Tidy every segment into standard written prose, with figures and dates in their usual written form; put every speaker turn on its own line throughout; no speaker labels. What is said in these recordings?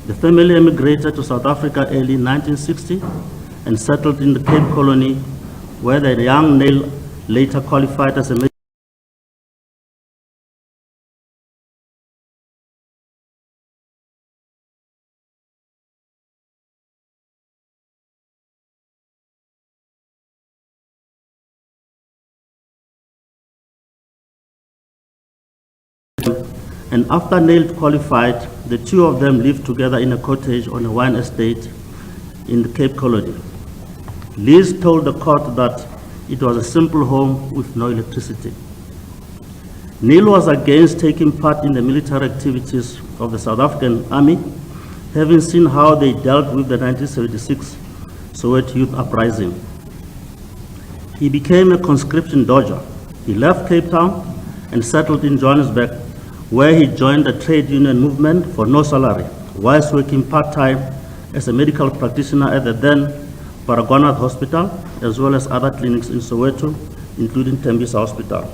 The family emigrated to South Africa early 1960 and settled in the Cape Colony, where the young Neil later qualified as a and after Neil qualified, the two of them lived together in a cottage on a wine estate in the Cape Colony. Liz told the court that it was a simple home with no electricity. Neil was against taking part in the military activities of the South African Army, having seen how they dealt with the 1976 Soweto Youth Uprising. He became a conscription dodger. He left Cape Town and settled in Johannesburg, where he joined the trade union movement for no salary, whilst working part-time as a medical practitioner at the then Baragwanath Hospital, as well as other clinics in Soweto, including Tembisa Hospital.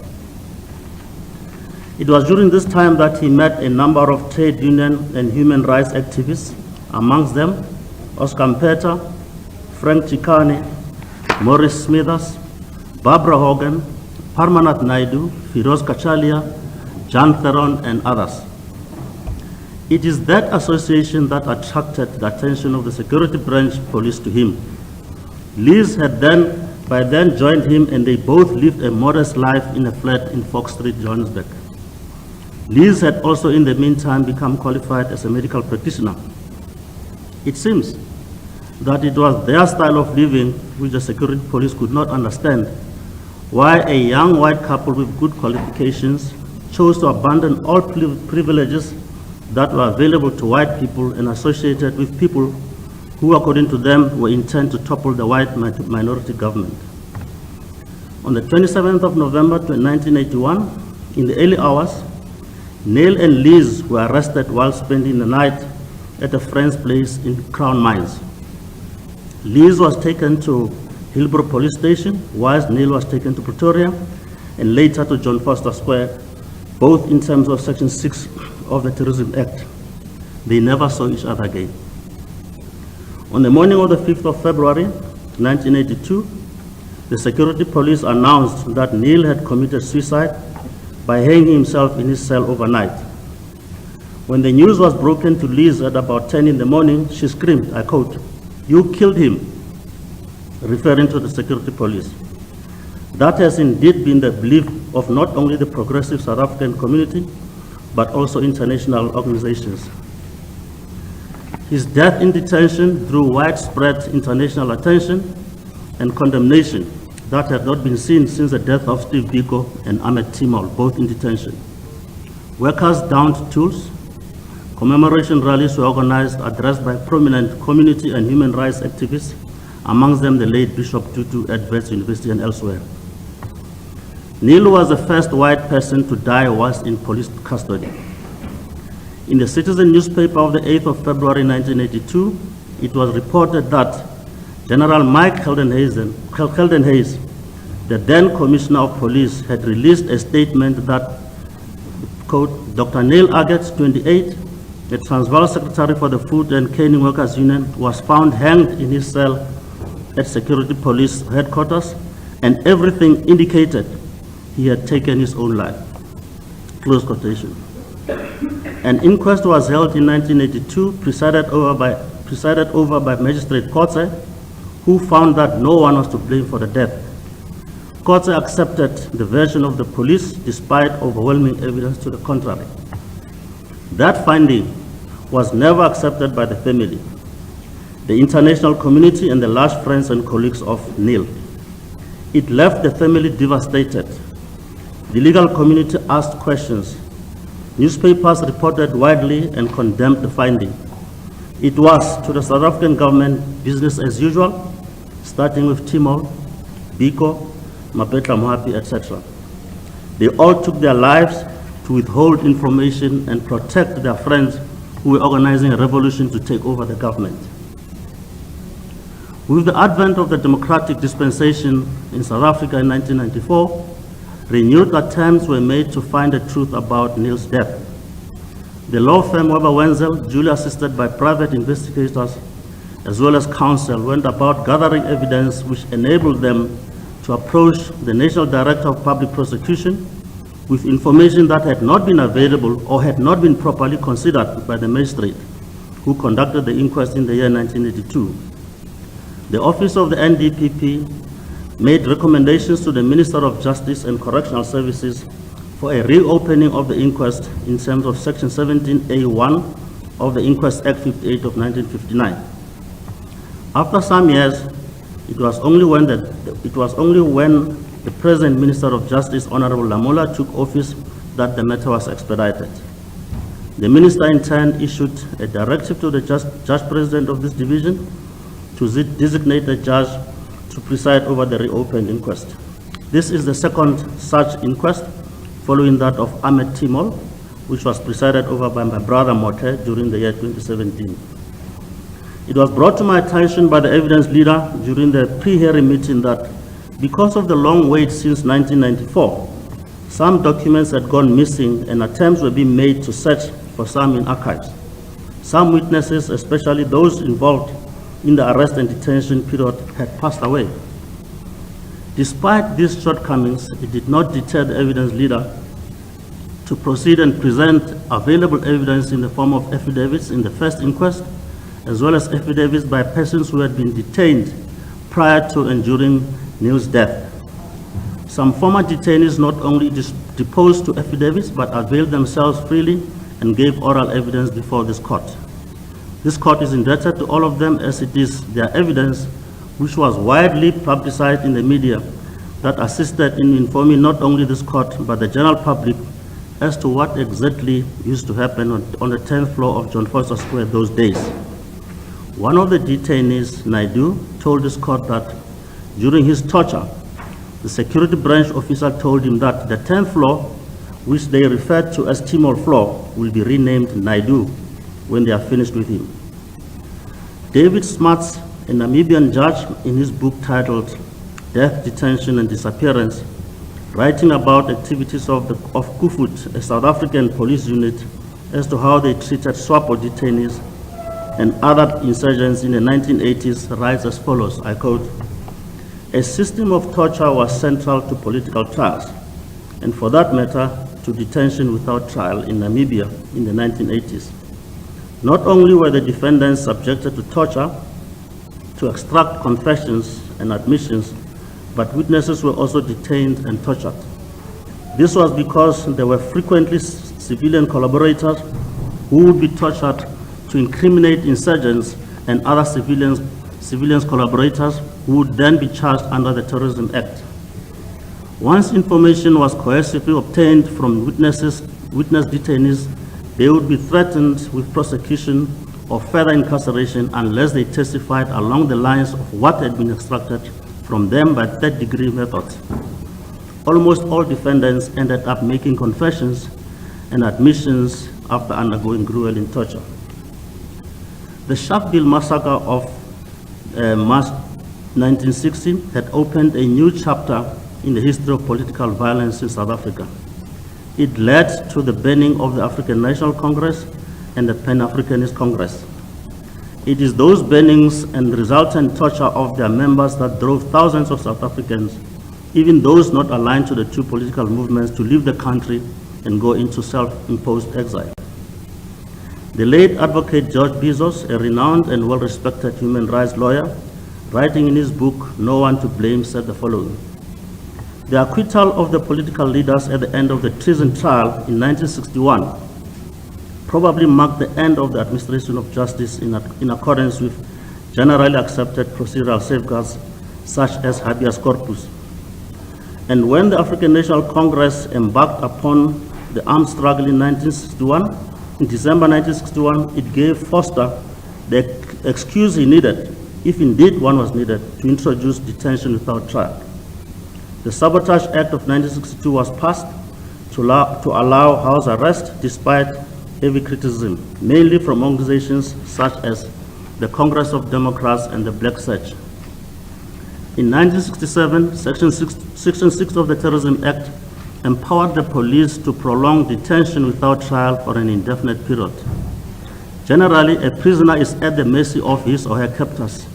It was during this time that he met a number of trade union and human rights activists, amongst them Oscar Mpeta, Frank Chikane, Maurice Smithers, Barbara Hogan, Parmanath Naidu, Firoz Kachalia, John Theron, and others. It is that association that attracted the attention of the security branch police to him. Liz had by then joined him, and they both lived a modest life in a flat in Fox Street, Johannesburg. Liz had also in the meantime become qualified as a medical practitioner. It seems that it was their style of living which the security police could not understand, why a young white couple with good qualifications chose to abandon all privileges that were available to white people and associated with people who, according to them, were intent to topple the white minority government. On the 27th of November 1981, in the early hours, Neil and Liz were arrested while spending the night at a friend's place in Crown Mines. Liz was taken to Hillbrook Police Station, whilst Neil was taken to Pretoria and later to John Vorster Square, both in terms of Section 6 of the Terrorism Act. They never saw each other again. On the morning of the 5th of February, 1982, the security police announced that Neil had committed suicide by hanging himself in his cell overnight. When the news was broken to Liz at about 10 in the morning, she screamed, I quote, "You killed him," referring to the security police. That has indeed been the belief of not only the progressive South African community, but also international organizations. His death in detention drew widespread international attention and condemnation that had not been seen since the death of Steve Biko and Ahmed Timol, both in detention. Workers downed tools. Commemoration rallies were organized, addressed by prominent community and human rights activists, amongst them the late Bishop Tutu at Wits University and elsewhere. Neil was the first white person to die whilst in police custody. In the Citizen newspaper of the 8th of February 1982, it was reported that General Mike Heldenhuys, the then Commissioner of Police, had released a statement that, quote, Dr. Neil Aggett, 28, the Transvaal Secretary for the Food and Canning Workers Union, was found hanged in his cell at Security Police Headquarters, and everything indicated he had taken his own life. Close quotation. An inquest was held in 1982, presided over by Magistrate Kotze, who found that no one was to blame for the death. Kotze accepted the version of the police despite overwhelming evidence to the contrary. That finding was never accepted by the family, the international community, and the large friends and colleagues of Neil. It left the family devastated. The legal community asked questions. Newspapers reported widely and condemned the finding. It was, to the South African government, business as usual, starting with Timol, Biko, Mapetla Mohapi, etc. They all took their lives to withhold information and protect their friends who were organizing a revolution to take over the government. With the advent of the democratic dispensation in South Africa in 1994, renewed attempts were made to find the truth about Neil's death. The law firm Weber Wenzel, duly assisted by private investigators as well as counsel, went about gathering evidence which enabled them to approach the National Director of Public Prosecution with information that had not been available or had not been properly considered by the magistrate who conducted the inquest in the year 1982. The Office of the NDPP made recommendations to the Minister of Justice and Correctional Services for a reopening of the inquest in terms of Section 17A1 of the Inquest Act 58 of 1959. After some years, it was only when the present Minister of Justice, Honorable Lamola, took office that the matter was expedited. The Minister in turn issued a directive to the Judge President of this division to designate a judge to preside over the reopened inquest. This is the second such inquest, following that of Ahmed Timol, which was presided over by my brother Mote during the year 2017. It was brought to my attention by the evidence leader during the pre-hearing meeting that because of the long wait since 1994, some documents had gone missing and attempts were being made to search for some in archives. Some witnesses, especially those involved in the arrest and detention period, had passed away. Despite these shortcomings, it did not deter the evidence leader to proceed and present available evidence in the form of affidavits in the first inquest, as well as affidavits by persons who had been detained prior to and during Neil's death. Some former detainees not only deposed to affidavits, but availed themselves freely and gave oral evidence before this court. This court is indebted to all of them, as it is their evidence, which was widely publicized in the media, that assisted in informing not only this court, but the general public as to what exactly used to happen on the 10th floor of John Vorster Square those days. One of the detainees, Naidu, told this court that during his torture, the security branch officer told him that the 10th floor, which they referred to as Timor floor, will be renamed Naidu when they are finished with him. David Smarts, a Namibian judge, in his book titled Death, Detention and Disappearance, writing about activities of Kufut, a South African police unit, as to how they treated SWAPO detainees and other insurgents in the 1980s, writes as follows, I quote, "A system of torture was central to political trials, and for that matter, to detention without trial in Namibia in the 1980s. Not only were the defendants subjected to torture to extract confessions and admissions, but witnesses were also detained and tortured. This was because there were frequently civilian collaborators who would be tortured to incriminate insurgents and other civilians collaborators who would then be charged under the Terrorism Act. Once information was coercively obtained from witness detainees, they would be threatened with prosecution or further incarceration unless they testified along the lines of what had been extracted from them by third-degree methods. Almost all defendants ended up making confessions and admissions after undergoing grueling torture. The Sharpeville massacre of March 1960 had opened a new chapter in the history of political violence in South Africa. It led to the banning of the African National Congress and the Pan-Africanist Congress. It is those bannings and resultant torture of their members that drove thousands of South Africans, even those not aligned to the two political movements, to leave the country and go into self-imposed exile. The late Advocate George Bizos, a renowned and well-respected human rights lawyer, writing in his book, No One to Blame, said the following: "The acquittal of the political leaders at the end of the treason trial in 1961 probably marked the end of the administration of justice in accordance with generally accepted procedural safeguards such as habeas corpus. And when the African National Congress embarked upon the armed struggle in 1961, in December 1961, it gave Vorster the excuse he needed, if indeed one was needed, to introduce detention without trial. The Sabotage Act of 1962 was passed to allow house arrest despite heavy criticism, mainly from organizations such as the Congress of Democrats and the Black Search. In 1967, Section 6 of the Terrorism Act empowered the police to prolong detention without trial for an indefinite period. Generally, a prisoner is at the mercy of his or her captors.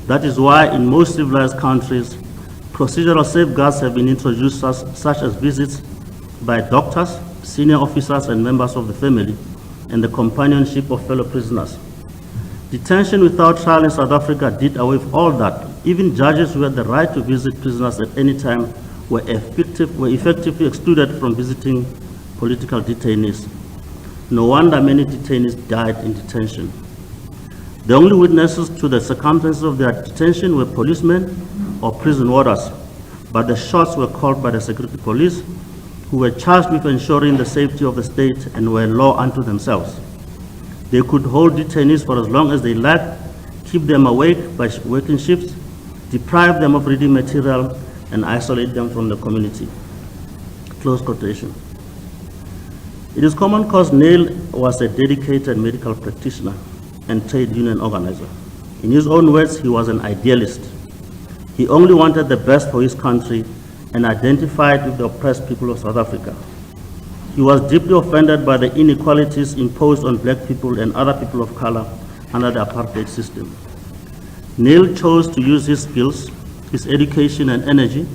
That is why in most civilized countries, procedural safeguards have been introduced such as visits by doctors, senior officers and members of the family, and the companionship of fellow prisoners. Detention without trial in South Africa did away with all that. Even judges who had the right to visit prisoners at any time were effectively excluded from visiting political detainees. No wonder many detainees died in detention. The only witnesses to the circumstances of their detention were policemen or prison warders, but the shots were called by the security police, who were charged with ensuring the safety of the state and were law unto themselves. They could hold detainees for as long as they liked, keep them awake by working shifts, deprive them of reading material, and isolate them from the community. Close quotation. It is common because Neil was a dedicated medical practitioner and trade union organizer. In his own words, he was an idealist. He only wanted the best for his country and identified with the oppressed people of South Africa. He was deeply offended by the inequalities imposed on black people and other people of color under the apartheid system. Neil chose to use his skills, his education and energy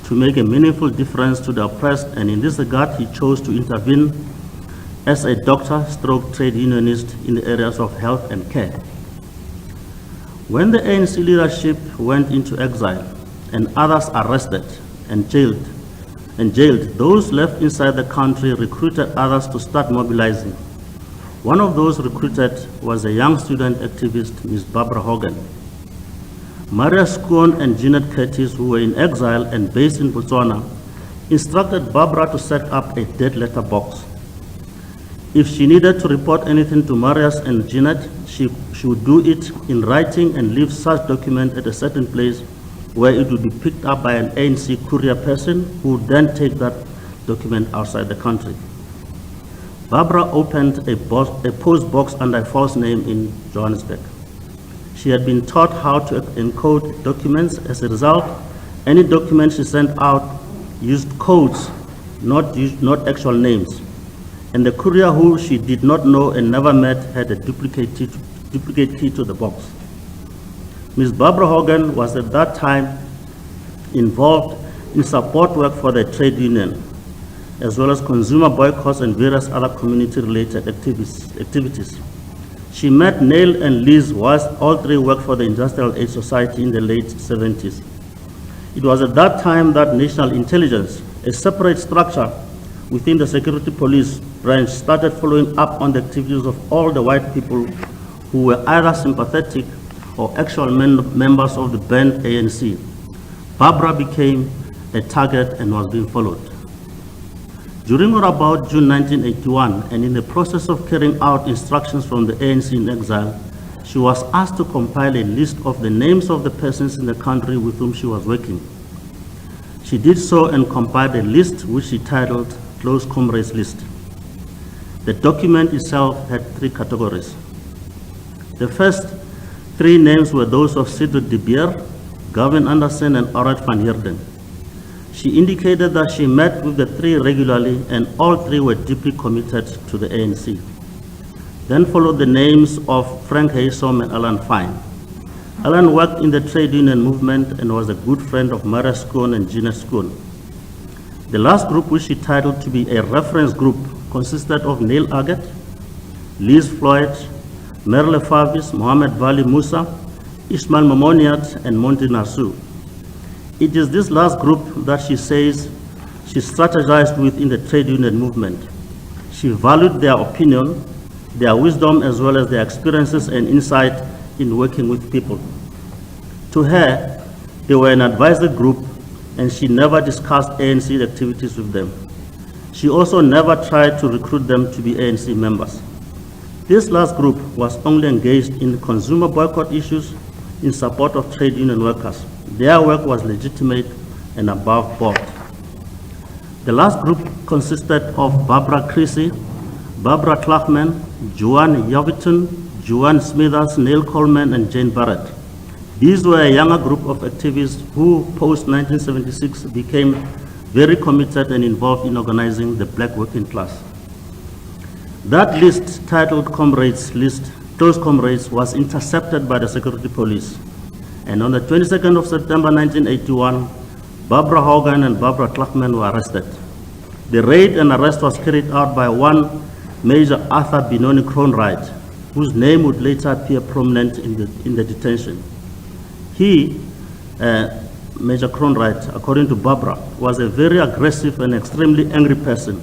to make a meaningful difference to the oppressed, and in this regard he chose to intervene as a doctor/stroke trade unionist in the areas of health and care. When the ANC leadership went into exile and others arrested and jailed, those left inside the country recruited others to start mobilizing. One of those recruited was a young student activist, Ms. Barbara Hogan. Maria Skoon and Jeanette Curtis, who were in exile and based in Botswana, instructed Barbara to set up a dead letter box. If she needed to report anything to Marius and Jeanette, she would do it in writing and leave such document at a certain place where it would be picked up by an ANC courier person who would then take that document outside the country. Barbara opened a post box under a false name in Johannesburg. She had been taught how to encode documents. As a result, any document she sent out used codes, not actual names. And the courier, who she did not know and never met, had a duplicate key to the box. Ms. Barbara Hogan was at that time involved in support work for the trade union, as well as consumer boycotts and various other community-related activities. She met Neil and Liz whilst all three worked for the Industrial Aid Society in the late 70s. It was at that time that National Intelligence, a separate structure within the security police branch, started following up on the activities of all the white people who were either sympathetic or actual members of the banned ANC. Barbara became a target and was being followed. During or about June 1981, and in the process of carrying out instructions from the ANC in exile, she was asked to compile a list of the names of the persons in the country with whom she was working. She did so and compiled a list which she titled Close Comrades List. The document itself had 3 categories. The first 3 names were those of Cedric de Beer, Gavin Anderson, and Orat van Heerden. She indicated that she met with the 3 regularly and all 3 were deeply committed to the ANC. Then followed the names of Frank Haysom and Alan Fine. Alan worked in the trade union movement and was a good friend of Maria Skoon and Gina Skoon. The last group, which she titled to be a reference group, consisted of Neil Aggett, Liz Floyd, Merle Favis, Mohamed Vali Musa, Ismail Mamoniat, and Monty Nasu. It is this last group that she says she strategized with in the trade union movement. She valued their opinion, their wisdom, as well as their experiences and insight in working with people. To her, they were an advisory group, and she never discussed ANC activities with them. She also never tried to recruit them to be ANC members. This last group was only engaged in consumer boycott issues in support of trade union workers. Their work was legitimate and above board. The last group consisted of Barbara Creasy, Barbara Klachman, Joanne Yoviton, Joanne Smithers, Neil Coleman, and Jane Barrett. These were a younger group of activists who, post-1976, became very committed and involved in organizing the black working class. That list, titled Comrades List, Close Comrades, was intercepted by the security police. And on the 22nd of September 1981, Barbara Hogan and Barbara Clackman were arrested. The raid and arrest was carried out by one Major Arthur Benoni Cronwright, whose name would later appear prominent in the detention. He, Major Cronwright, according to Barbara, was a very aggressive and extremely angry person.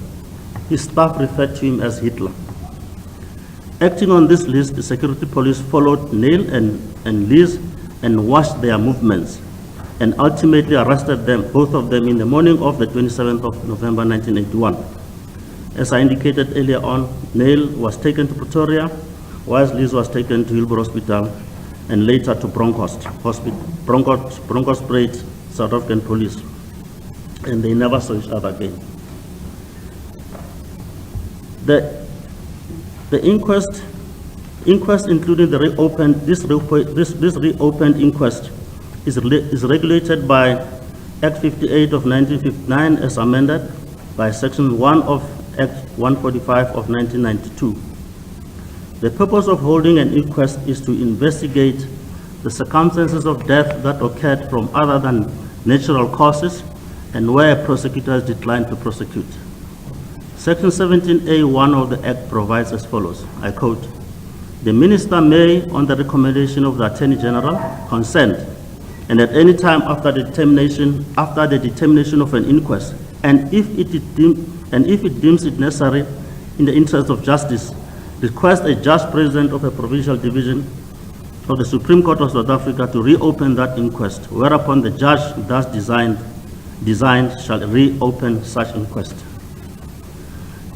His staff referred to him as Hitler. Acting on this list, the security police followed Neil and Liz and watched their movements, and ultimately arrested them, both of them, in the morning of the 27th of November 1981. As I indicated earlier on, Neil was taken to Pretoria, whilst Liz was taken to Hillbrow Hospital, and later to Bronkhorst Parade, South African police, and they never saw each other again. The inquest, including the this reopened inquest, is regulated by Act 58 of 1959 as amended by Section 1 of Act 145 of 1992. The purpose of holding an inquest is to investigate the circumstances of death that occurred from other than natural causes and where a prosecutor has declined to prosecute. Section 17A1 of the Act provides as follows, I quote, "The Minister may, on the recommendation of the Attorney General, consent, and at any time after the determination of an inquest, and if it deems it necessary in the interest of justice, request a Judge President of a Provincial Division of the Supreme Court of South Africa to reopen that inquest, whereupon the judge thus designed shall reopen such inquest."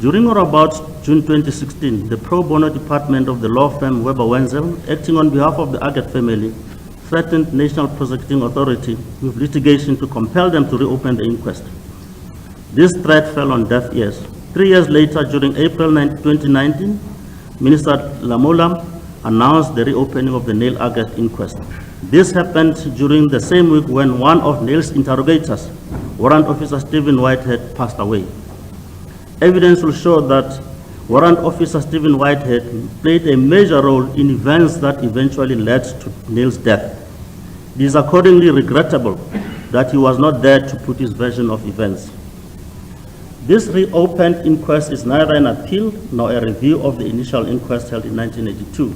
During or about June 2016, the pro bono department of the law firm Weber Wenzel, acting on behalf of the Aggett family, threatened National Prosecuting Authority with litigation to compel them to reopen the inquest. This threat fell on deaf ears. 3 years later, during April 2019, Minister Lamola announced the reopening of the Neil Aggett inquest. This happened during the same week when one of Neil's interrogators, Warrant Officer Stephen Whitehead, passed away. Evidence will show that Warrant Officer Stephen Whitehead played a major role in events that eventually led to Neil's death. It is accordingly regrettable that he was not there to put his version of events. This reopened inquest is neither an appeal nor a review of the initial inquest held in 1982.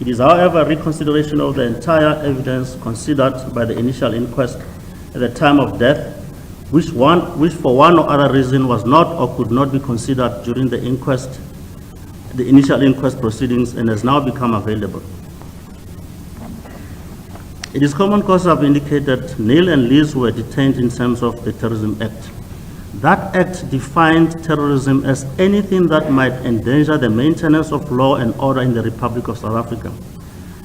It is, however, a reconsideration of the entire evidence considered by the initial inquest at the time of death, which for one or other reason was not or could not be considered during the initial inquest proceedings, and has now become available. It is common cause I've indicated Neil and Liz were detained in terms of the Terrorism Act. That act defined terrorism as anything that might endanger the maintenance of law and order in the Republic of South Africa.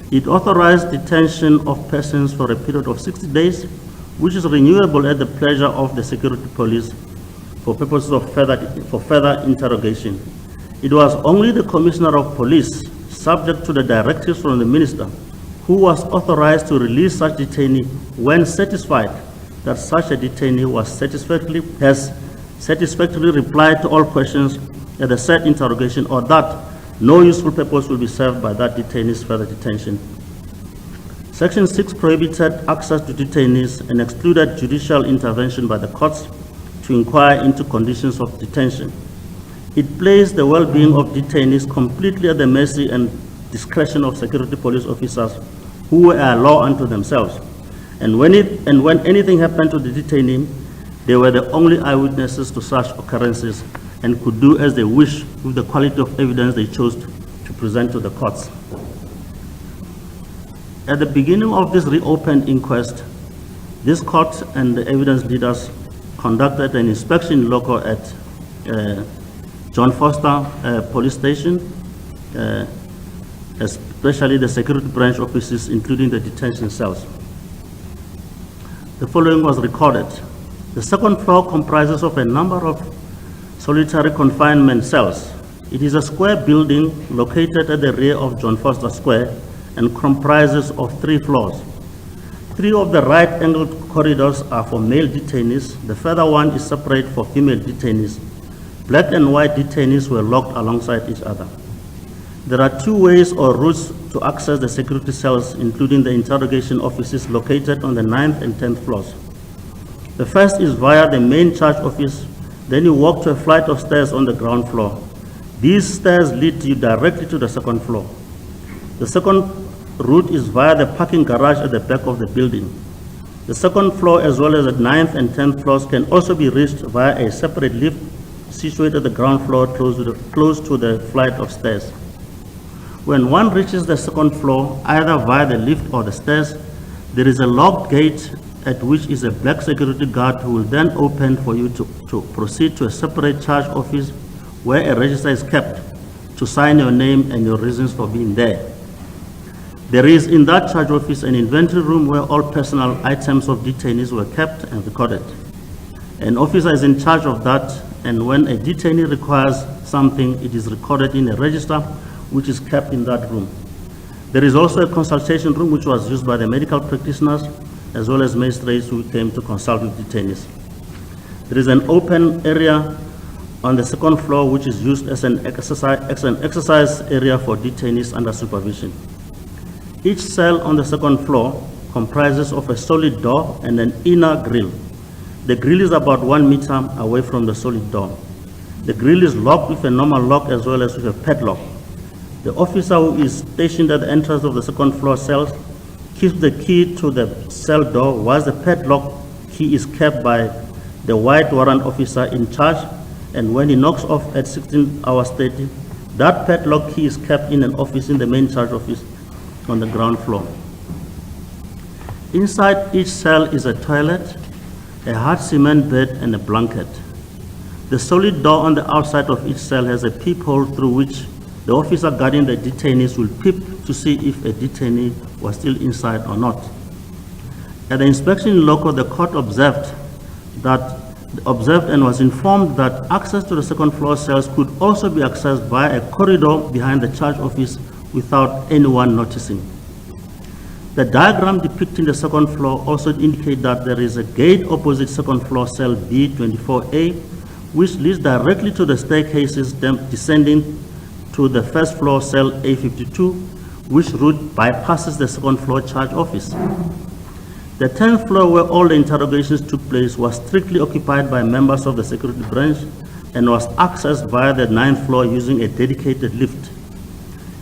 It authorized detention of persons for a period of 60 days, which is renewable at the pleasure of the security police for purposes of further interrogation. It was only the Commissioner of Police, subject to the directives from the Minister, who was authorized to release such detainee when satisfied that such a detainee has satisfactorily replied to all questions at the said interrogation, or that no useful purpose will be served by that detainee's further detention. Section 6 prohibited access to detainees and excluded judicial intervention by the courts to inquire into conditions of detention. It placed the well-being of detainees completely at the mercy and discretion of security police officers who were a law unto themselves. And when anything happened to the detainee, they were the only eyewitnesses to such occurrences and could do as they wish with the quality of evidence they chose to present to the courts. At the beginning of this reopened inquest, this court and the evidence leaders conducted an inspection local at John Vorster police station, especially the security branch offices, including the detention cells. The following was recorded. The second floor comprises of a number of solitary confinement cells. It is a square building located at the rear of John Vorster Square and comprises of 3 floors. 3 of the right-angled corridors are for male detainees. The further one is separate for female detainees. Black and white detainees were locked alongside each other. There are 2 ways or routes to access the security cells, including the interrogation offices located on the 9th and 10th floors. The first is via the main charge office. Then you walk to a flight of stairs on the ground floor. These stairs lead you directly to the 2nd floor. The second route is via the parking garage at the back of the building. The 2nd floor as well as the 9th and 10th floors can also be reached via a separate lift situated at the ground floor close to the flight of stairs. When one reaches the 2nd floor, either via the lift or the stairs, there is a locked gate at which is a black security guard who will then open for you to proceed to a separate charge office where a register is kept to sign your name and your reasons for being there. There is in that charge office an inventory room where all personal items of detainees were kept and recorded. An officer is in charge of that, and when a detainee requires something, it is recorded in a register which is kept in that room. There is also a consultation room which was used by the medical practitioners as well as magistrates who came to consult with detainees. There is an open area on the 2nd floor which is used as an exercise area for detainees under supervision. Each cell on the 2nd floor comprises of a solid door and an inner grille. The grille is about 1 meter away from the solid door. The grille is locked with a normal lock as well as with a padlock. The officer who is stationed at the entrance of the 2nd floor cells keeps the key to the cell door, whilst the padlock key is kept by the white warrant officer in charge, and when he knocks off at 16 hours 30, that padlock key is kept in an office in the main charge office on the ground floor. Inside each cell is a toilet, a hard cement bed, and a blanket. The solid door on the outside of each cell has a peephole through which the officer guarding the detainees will peep to see if a detainee was still inside or not. At the inspection in loco, the court observed and was informed that access to the 2nd floor cells could also be accessed via a corridor behind the charge office without anyone noticing. The diagram depicting the 2nd floor also indicates that there is a gate opposite 2nd floor cell B24A, which leads directly to the staircases descending to the 1st floor cell A52, which route bypasses the 2nd floor charge office. The 10th floor, where all the interrogations took place, was strictly occupied by members of the security branch and was accessed via the 9th floor using a dedicated lift.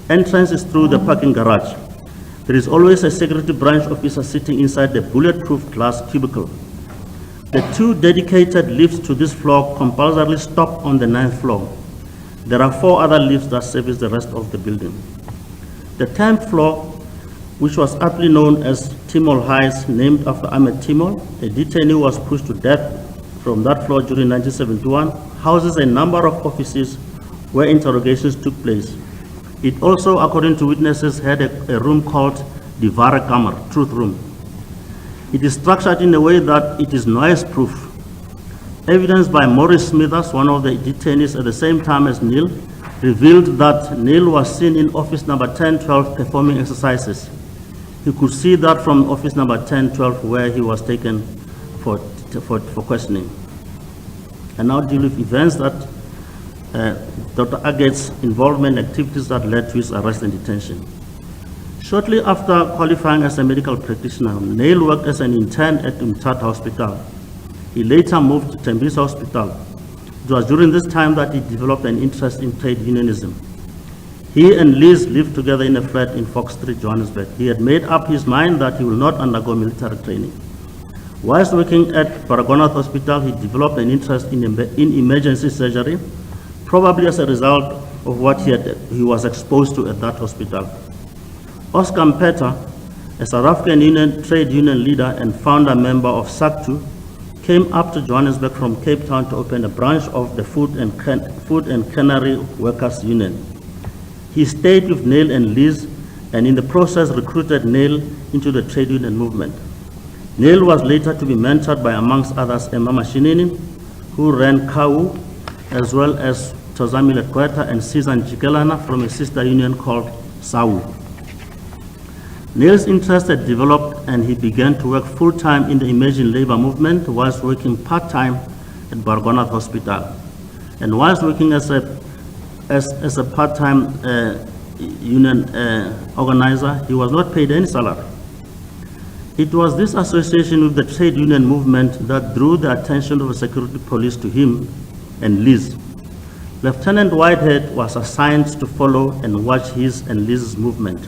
Entrance is through the parking garage. There is always a security branch officer sitting inside the bulletproof glass cubicle. The 2 dedicated lifts to this floor compulsorily stop on the 9th floor. There are 4 other lifts that service the rest of the building. The 10th floor, which was aptly known as Timol Heights, named after Ahmed Timol, a detainee who was pushed to death from that floor during 1971, houses a number of offices where interrogations took place. It also, according to witnesses, had a room called the Ware Kamer, truth room. It is structured in a way that it is noise-proof. Evidence by Maurice Smithers, one of the detainees at the same time as Neil, revealed that Neil was seen in office number 1012 performing exercises. He could see that from office number 1012 where he was taken for questioning. And now deal with events that Dr. Aggett's involvement in activities that led to his arrest and detention. Shortly after qualifying as a medical practitioner, Neil worked as an intern at Umtata Hospital. He later moved to Tembisa Hospital. It was during this time that he developed an interest in trade unionism. He and Liz lived together in a flat in Fox Street, Johannesburg. He had made up his mind that he will not undergo military training. Whilst working at Baragwanath Hospital, he developed an interest in emergency surgery, probably as a result of what he was exposed to at that hospital. Oscar Mpeta, a South African trade union leader and founder member of SACTU, came up to Johannesburg from Cape Town to open a branch of the Food and Cannery Workers Union. He stayed with Neil and Liz, and in the process recruited Neil into the trade union movement. Neil was later to be mentored by, amongst others, Emma Mashinini, who ran KAU, as well as Tozami Lekweta and Susan Jikelana from a sister union called SAU. Neil's interest had developed and he began to work full-time in the emerging labor movement whilst working part-time at Bargonath Hospital. And whilst working as a part-time union organizer, he was not paid any salary. It was this association with the trade union movement that drew the attention of the security police to him and Liz. Lieutenant Whitehead was assigned to follow and watch his and Liz's movement.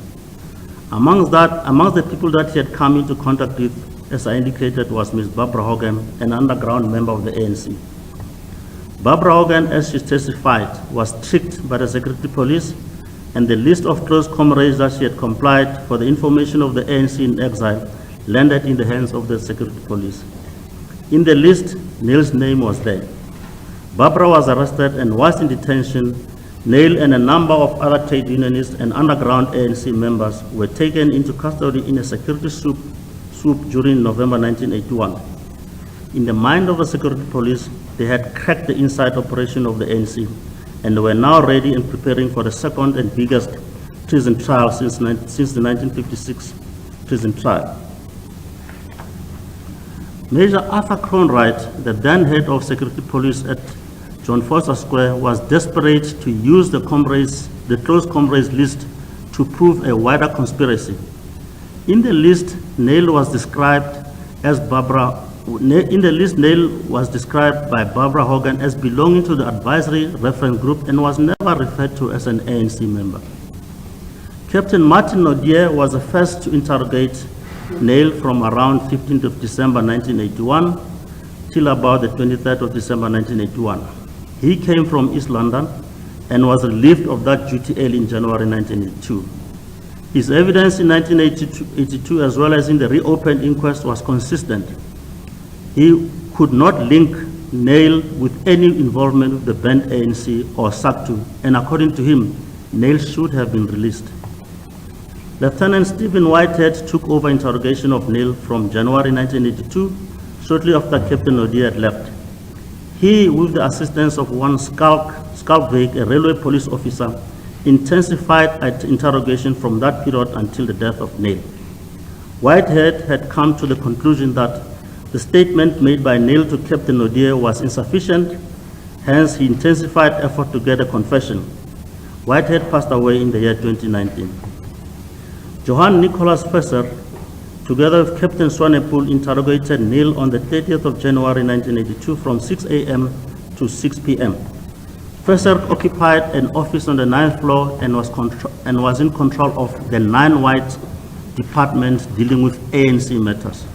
Amongst the people that he had come into contact with, as I indicated, was Ms. Barbara Hogan, an underground member of the ANC. Barbara Hogan, as she testified, was tricked by the security police, and the list of close comrades that she had complied for the information of the ANC in exile landed in the hands of the security police. In the list, Neil's name was there. Barbara was arrested, and whilst in detention, Neil and a number of other trade unionists and underground ANC members were taken into custody in a security swoop during November 1981. In the mind of the security police, they had cracked the inside operation of the ANC and were now ready and preparing for the second and biggest treason trial since the 1956 treason trial. Major Arthur Cronwright, the then head of security police at John Vorster Square, was desperate to use the close comrades list to prove a wider conspiracy. In the list, Neil was described by Barbara Hogan as belonging to the advisory reference group and was never referred to as an ANC member. Captain Martin Nodier was the first to interrogate Neil from around 15th of December 1981 till about the 23rd of December 1981. He came from East London and was relieved of that duty early in January 1982. His evidence in 1982 as well as in the reopened inquest was consistent. He could not link Neil with any involvement with the banned ANC or SACTU, and according to him, Neil should have been released. Lieutenant Stephen Whitehead took over interrogation of Neil from January 1982, shortly after Captain Nodier had left. He, with the assistance of one Skalkvik, a railway police officer, intensified interrogation from that period until the death of Neil. Whitehead had come to the conclusion that the statement made by Neil to Captain Nodier was insufficient, hence he intensified effort to get a confession. Whitehead passed away in the year 2019. Johann Nicholas Fesser, together with Captain Swanepoel, interrogated Neil on the 30th of January 1982 from 6 a.m. to 6 p.m. Fesser occupied an office on the 9th floor and was in control of the 9 white department dealing with ANC matters.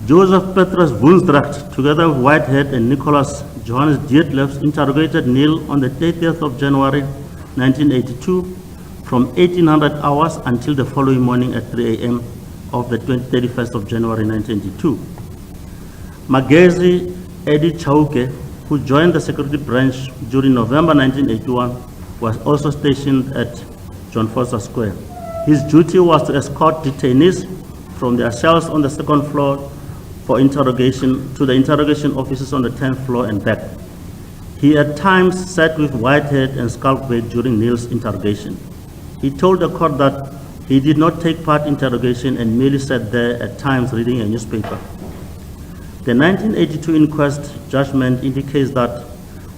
Joseph Petrus Woensdracht, together with Whitehead and Nicholas Johannes Dietlefs, interrogated Neil on the 30th of January 1982 from 1800 hours until the following morning at 3 a.m. of the 31st of January 1982. Magezi Eddie Chauke, who joined the security branch during November 1981, was also stationed at John Vorster Square. His duty was to escort detainees from their cells on the 2nd floor for interrogation to the interrogation offices on the 10th floor and back. He at times sat with Whitehead and Skalkvik during Neil's interrogation. He told the court that he did not take part in interrogation and merely sat there at times reading a newspaper. The 1982 inquest judgment indicates that,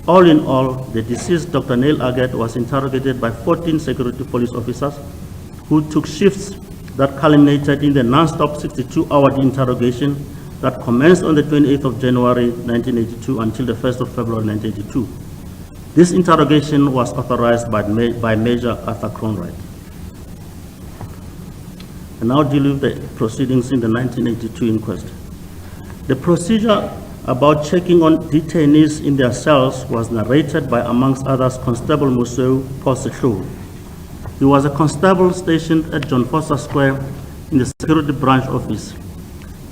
all in all, the deceased Dr. Neil Aggett was interrogated by 14 security police officers who took shifts that culminated in the non-stop 62-hour interrogation that commenced on the 28th of January 1982 until the 1st of February 1982. This interrogation was authorized by Major Arthur Cronwright. And now deal with the proceedings in the 1982 inquest. The procedure about checking on detainees in their cells was narrated by, amongst others, Constable Museu Positlu. He was a constable stationed at John Vorster Square in the security branch office.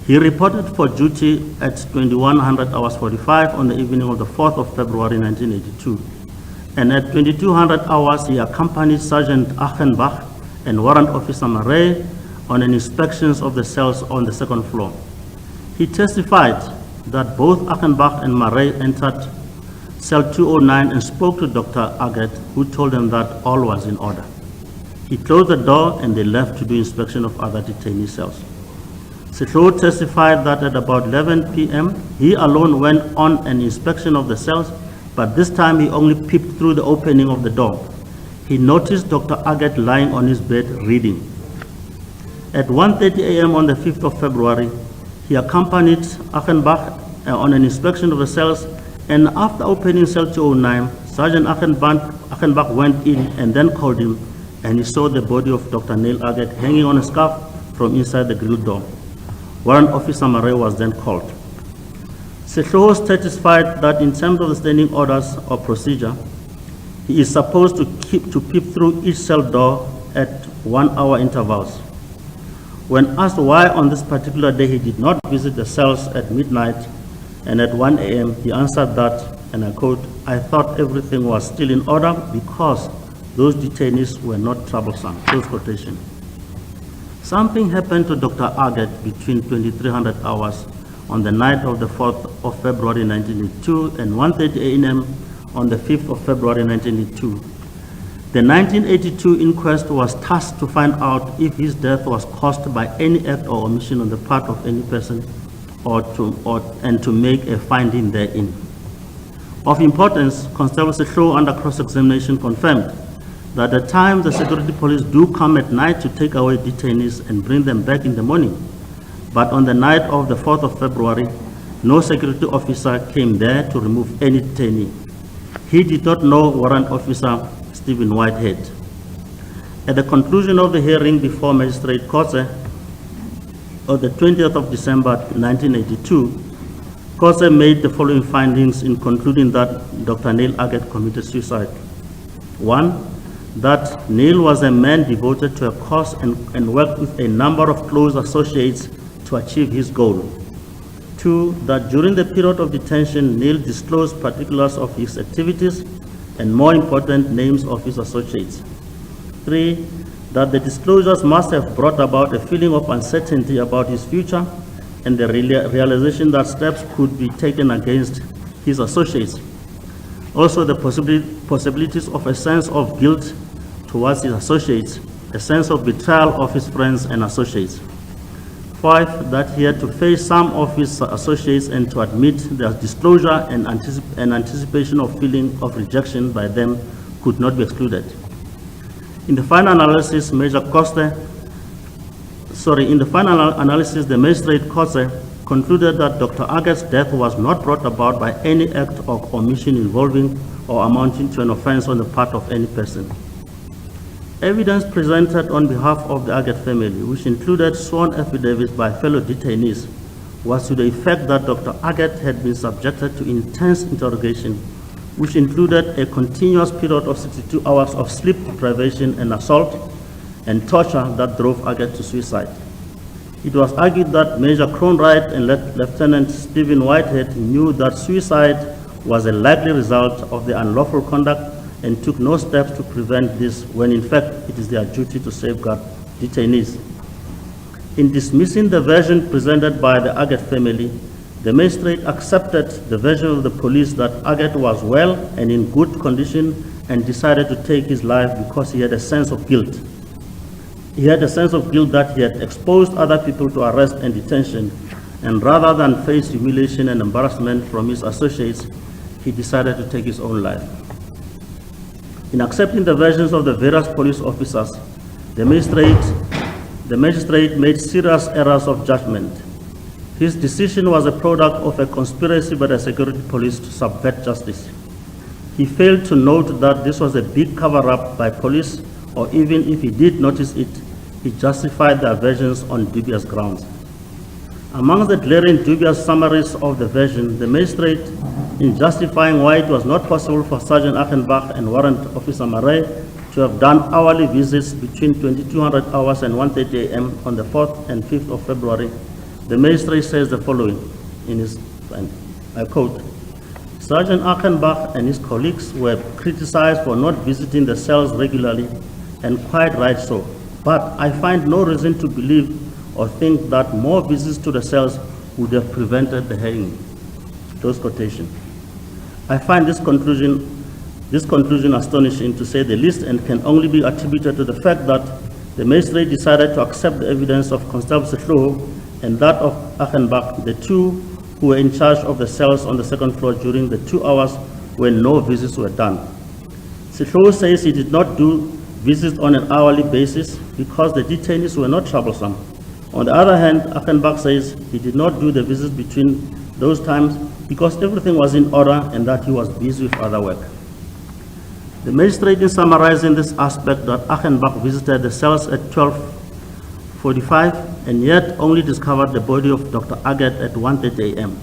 He reported for duty at 2100 hours 45 on the evening of the 4th of February 1982. And at 2200 hours, he accompanied Sergeant Achenbach and Warrant Officer Murray on an inspections of the cells on the 2nd floor. He testified that both Achenbach and Murray entered cell 209 and spoke to Dr. Aggett, who told them that all was in order. He closed the door and they left to do inspection of other detainee cells. Setlho testified that at about 11 p.m., he alone went on an inspection of the cells, but this time he only peeped through the opening of the door. He noticed Dr. Aggett lying on his bed reading. At 1:30 a.m. on the 5th of February, he accompanied Achenbach on an inspection of the cells, and after opening cell 209, Sergeant Achenbach went in and then called him, and he saw the body of Dr. Neil Aggett hanging on a scarf from inside the grill door. Warrant Officer Murray was then called. Setlho testified that in terms of the standing orders or procedure, he is supposed to peep through each cell door at 1 hour intervals. When asked why on this particular day he did not visit the cells at midnight and at 1 a.m., he answered that, and I quote, "I thought everything was still in order because those detainees were not troublesome," close quotation. Something happened to Dr. Aggett between 2300 hours on the night of the 4th of February 1982 and 1:30 a.m. on the 5th of February 1982. The 1982 inquest was tasked to find out if his death was caused by any act or omission on the part of any person and to make a finding therein. Of importance, Constable Setlho under cross-examination confirmed that at times the security police do come at night to take away detainees and bring them back in the morning. But on the night of the 4th of February, no security officer came there to remove any detainee. He did not know Warrant Officer Stephen Whitehead. At the conclusion of the hearing before Magistrate Kotze on the 20th of December 1982, Kotze made the following findings in concluding that Dr. Neil Aggett committed suicide. 1, that Neil was a man devoted to a cause and worked with a number of close associates to achieve his goal. 2, that during the period of detention, Neil disclosed particulars of his activities and, more important, names of his associates. 3, that the disclosures must have brought about a feeling of uncertainty about his future and the realization that steps could be taken against his associates. Also, the possibilities of a sense of guilt towards his associates, a sense of betrayal of his friends and associates. 5, that he had to face some of his associates and to admit their disclosure and anticipation of feeling of rejection by them could not be excluded. In the final analysis, the Magistrate Kotze concluded that Dr. Aggett's death was not brought about by any act of omission involving or amounting to an offense on the part of any person. Evidence presented on behalf of the Aggett family, which included sworn affidavits by fellow detainees, was to the effect that Dr. Aggett had been subjected to intense interrogation, which included a continuous period of 62 hours of sleep deprivation and assault and torture that drove Aggett to suicide. It was argued that Major Cronwright and Lieutenant Stephen Whitehead knew that suicide was a likely result of the unlawful conduct and took no steps to prevent this when in fact it is their duty to safeguard detainees. In dismissing the version presented by the Aggett family, the magistrate accepted the version of the police that Aggett was well and in good condition and decided to take his life because he had a sense of guilt. He had a sense of guilt that he had exposed other people to arrest and detention, and rather than face humiliation and embarrassment from his associates, he decided to take his own life. In accepting the versions of the various police officers, the magistrate made serious errors of judgment. His decision was a product of a conspiracy by the security police to subvert justice. He failed to note that this was a big cover-up by police, or even if he did notice it, he justified their versions on dubious grounds. Among the glaring dubious summaries of the version, the magistrate, in justifying why it was not possible for Sergeant Achenbach and Warrant Officer Murray to have done hourly visits between 2200 hours and 1:30 a.m. on the 4th and 5th of February, the magistrate says the following in his, and I quote, "Sergeant Achenbach and his colleagues were criticized for not visiting the cells regularly, and quite right so, but I find no reason to believe or think that more visits to the cells would have prevented the hanging." Close quotation. I find this conclusion This conclusion is astonishing to say the least and can only be attributed to the fact that the magistrate decided to accept the evidence of Constable Sehloho and that of Achenbach, the two who were in charge of the cells on the second floor during the 2 hours when no visits were done. Sehloho says he did not do visits on an hourly basis because the detainees were not troublesome. On the other hand, Achenbach says he did not do the visits between those times because everything was in order and that he was busy with other work. The magistrate, in summarizing this aspect, that Achenbach visited the cells at 12:45 and yet only discovered the body of Dr. Aggett at 1:30 a.m.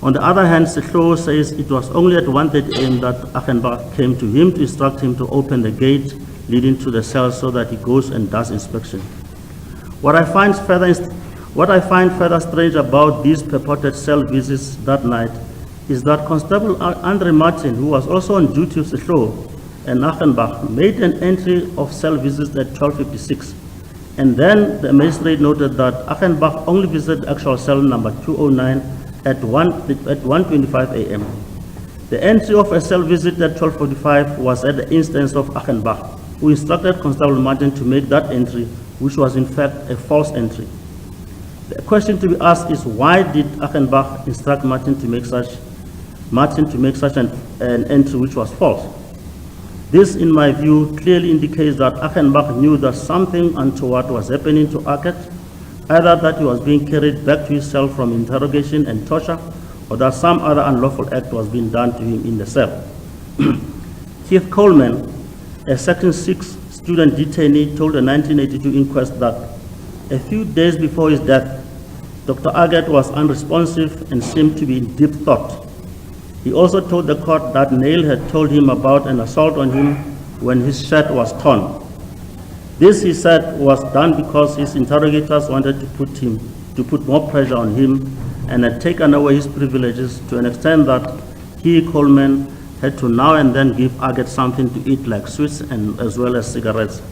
On the other hand, Sehloho says it was only at 1:30 a.m. that Achenbach came to him to instruct him to open the gate leading to the cells so that he goes and does inspection. What I find further strange about these purported cell visits that night is that Constable Andre Martin, who was also on duty with Sehloho and Achenbach, made an entry of cell visits at 12:56. And then the magistrate noted that Achenbach only visited actual cell number 209 at 1:25 a.m. The entry of a cell visit at 12:45 was at the instance of Achenbach, who instructed Constable Martin to make that entry, which was in fact a false entry. The question to be asked is, why did Achenbach instruct Martin to make such an entry which was false? This, in my view, clearly indicates that Achenbach knew that something untoward was happening to Aggett, either that he was being carried back to his cell from interrogation and torture, or that some other unlawful act was being done to him in the cell. Keith Coleman, a Section 6 student detainee, told the 1982 inquest that a few days before his death, Dr. Aggett was unresponsive and seemed to be in deep thought. He also told the court that Neil had told him about an assault on him when his shirt was torn. This, he said, was done because his interrogators wanted to put more pressure on him and had taken away his privileges to an extent that he, Coleman, had to now and then give Aggett something to eat like sweets and as well as cigarettes.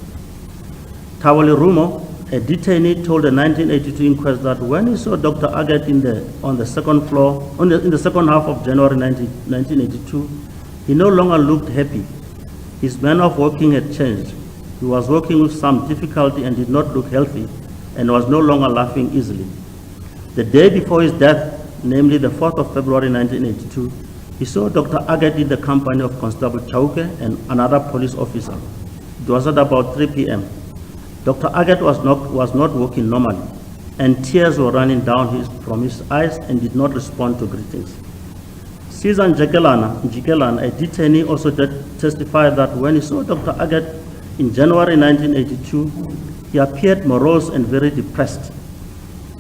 Tawali Rumo, a detainee, told the 1982 inquest that when he saw Dr. Aggett in the second half of January 1982, he no longer looked happy. His manner of working had changed. He was working with some difficulty and did not look healthy and was no longer laughing easily. The day before his death, namely the 4th of February 1982, he saw Dr. Aggett in the company of Constable Chauke and another police officer. It was at about 3 p.m. Dr. Aggett was not working normally, and tears were running down from his eyes and did not respond to greetings. Susan Jikelan, a detainee, also testified that when he saw Dr. Aggett in January 1982, he appeared morose and very depressed.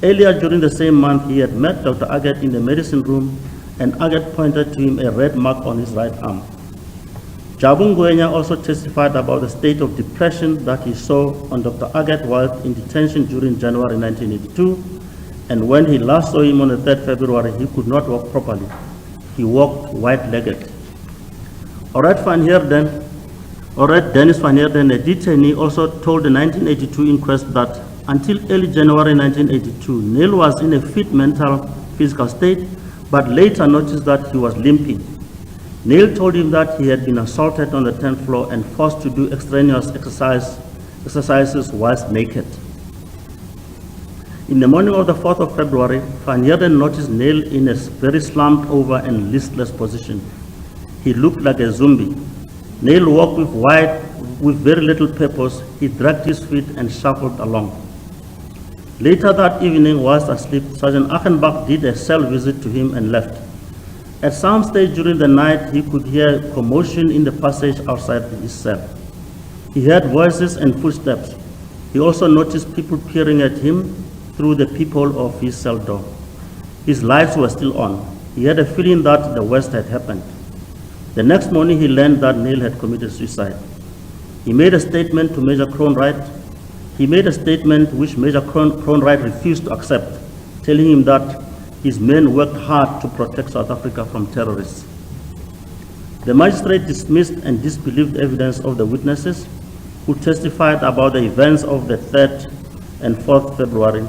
Earlier during the same month, he had met Dr. Aggett in the medicine room, and Aggett pointed to him a red mark on his right arm. Jabu Ngwenya also testified about the state of depression that he saw on Dr. Aggett while in detention during January 1982, and when he last saw him on the 3rd February, he could not walk properly. He walked white-legged. Oret Dennis van Heerden, a detainee, also told the 1982 inquest that until early January 1982, Neil was in a fit physical state, but later noticed that he was limping. Neil told him that he had been assaulted on the 10th floor and forced to do extraneous exercises whilst naked. In the morning of the 4th of February, Van Heerden noticed Neil in a very slumped over and listless position. He looked like a zombie. Neil walked with very little purpose. He dragged his feet and shuffled along. Later that evening, whilst asleep, Sergeant Achenbach did a cell visit to him and left. At some stage during the night, he could hear commotion in the passage outside his cell. He heard voices and footsteps. He also noticed people peering at him through the peephole of his cell door. His lights were still on. He had a feeling that the worst had happened. The next morning, he learned that Neil had committed suicide. He made a statement to Major Cronwright. He made a statement which Major Cronwright refused to accept, telling him that his men worked hard to protect South Africa from terrorists. The magistrate dismissed and disbelieved evidence of the witnesses who testified about the events of the 3rd and 4th February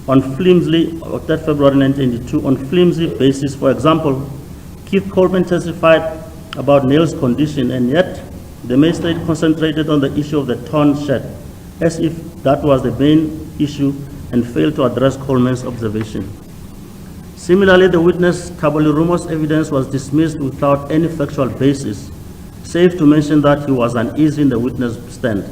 on 3rd February 1982 on flimsy basis. For example, Keith Coleman testified about Neil's condition, and yet the magistrate concentrated on the issue of the torn shirt, as if that was the main issue, and failed to address Coleman's observation. Similarly, the witness Tabulirumo's evidence was dismissed without any factual basis, save to mention that he was uneasy in the witness stand.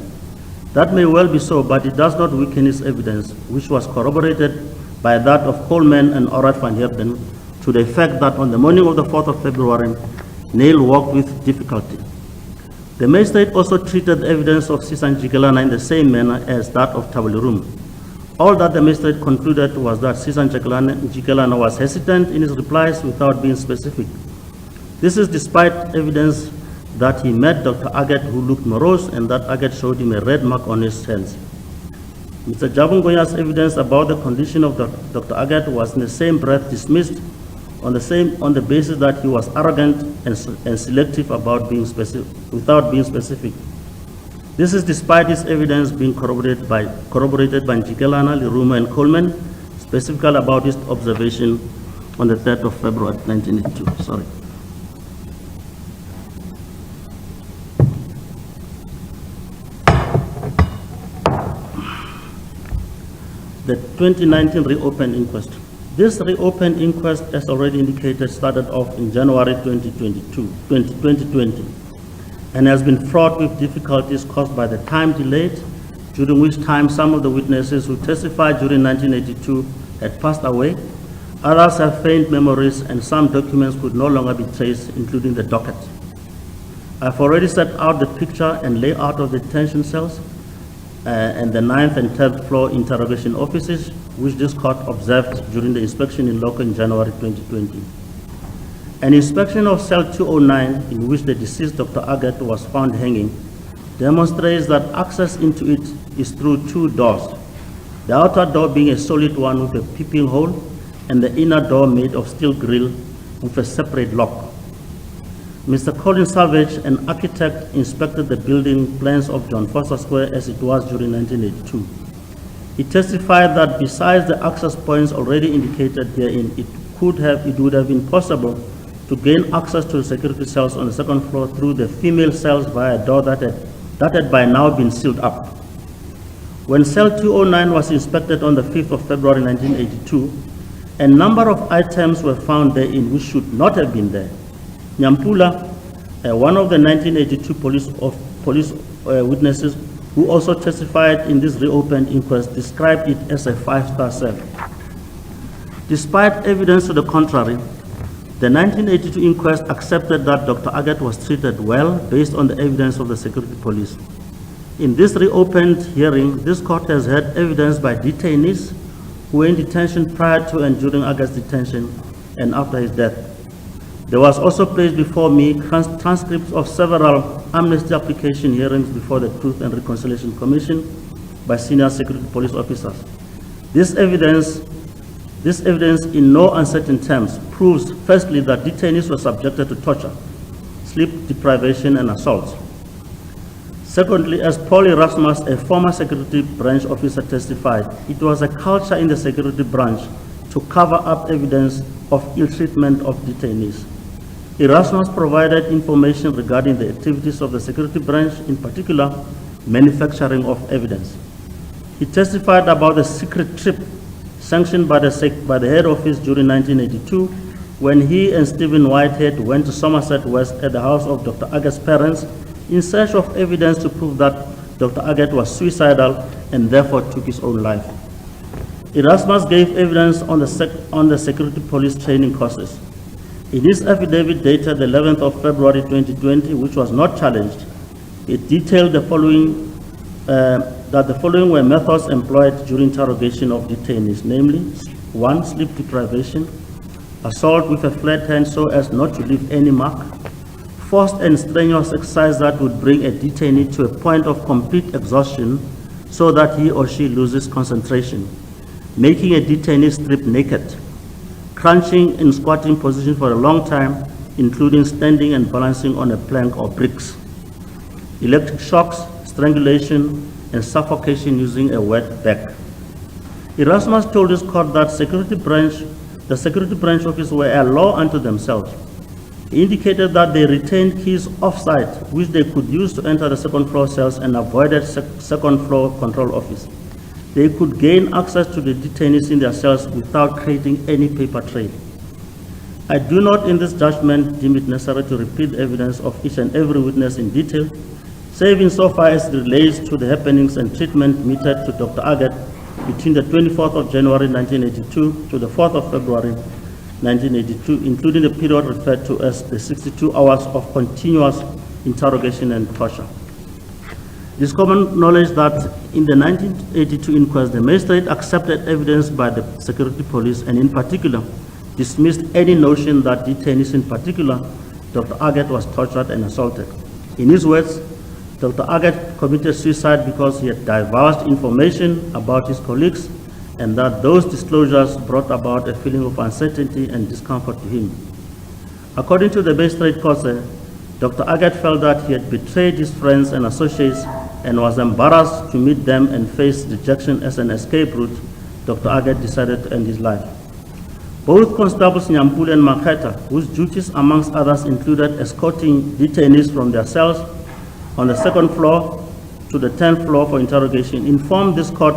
That may well be so, but it does not weaken his evidence, which was corroborated by that of Coleman and Orat van Heerden, to the effect that on the morning of the 4th of February, Neil walked with difficulty. The magistrate also treated the evidence of Sisan Jikelana in the same manner as that of Tabulirum. All that the magistrate concluded was that Sisan Jikelana was hesitant in his replies without being specific. This is despite evidence that he met Dr. Aggett, who looked morose, and that Aggett showed him a red mark on his hands. Mr. Jabungoya's evidence about the condition of Dr. Aggett was in the same breath dismissed on the basis that he was arrogant and selective about being without being specific. This is despite his evidence being corroborated by Jikelana, Lirumo, and Coleman, specifically about his observation on the 3rd of February 1982. Sorry. The 2019 reopened inquest. This reopened inquest, as already indicated, started off in January 2020, and has been fraught with difficulties caused by the time delayed, during which time some of the witnesses who testified during 1982 had passed away. Others have faint memories, and some documents could no longer be traced, including the docket. I've already set out the picture and layout of the detention cells and the 9th and 10th floor interrogation offices, which this court observed during the inspection in Loco in January 2020. An inspection of cell 209, in which the deceased Dr. Aggett was found hanging, demonstrates that access into it is through two doors, the outer door being a solid one with a peeping hole, and the inner door made of steel grille with a separate lock. Mr. Colin Savage, an architect, inspected the building plans of John Vorster Square as it was during 1982. He testified that besides the access points already indicated herein, it would have been possible to gain access to the security cells on the second floor through the female cells via a door that had by now been sealed up. When cell 209 was inspected on the 5th of February 1982, a number of items were found therein which should not have been there. Nyampula, one of the 1982 police witnesses who also testified in this reopened inquest, described it as a 5-star cell. Despite evidence to the contrary, the 1982 inquest accepted that Dr. Aggett was treated well based on the evidence of the security police. In this reopened hearing, this court has heard evidence by detainees who were in detention prior to and during Aggett's detention and after his death. There was also placed before me transcripts of several amnesty application hearings before the Truth and Reconciliation Commission by senior security police officers. This evidence in no uncertain terms proves firstly that detainees were subjected to torture, sleep deprivation, and assaults. Secondly, as Paul Erasmus, a former security branch officer, testified, it was a culture in the security branch to cover up evidence of ill treatment of detainees. Erasmus provided information regarding the activities of the security branch, in particular, manufacturing of evidence. He testified about the secret trip sanctioned by the head office during 1982, when he and Stephen Whitehead went to Somerset West at the house of Dr. Aggett's parents in search of evidence to prove that Dr. Aggett was suicidal and therefore took his own life. Erasmus gave evidence on the security police training courses. In his affidavit dated the 11th of February 2020, which was not challenged, it detailed the following, that the following were methods employed during interrogation of detainees, namely, 1, sleep deprivation, assault with a flat hand so as not to leave any mark, forced and strenuous exercise that would bring a detainee to a point of complete exhaustion so that he or she loses concentration, making a detainee strip naked, crunching in squatting position for a long time, including standing and balancing on a plank or bricks, electric shocks, strangulation, and suffocation using a wet bag. Erasmus told his court that the security branch officers were a law unto themselves. He indicated that they retained keys off-site, which they could use to enter the second floor cells and avoided second floor control office. They could gain access to the detainees in their cells without creating any paper trail. I do not in this judgment deem it necessary to repeat the evidence of each and every witness in detail, save insofar as it relates to the happenings and treatment meted to Dr. Aggett between the 24th of January 1982 to the 4th of February 1982, including the period referred to as the 62 hours of continuous interrogation and torture. It is common knowledge that in the 1982 inquest, the magistrate accepted evidence by the security police and in particular dismissed any notion that detainees, in particular Dr. Aggett, was tortured and assaulted. In his words, Dr. Aggett committed suicide because he had divulged information about his colleagues and that those disclosures brought about a feeling of uncertainty and discomfort to him. According to the magistrate court, Dr. Aggett felt that he had betrayed his friends and associates and was embarrassed to meet them and face rejection as an escape route. Dr. Aggett decided to end his life. Both Constables Nyampule and Maketa, whose duties amongst others included escorting detainees from their cells on the second floor to the 10th floor for interrogation, informed this court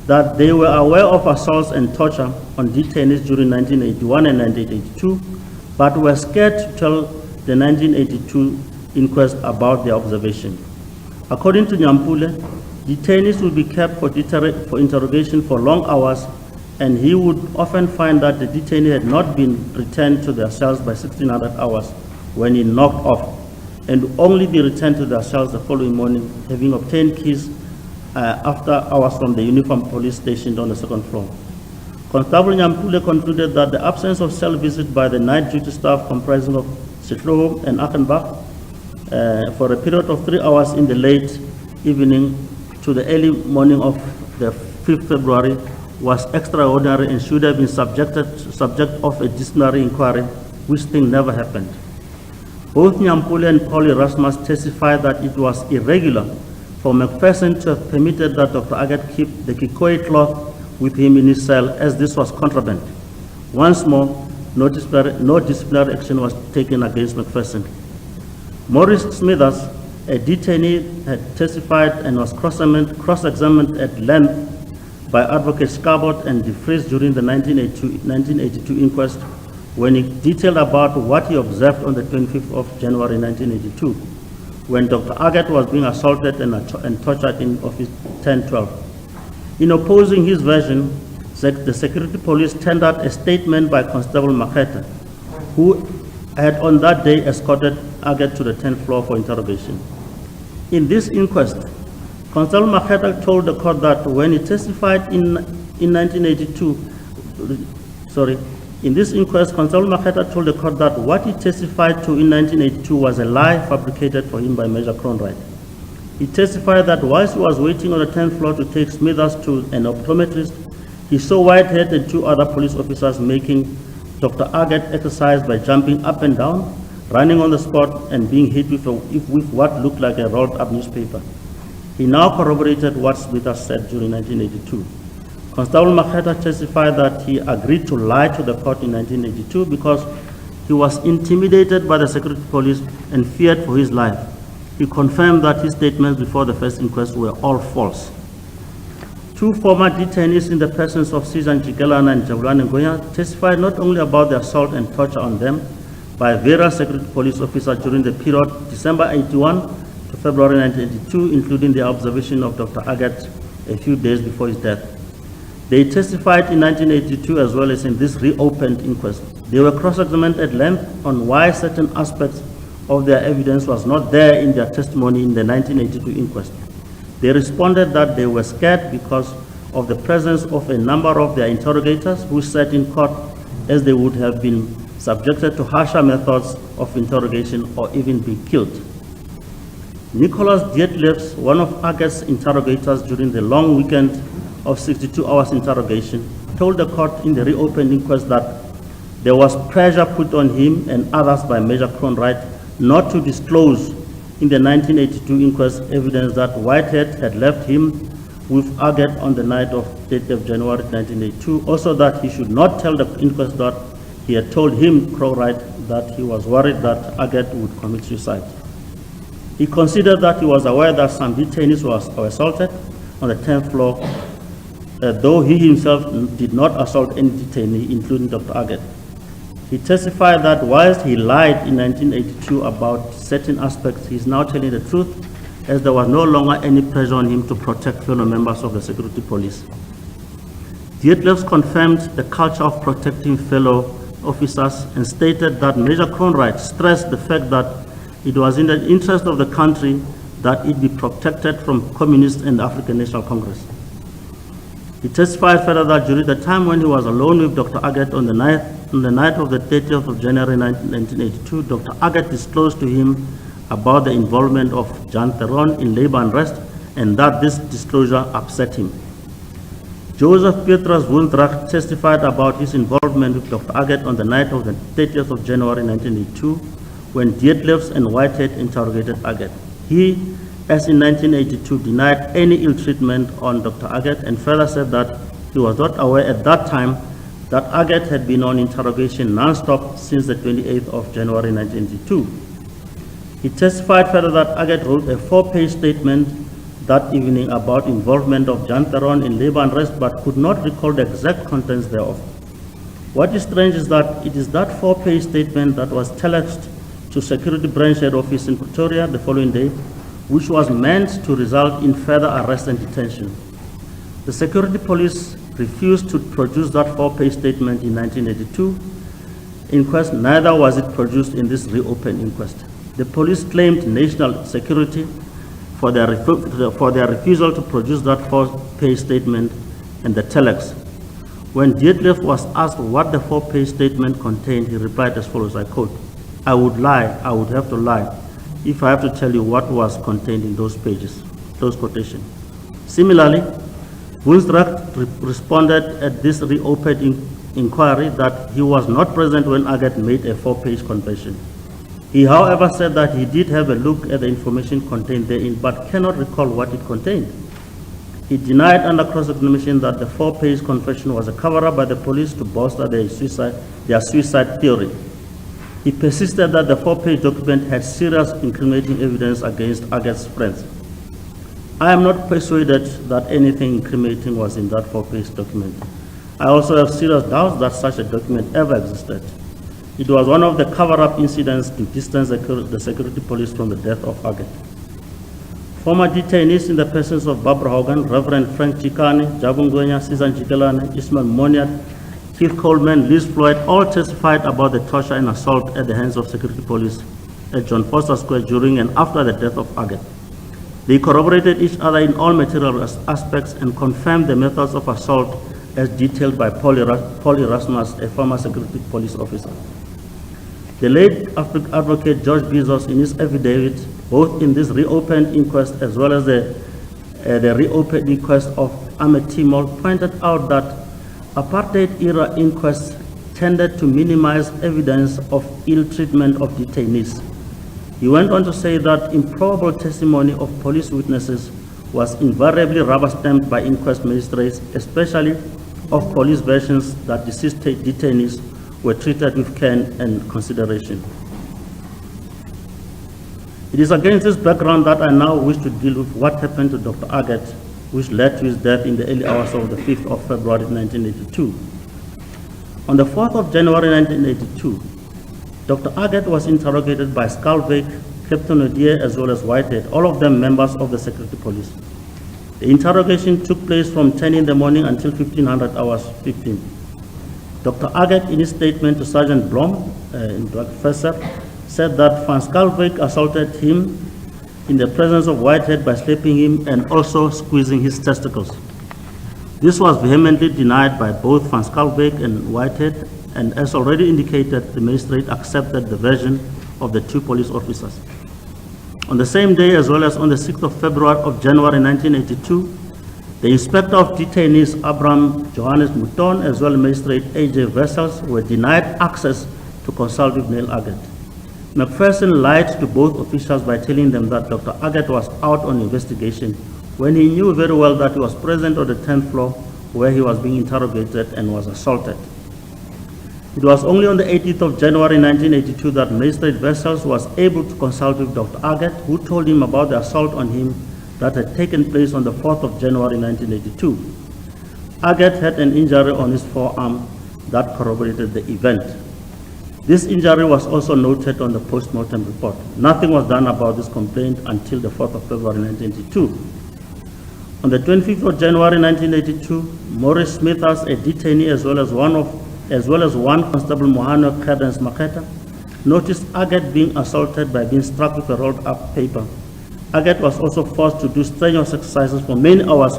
that they were aware of assaults and torture on detainees during 1981 and 1982, but were scared to tell the 1982 inquest about their observation. According to Nyampule, detainees would be kept for interrogation for long hours, and he would often find that the detainee had not been returned to their cells by 1600 hours when he knocked off, and only be returned to their cells the following morning, having obtained keys after hours from the uniformed police stationed on the second floor. Constable Nyampule concluded that the absence of cell visit by the night duty staff comprising of Sitloho and Achenbach for a period of 3 hours in the late evening to the early morning of the 5th February was extraordinary and should have been subject of a disciplinary inquiry, which thing never happened. Both Nyampule and Paul Erasmus testified that it was irregular for McPherson to have permitted that Dr. Aggett keep the Kikoi cloth with him in his cell, as this was contraband. Once more, no disciplinary action was taken against McPherson. Maurice Smithers, a detainee, had testified and was cross-examined at length by Advocate Scarbott and DeFries during the 1982 inquest, when he detailed about what he observed on the 25th of January 1982, when Dr. Aggett was being assaulted and tortured in Office 1012. In opposing his version, the security police tendered a statement by Constable Maketa, who had on that day escorted Aggett to the 10th floor for interrogation. In this inquest, Constable Maketa told the court that when he testified in 1982, in this inquest, Constable Maketa told the court that what he testified to in 1982 was a lie fabricated for him by Major Cronwright. He testified that whilst he was waiting on the 10th floor to take Smithers to an optometrist, he saw Whitehead and 2 other police officers making Dr. Aggett exercise by jumping up and down, running on the spot, and being hit with what looked like a rolled up newspaper. He now corroborated what Smithers said during 1982. Constable Maketa testified that he agreed to lie to the court in 1982 because he was intimidated by the security police and feared for his life. He confirmed that his statements before the first inquest were all false. 2 former detainees in the presence of Susan Jikelana and Jabulani Ngoya testified not only about the assault and torture on them by various security police officers during the period December 81 to February 1982, including the observation of Dr. Aggett a few days before his death. They testified in 1982 as well as in this reopened inquest. They were cross-examined at length on why certain aspects of their evidence was not there in their testimony in the 1982 inquest. They responded that they were scared because of the presence of a number of their interrogators who sat in court, as they would have been subjected to harsher methods of interrogation or even be killed. Nicholas Dietlefs, one of Aggett's interrogators during the long weekend of 62 hours interrogation, told the court in the reopened inquest that there was pressure put on him and others by Major Cronwright not to disclose in the 1982 inquest evidence that Whitehead had left him with Aggett on the night of 8th of January 1982. Also that he should not tell the inquest that he had told him, Cronwright, that he was worried that Aggett would commit suicide. He considered that he was aware that some detainees were assaulted on the 10th floor, though he himself did not assault any detainee, including Dr. Aggett. He testified that whilst he lied in 1982 about certain aspects, he is now telling the truth, as there was no longer any pressure on him to protect fellow members of the security police. Dietlefs confirmed the culture of protecting fellow officers and stated that Major Conrad stressed the fact that it was in the interest of the country that it be protected from communists and the African National Congress. He testified further that during the time when he was alone with Dr. Aggett on the night of the 30th of January 1982, Dr. Aggett disclosed to him about the involvement of Jan Theron in labor unrest, and that this disclosure upset him. Joseph Petrus Wooldracht testified about his involvement with Dr. Aggett on the night of the 30th of January 1982, when Dietlefs and Whitehead interrogated Aggett. He, as in 1982, denied any ill treatment on Dr. Aggett and further said that he was not aware at that time that Aggett had been on interrogation non-stop since the 28th of January 1982. He testified further that Aggett wrote a 4-page statement that evening about involvement of Jan Theron in labor unrest, but could not recall the exact contents thereof. What is strange is that it is that 4-page statement that was telexed to Security Branch Head Office in Pretoria the following day, which was meant to result in further arrest and detention. The security police refused to produce that 4-page statement in 1982 inquest, neither was it produced in this reopened inquest. The police claimed national security for their refusal to produce that 4-page statement and the telex. When Dietlef was asked what the 4-page statement contained, he replied as follows, I quote, I would have to lie, if I have to tell you what was contained in those pages, close quotation. Similarly, Wooldracht responded at this reopened inquiry that he was not present when Aggett made a 4-page confession. He, however, said that he did have a look at the information contained therein, but cannot recall what it contained. He denied under cross-examination that the 4-page confession was a cover-up by the police to bolster their suicide theory. He persisted that the 4-page document had serious incriminating evidence against Aggett's friends. I am not persuaded that anything incriminating was in that 4-page document. I also have serious doubts that such a document ever existed. It was one of the cover-up incidents to distance the security police from the death of Aggett. Former detainees in the persons of Barbara Hogan, Reverend Frank Chikane, Jabu Ngwenya, Susan Jikelane, Ismail Moniat, Keith Coleman, Liz Floyd, all testified about the torture and assault at the hands of security police at John Vorster Square during and after the death of Aggett. They corroborated each other in all material aspects and confirmed the methods of assault as detailed by Paul Erasmus, a former security police officer. The late advocate George Bezos, in his affidavit, both in this reopened inquest as well as the reopened inquest of Ahmed Timol, pointed out that apartheid-era inquests tended to minimize evidence of ill treatment of detainees. He went on to say that improbable testimony of police witnesses was invariably rubber-stamped by inquest magistrates, especially of police versions that deceased detainees were treated with care and consideration. It is against this background that I now wish to deal with what happened to Dr. Aggett, which led to his death in the early hours of the 5th of February 1982. On the 4th of January 1982, Dr. Aggett was interrogated by Skalvik, Captain Odier, as well as Whitehead, all of them members of the security police. The interrogation took place from 10 in the morning until 1500 hours 15. Dr. Aggett, in his statement to Sergeant Blom, Professor, said that Van Skalvik assaulted him in the presence of Whitehead by slapping him and also squeezing his testicles. This was vehemently denied by both Van Skalvik and Whitehead, and as already indicated, the magistrate accepted the version of the two police officers. On the same day, as well as on the 6th of February of January 1982, the Inspector of Detainees, Abraham Johannes Mouton, as well as Magistrate A.J. Vessels, were denied access to consult with Neil Aggett. McPherson lied to both officials by telling them that Dr. Aggett was out on investigation when he knew very well that he was present on the 10th floor where he was being interrogated and was assaulted. It was only on the 18th of January 1982 that Magistrate Wessels was able to consult with Dr. Aggett, who told him about the assault on him that had taken place on the 4th of January 1982. Aggett had an injury on his forearm that corroborated the event. This injury was also noted on the post-mortem report. Nothing was done about this complaint until the 4th of February 1982. On the 25th of January 1982, Maurice Smithers, a detainee, as well as one Constable Mohano Cadence Maketa, noticed Aggett being assaulted by being struck with a rolled up paper. Aggett was also forced to do strenuous exercises for many hours.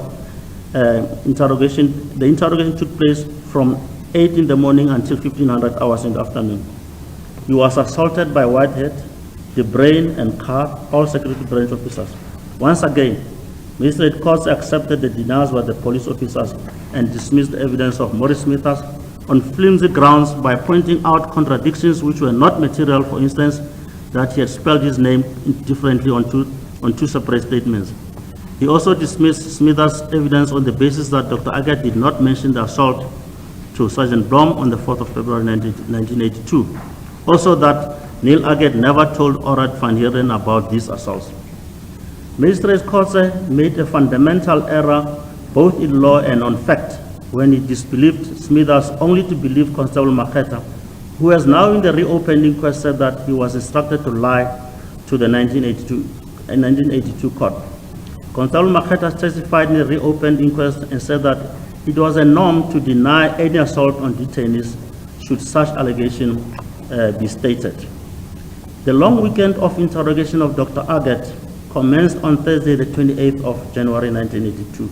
The interrogation took place from 8 in the morning until 1500 hours in the afternoon. He was assaulted by Whitehead, the Brain and Carr, all security branch officers. Once again, Magistrate courts accepted the denials by the police officers and dismissed the evidence of Maurice Smithers on flimsy grounds by pointing out contradictions which were not material, for instance, that he had spelled his name differently on two separate statements. He also dismissed Smithers' evidence on the basis that Dr. Aggett did not mention the assault to Sergeant Blom on the 4th of February 1982. Also that Neil Aggett never told Orad van Heeren about these assaults. Magistrate Kotze made a fundamental error both in law and on fact when he disbelieved Smithers only to believe Constable Maketa, who has now in the reopened inquest said that he was instructed to lie to the 1982 court. Constable Maketa testified in the reopened inquest and said that it was a norm to deny any assault on detainees should such allegation be stated. The long weekend of interrogation of Dr. Aggett commenced on Thursday, the 28th of January 1982.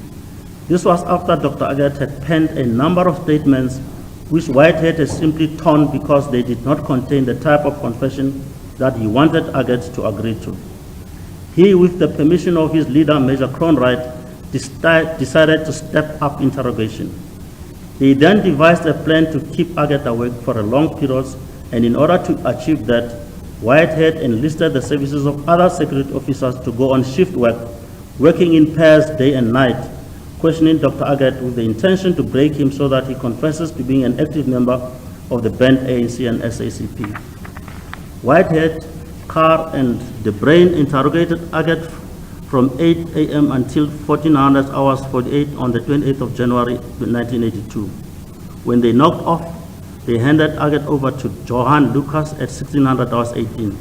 This was after Dr. Aggett had penned a number of statements which Whitehead had simply torn because they did not contain the type of confession that he wanted Aggett to agree to. He, with the permission of his leader, Major Cronwright, decided to step up interrogation. He then devised a plan to keep Aggett awake for a long period, and in order to achieve that, Whitehead enlisted the services of other security officers to go on shift work, working in pairs day and night, questioning Dr. Aggett with the intention to break him so that he confesses to being an active member of the banned ANC and SACP. Whitehead, Carr, and the Brain interrogated Aggett from 8 a.m. until 1400 hours 48 on the 28th of January 1982. When they knocked off, they handed Aggett over to Johan Lucas at 1600 hours 18.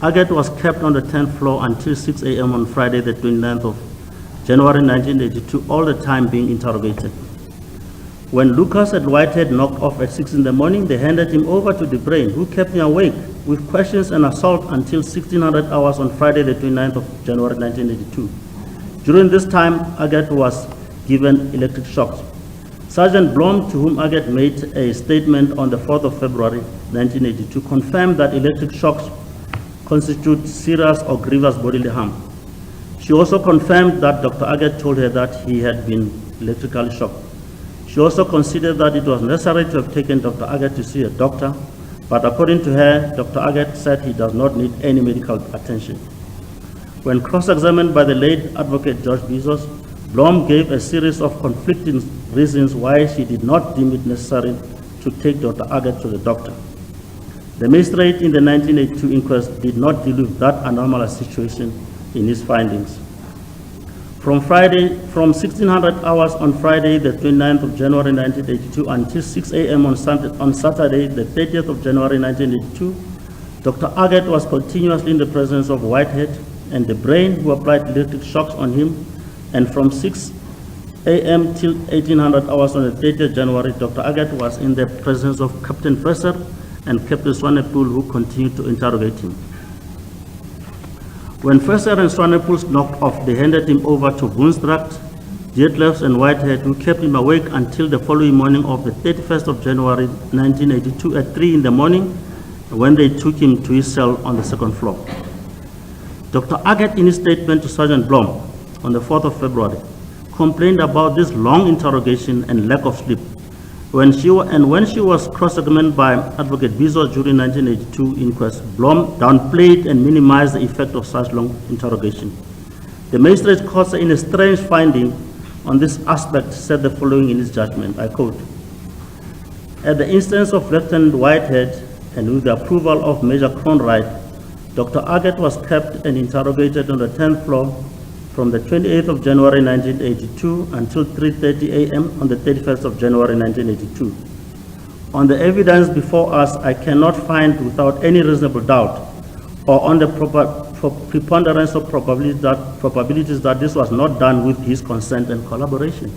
Aggett was kept on the 10th floor until 6 a.m. on Friday, the 29th of January 1982, all the time being interrogated. When Lucas and Whitehead knocked off at 6 in the morning, they handed him over to the Brain, who kept him awake with questions and assault until 1600 hours on Friday, the 29th of January 1982. During this time, Aggett was given electric shocks. Sergeant Blom, to whom Aggett made a statement on the 4th of February 1982, confirmed that electric shocks constitute serious or grievous bodily harm. She also confirmed that Dr. Aggett told her that he had been electrically shocked. She also considered that it was necessary to have taken Dr. Aggett to see a doctor, but according to her, Dr. Aggett said he does not need any medical attention. When cross-examined by the late Advocate George Bezos, Blom gave a series of conflicting reasons why she did not deem it necessary to take Dr. Aggett to the doctor. The magistrate in the 1982 inquest did not deal with that anomalous situation in his findings. From 1600 hours on Friday, the 29th of January 1982 until 6 a.m. on Saturday, the 30th of January 1982, Dr. Aggett was continuously in the presence of Whitehead and the Brain, who applied electric shocks on him, and from 6 a.m. till 1800 hours on the 30th of January, Dr. Aggett was in the presence of Captain Vorster and Captain Swanepoel, who continued to interrogate him. When Vorster and Swanepoel knocked off, they handed him over to Woensdracht, Dietlefs, and Whitehead, who kept him awake until the following morning of the 31st of January 1982 at 3 in the morning, when they took him to his cell on the second floor. Dr. Aggett, in his statement to Sergeant Blom on the 4th of February, complained about this long interrogation and lack of sleep. When she was cross-examined by Advocate Bezos during 1982 inquest, Blom downplayed and minimized the effect of such long interrogation. The magistrate court, in a strange finding on this aspect, said the following in his judgment, I quote, At the instance of Lieutenant Whitehead and with the approval of Major Cronwright, Dr. Aggett was kept and interrogated on the 10th floor from the 28th of January 1982 until 3:30 a.m. on the 31st of January 1982. On the evidence before us, I cannot find without any reasonable doubt or on the preponderance of probabilities that this was not done with his consent and collaboration.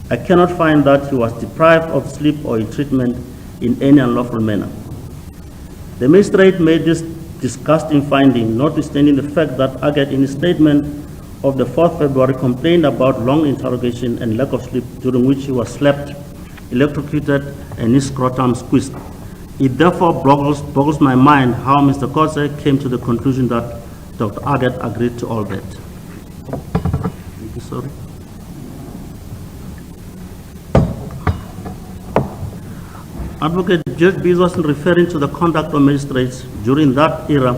I cannot find that he was deprived of sleep or in treatment in any unlawful manner. The magistrate made this disgusting finding, notwithstanding the fact that Aggett, in his statement of the 4th February, complained about long interrogation and lack of sleep, during which he was slapped, electrocuted, and his scrotum squeezed. It therefore boggles my mind how Mr. Kotze came to the conclusion that Dr. Aggett agreed to all that. Sorry. Advocate Judge Bezos, in referring to the conduct of magistrates during that era,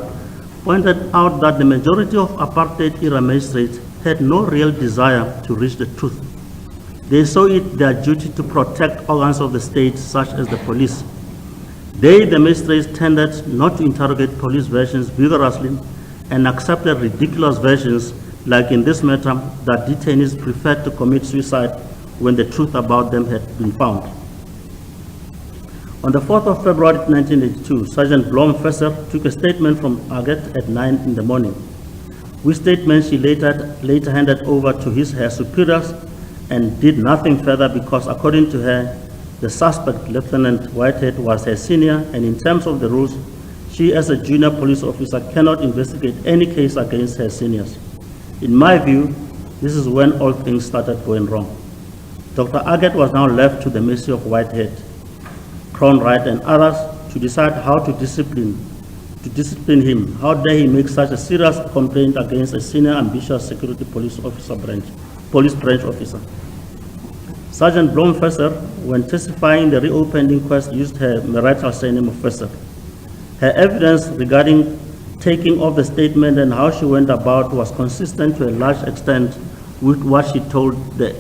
pointed out that the majority of apartheid-era magistrates had no real desire to reach the truth. They saw it their duty to protect organs of the state, such as the police. They, the magistrates, tended not to interrogate police versions vigorously and accepted ridiculous versions, like in this matter, that detainees preferred to commit suicide when the truth about them had been found. On the 4th of February 1982, Sergeant Blom Fesser took a statement from Aggett at 9 in the morning, which statement she later handed over to her superiors and did nothing further because, according to her, the suspect, Lieutenant Whitehead, was her senior, and in terms of the rules, she as a junior police officer cannot investigate any case against her seniors. In my view, this is when all things started going wrong. Dr. Aggett was now left to the mercy of Whitehead, Cronwright, and others to decide how to discipline him. How dare he make such a serious complaint against a senior ambitious security police branch officer. Sergeant Blom Fesser, when testifying in the reopened inquest, used her marital surname of Fesser. Her evidence regarding taking of the statement and how she went about was consistent to a large extent with what she told the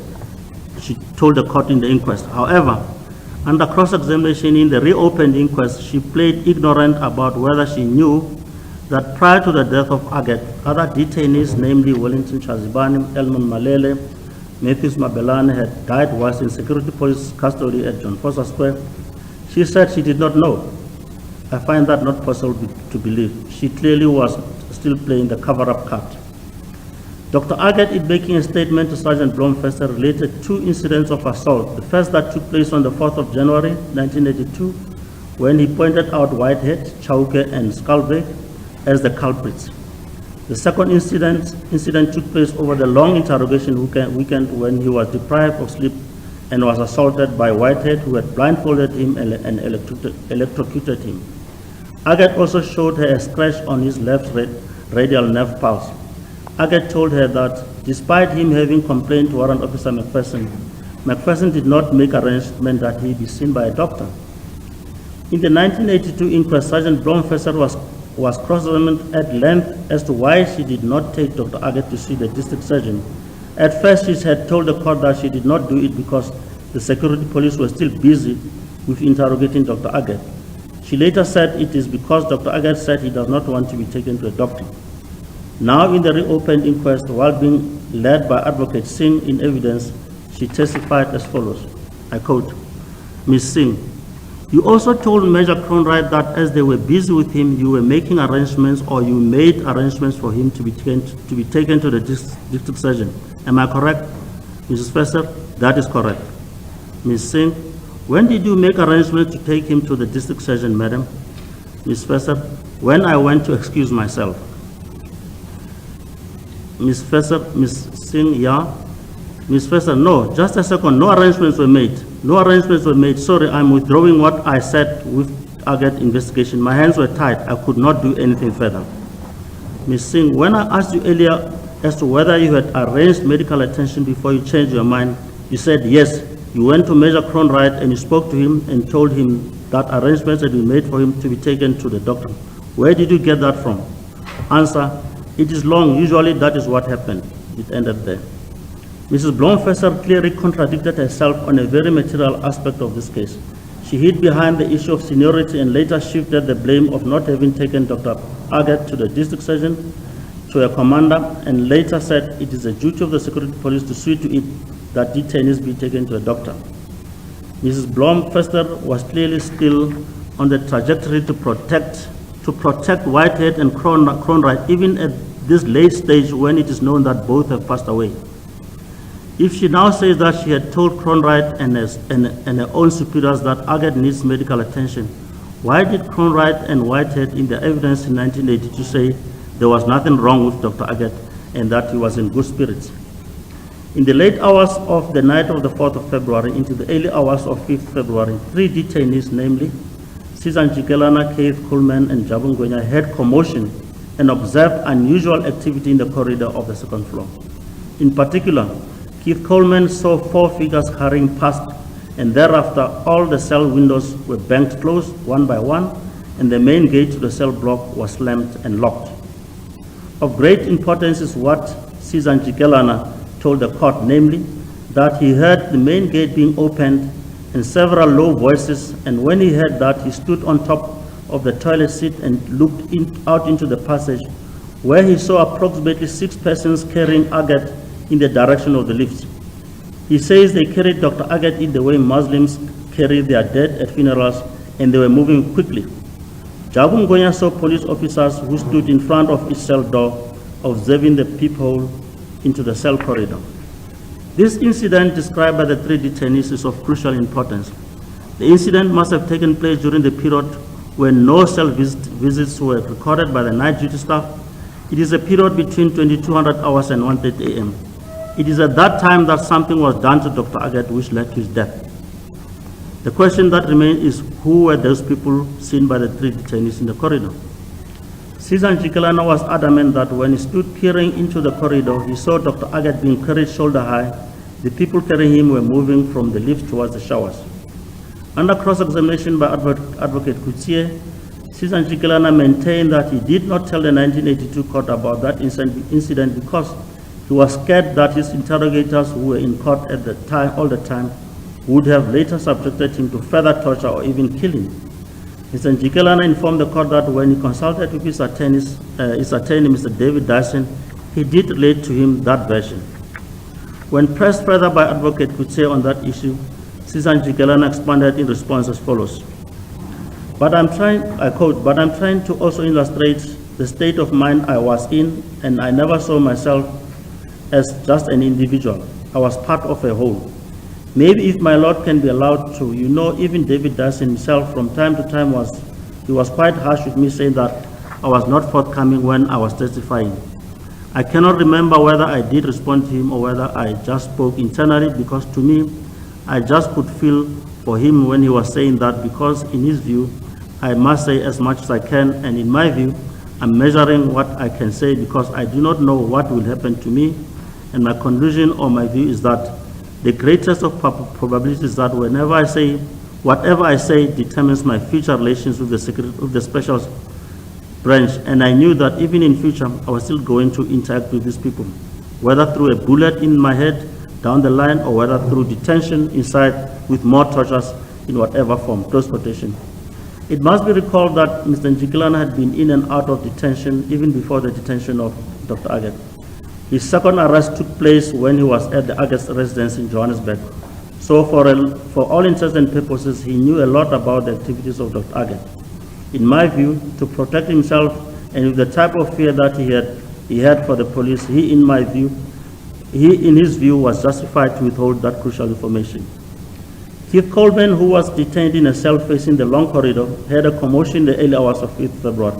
court in the inquest. However, under cross-examination in the reopened inquest, she played ignorant about whether she knew that prior to the death of Aggett, other detainees, namely Wellington Chazibani, Elman Malele, Matthews Mabelane, had died whilst in security police custody at Vorster Square. She said she did not know. I find that not possible to believe. She clearly was still playing the cover-up card. Dr. Aggett, in making a statement to Sergeant Blom Fesser, related two incidents of assault. The first that took place on the 4th of January 1982, when he pointed out Whitehead, Chauke, and Skalbeck as the culprits. The second incident took place over the long interrogation weekend when he was deprived of sleep and was assaulted by Whitehead, who had blindfolded him and electrocuted him. Aggett also showed her a scratch on his left radial nerve pulse. Aggett told her that despite him having complained to Warrant Officer McPherson did not make arrangement that he be seen by a doctor. In the 1982 inquest, Sergeant Blom Fesser was cross-examined at length as to why she did not take Dr. Aggett to see the district surgeon. At first, she had told the court that she did not do it because the security police were still busy with interrogating Dr. Aggett. She later said it is because Dr. Aggett said he does not want to be taken to a doctor. Now, in the reopened inquest, while being led by Advocate Singh in evidence, she testified as follows. I quote, Ms. Singh, you also told Major Cronwright that as they were busy with him, you were making arrangements or you made arrangements for him to be taken to the district surgeon. Am I correct? Mrs. Fesser, that is correct. Ms. Singh, when did you make arrangements to take him to the district surgeon, madam? Ms. Fesser, when I went to excuse myself. Ms. Fesser, Ms. Singh, yeah. Ms. Fesser, no, just a second, no arrangements were made. No arrangements were made. Sorry, I'm withdrawing what I said with Aggett investigation. My hands were tied. I could not do anything further. Ms. Singh, when I asked you earlier as to whether you had arranged medical attention before you changed your mind, you said yes. You went to Major Cronwright and you spoke to him and told him that arrangements had been made for him to be taken to the doctor. Where did you get that from? Answer, it is long. Usually that is what happened. It ended there. Mrs. Blom Fesser clearly contradicted herself on a very material aspect of this case. She hid behind the issue of seniority and later shifted the blame of not having taken Dr. Aggett to the district surgeon, to a commander, and later said it is the duty of the security police to see to it that detainees be taken to a doctor. Mrs. Blom-Fester was clearly still on the trajectory to protect Whitehead and Cronwright, even at this late stage when it is known that both have passed away. If she now says that she had told Cronwright and her own superiors that Aggett needs medical attention, why did Cronwright and Whitehead in the evidence in 1982 say there was nothing wrong with Dr. Aggett and that he was in good spirits? In the late hours of the night of the 4th of February into the early hours of 5th February, 3 detainees, namely Susan Jikelana, Keith Coleman, and Jabu Ngwenya, heard commotion and observed unusual activity in the corridor of the second floor. In particular, Keith Coleman saw 4 figures hurrying past, and thereafter all the cell windows were banged closed one by one, and the main gate to the cell block was slammed and locked. Of great importance is what Susan Jikelana told the court, namely, that he heard the main gate being opened and several low voices, and when he heard that, he stood on top of the toilet seat and looked out into the passage, where he saw approximately 6 persons carrying Aggett in the direction of the lift. He says they carried Dr. Aggett in the way Muslims carry their dead at funerals, and they were moving quickly. Jabu Ngwenya saw police officers who stood in front of each cell door, observing the peephole into the cell corridor. This incident described by the 3 detainees is of crucial importance. The incident must have taken place during the period when no cell visits were recorded by the night duty staff. It is a period between 2200 hours and 1:30 a.m. It is at that time that something was done to Dr. Aggett which led to his death. The question that remains is, who were those people seen by the 3 detainees in the corridor? Susan Jikelana was adamant that when he stood peering into the corridor, he saw Dr. Aggett being carried shoulder high. The people carrying him were moving from the lift towards the showers. Under cross-examination by Advocate Coutier, Susan Jikelana maintained that he did not tell the 1982 court about that incident because he was scared that his interrogators who were in court at the time, all the time, would have later subjected him to further torture or even killing. Mr. Jikelana informed the court that when he consulted with his attorney, Mr. David Dyson, he did relate to him that version. When pressed further by Advocate Coutier on that issue, Susan Jikelana expanded in response as follows. But I'm trying to also illustrate the state of mind I was in, and I never saw myself as just an individual. I was part of a whole. Maybe if my Lord can be allowed to, even David Dyson himself from time to time was quite harsh with me, saying that I was not forthcoming when I was testifying. I cannot remember whether I did respond to him or whether I just spoke internally, because to me, I just could feel for him when he was saying that, because in his view, I must say as much as I can, and in my view, I'm measuring what I can say because I do not know what will happen to me, and my conclusion or my view is that the greatest of probabilities is that whatever I say determines my future relations with the special branch, and I knew that even in future I was still going to interact with these people, whether through a bullet in my head down the line or whether through detention inside with more tortures in whatever form, close quotation. It must be recalled that Mr. Jikelana had been in and out of detention even before the detention of Dr. Aggett. His second arrest took place when he was at the Aggett's residence in Johannesburg. So for all intents and purposes, he knew a lot about the activities of Dr. Aggett. In my view, to protect himself and with the type of fear that he had for the police, he in his view was justified to withhold that crucial information. Keith Coleman, who was detained in a cell facing the long corridor, heard a commotion in the early hours of 5th February.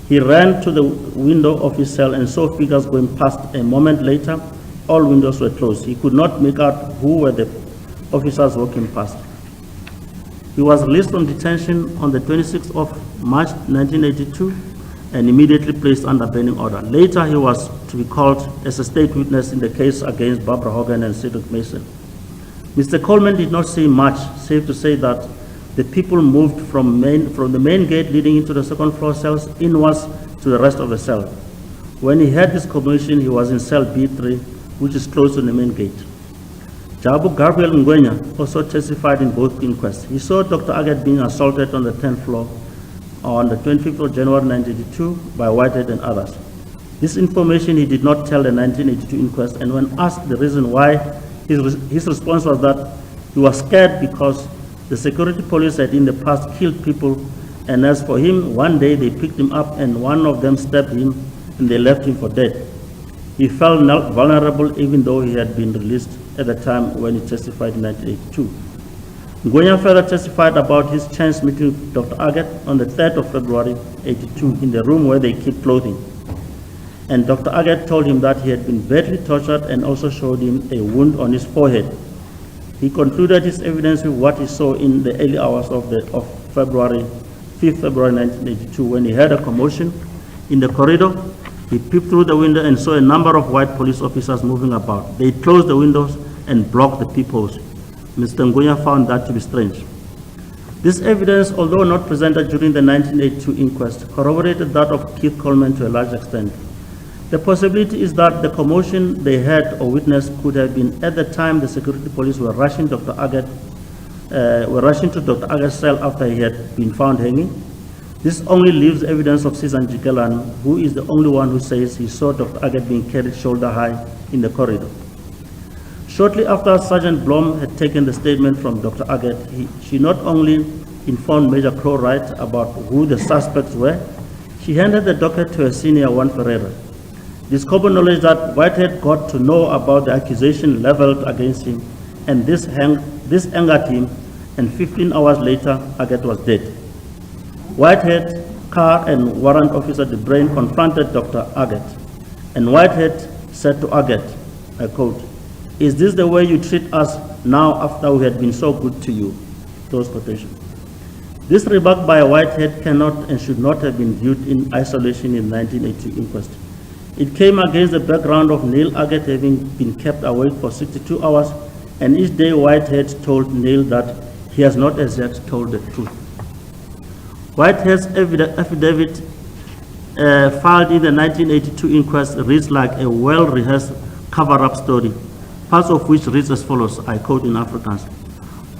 He ran to the window of his cell and saw figures going past. A moment later, all windows were closed. He could not make out who were the officers walking past. He was released from detention on the 26th of March 1982 and immediately placed under banning order. Later, he was to be called as a state witness in the case against Barbara Hogan and Cedric Mason. Mr. Coleman did not say much, save to say that the people moved from the main gate leading into the second floor cells inwards to the rest of the cell. When he heard this commotion, he was in cell B3, which is close to the main gate. Dabu Gabriel Ngwenya also testified in both inquests. He saw Dr. Aggett being assaulted on the 10th floor on the 25th of January 1982 by Whitehead and others. This information he did not tell the 1982 inquest, and when asked the reason why, his response was that he was scared because the security police had in the past killed people, and as for him, one day they picked him up and one of them stabbed him and they left him for dead. He felt vulnerable even though he had been released at the time when he testified in 1982. Ngwenya further testified about his chance meeting with Dr. Aggett on the 3rd of February 82 in the room where they keep clothing. And Dr. Aggett told him that he had been badly tortured and also showed him a wound on his forehead. He concluded his evidence with what he saw in the early hours of February 5th February 1982 when he heard a commotion in the corridor. He peeped through the window and saw a number of white police officers moving about. They closed the windows and blocked the peepholes. Mr. Ngwenya found that to be strange. This evidence, although not presented during the 1982 inquest, corroborated that of Keith Coleman to a large extent. The possibility is that the commotion they heard or witnessed could have been at the time the security police were rushing to Dr. Aggett's cell after he had been found hanging. This only leaves evidence of Susan Jikelan, who is the only one who says he saw Dr. Aggett being carried shoulder high in the corridor. Shortly after Sergeant Blom had taken the statement from Dr. Aggett, she not only informed Major Crowright about who the suspects were, she handed the docket to her senior, Juan Ferreira. This common knowledge that Whitehead got to know about the accusation leveled against him, and this angered him, and 15 hours later, Aggett was dead. Whitehead, Carr, and Warrant Officer DeBrain confronted Dr. Aggett, and Whitehead said to Aggett, I quote, "Is this the way you treat us now after we had been so good to you?" Close quotation. This remark by Whitehead cannot and should not have been viewed in isolation in the 1982 inquest. It came against the background of Neil Aggett having been kept awake for 62 hours, and each day Whitehead told Neil that he has not as yet told the truth. Whitehead's affidavit filed in the 1982 inquest reads like a well-rehearsed cover-up story, parts of which reads as follows, I quote in Afrikaans.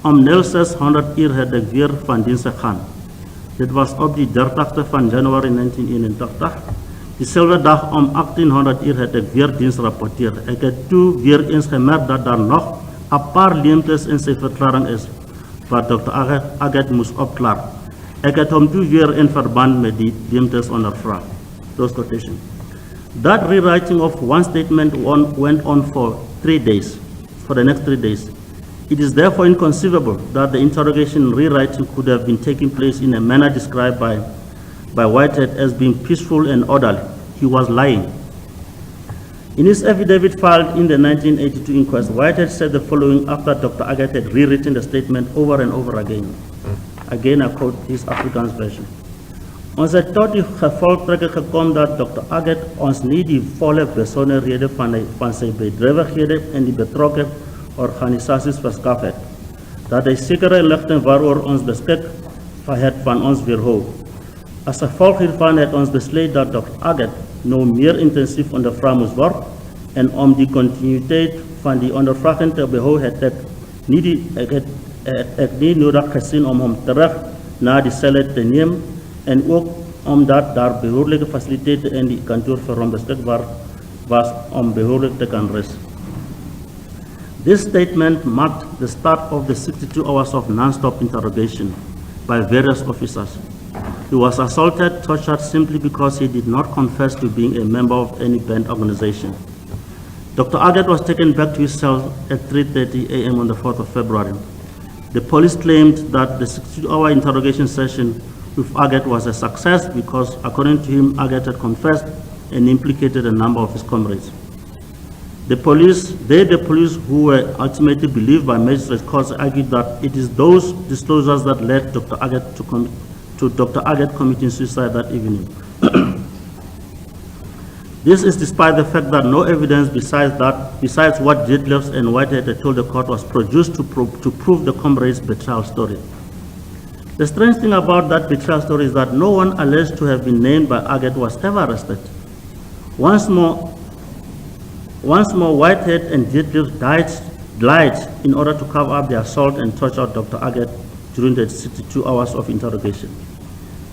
Neil 600 uur het ek weer van diens gegaan. Dit was op die 30ste van Januarie 1981. Diezelfde dag 1800 uur het ek weer diens rapporteer. Ek het toe weer eens gemerk dat daar nog 'n paar leemtes in sy verklaring is wat Dr. Aggett moes opklaar. Ek het hom toe weer in verband met die leemtes ondervra. Close quotation. That rewriting of one statement went on for the next 3 days. It is therefore inconceivable that the interrogation and rewriting could have been taking place in a manner described by Whitehead as being peaceful and orderly. He was lying. In his affidavit filed in the 1982 inquest, Whitehead said the following after Dr. Aggett had rewritten the statement over and over again. Again, I quote his Afrikaans version. Ons het tot die gevolgtrekking gekom dat Dr. Aggett ons nie die volle besonderhede van sy bedrywighede en die betrokke organisasies verskaf het, dat hy sekere inligting waaroor ons beskik het van ons weerhou. As gevolg hiervan het ons besluit dat Dr. Aggett nou meer intensief ondervra moes word, en om die continuïteit van die ondervraging te behou het ek nie nodig gesien om hom terug na die celle te neem, en ook omdat daar behoorlijke faciliteiten in die kantoor vir hom beskikbaar was om behoorlijk te kan rus. This statement marked the start of the 62 hours of non-stop interrogation by various officers. He was assaulted, tortured simply because he did not confess to being a member of any banned organization. Dr. Aggett was taken back to his cell at 3:30 a.m. on the 4th of February. The police claimed that the 62-hour interrogation session with Aggett was a success because, according to him, Aggett had confessed and implicated a number of his comrades. The police who were ultimately believed by magistrate courts argued that it is those disclosures that led Dr. Aggett committing suicide that evening. This is despite the fact that no evidence besides what Detlefs and Whitehead had told the court was produced to prove the comrade's betrayal story. The strange thing about that betrayal story is that no one alleged to have been named by Aggett was ever arrested. Once more, Whitehead and Detlefs died lied in order to cover up the assault and torture of Dr. Aggett during the 62 hours of interrogation.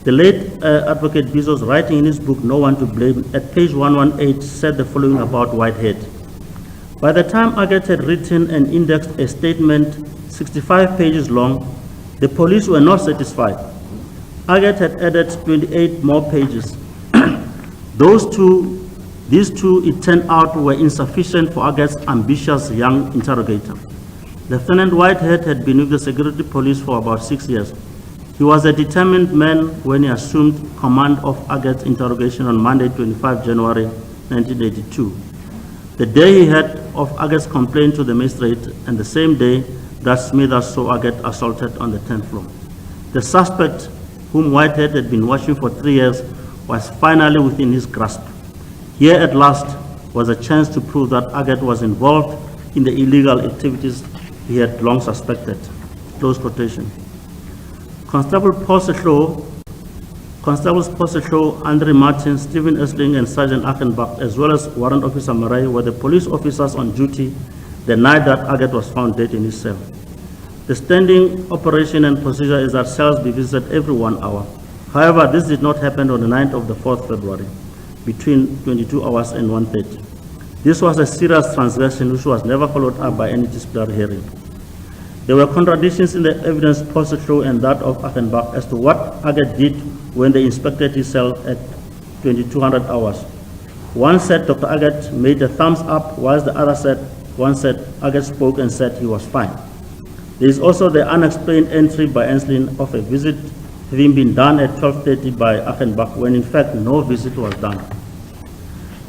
The late Advocate Bezos, writing in his book, No One to Blame, at page 118, said the following about Whitehead. By the time Aggett had written and indexed a statement 65 pages long, the police were not satisfied. Aggett had added 28 more pages. These two, it turned out, were insufficient for Aggett's ambitious young interrogator. Lieutenant Whitehead had been with the security police for about 6 years. He was a determined man when he assumed command of Aggett's interrogation on Monday, 25 January 1982. The day he heard of Aggett's complaint to the magistrate, and the same day that Smithers saw Aggett assaulted on the 10th floor. The suspect, whom Whitehead had been watching for 3 years, was finally within his grasp. Here at last was a chance to prove that Aggett was involved in the illegal activities he had long suspected. Close quotation. Constables Possetlo, Andre Martin, Stephen Esling, and Sergeant Achenbach, as well as Warrant Officer Murray, were the police officers on duty the night that Aggett was found dead in his cell. The standing operation and procedure is that cells be visited every 1 hour. However, this did not happen on the night of the 4th February, between 22 hours and 1:30. This was a serious transgression which was never followed up by any disciplinary hearing. There were contradictions in the evidence Possetlo and that of Achenbach as to what Aggett did when they inspected his cell at 2200 hours. One said Dr. Aggett made a thumbs up, whilst the other said, Aggett spoke and said he was fine. There is also the unexplained entry by Enslin of a visit having been done at 12:30 by Achenbach, when in fact no visit was done.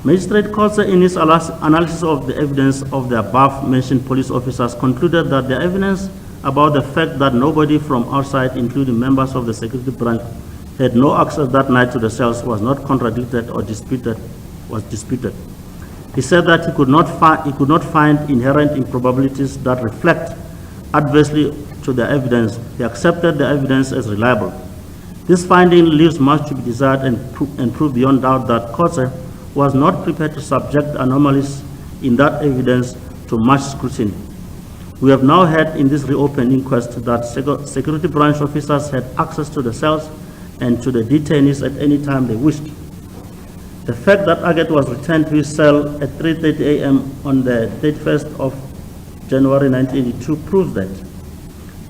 Magistrate Kotze, in his analysis of the evidence of the above-mentioned police officers, concluded that the evidence about the fact that nobody from outside, including members of the security branch, had no access that night to the cells was not contradicted or disputed. He said that he could not find inherent improbabilities that reflect adversely to the evidence. He accepted the evidence as reliable. This finding leaves much to be desired and proved beyond doubt that Kotze was not prepared to subject anomalies in that evidence to much scrutiny. We have now heard in this reopened inquest that security branch officers had access to the cells and to the detainees at any time they wished. The fact that Aggett was returned to his cell at 3:30 a.m. on the 31st of January 1982 proves that.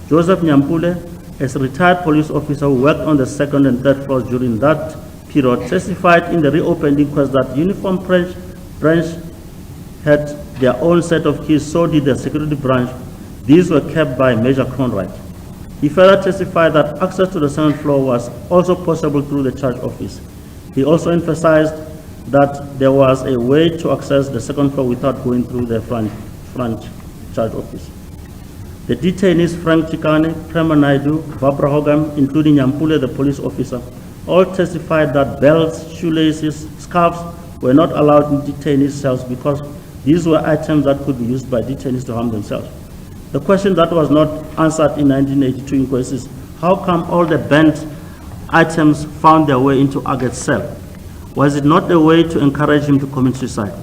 Joseph Nyampule, as a retired police officer who worked on the 2nd and 3rd floors during that period, testified in the reopened inquest that uniform branch had their own set of keys, so did the security branch. These were kept by Major Cronwright. He further testified that access to the 7th floor was also possible through the charge office. He also emphasized that there was a way to access the 2nd floor without going through the front charge office. The detainees, Frank Chikane, Prema Naidu, Barbara Hogan, including Nyampule, the police officer, all testified that belts, shoelaces, scarves were not allowed in detainees' cells because these were items that could be used by detainees to harm themselves. The question that was not answered in 1982 inquest is, how come all the bent items found their way into Aggett's cell? Was it not a way to encourage him to commit suicide?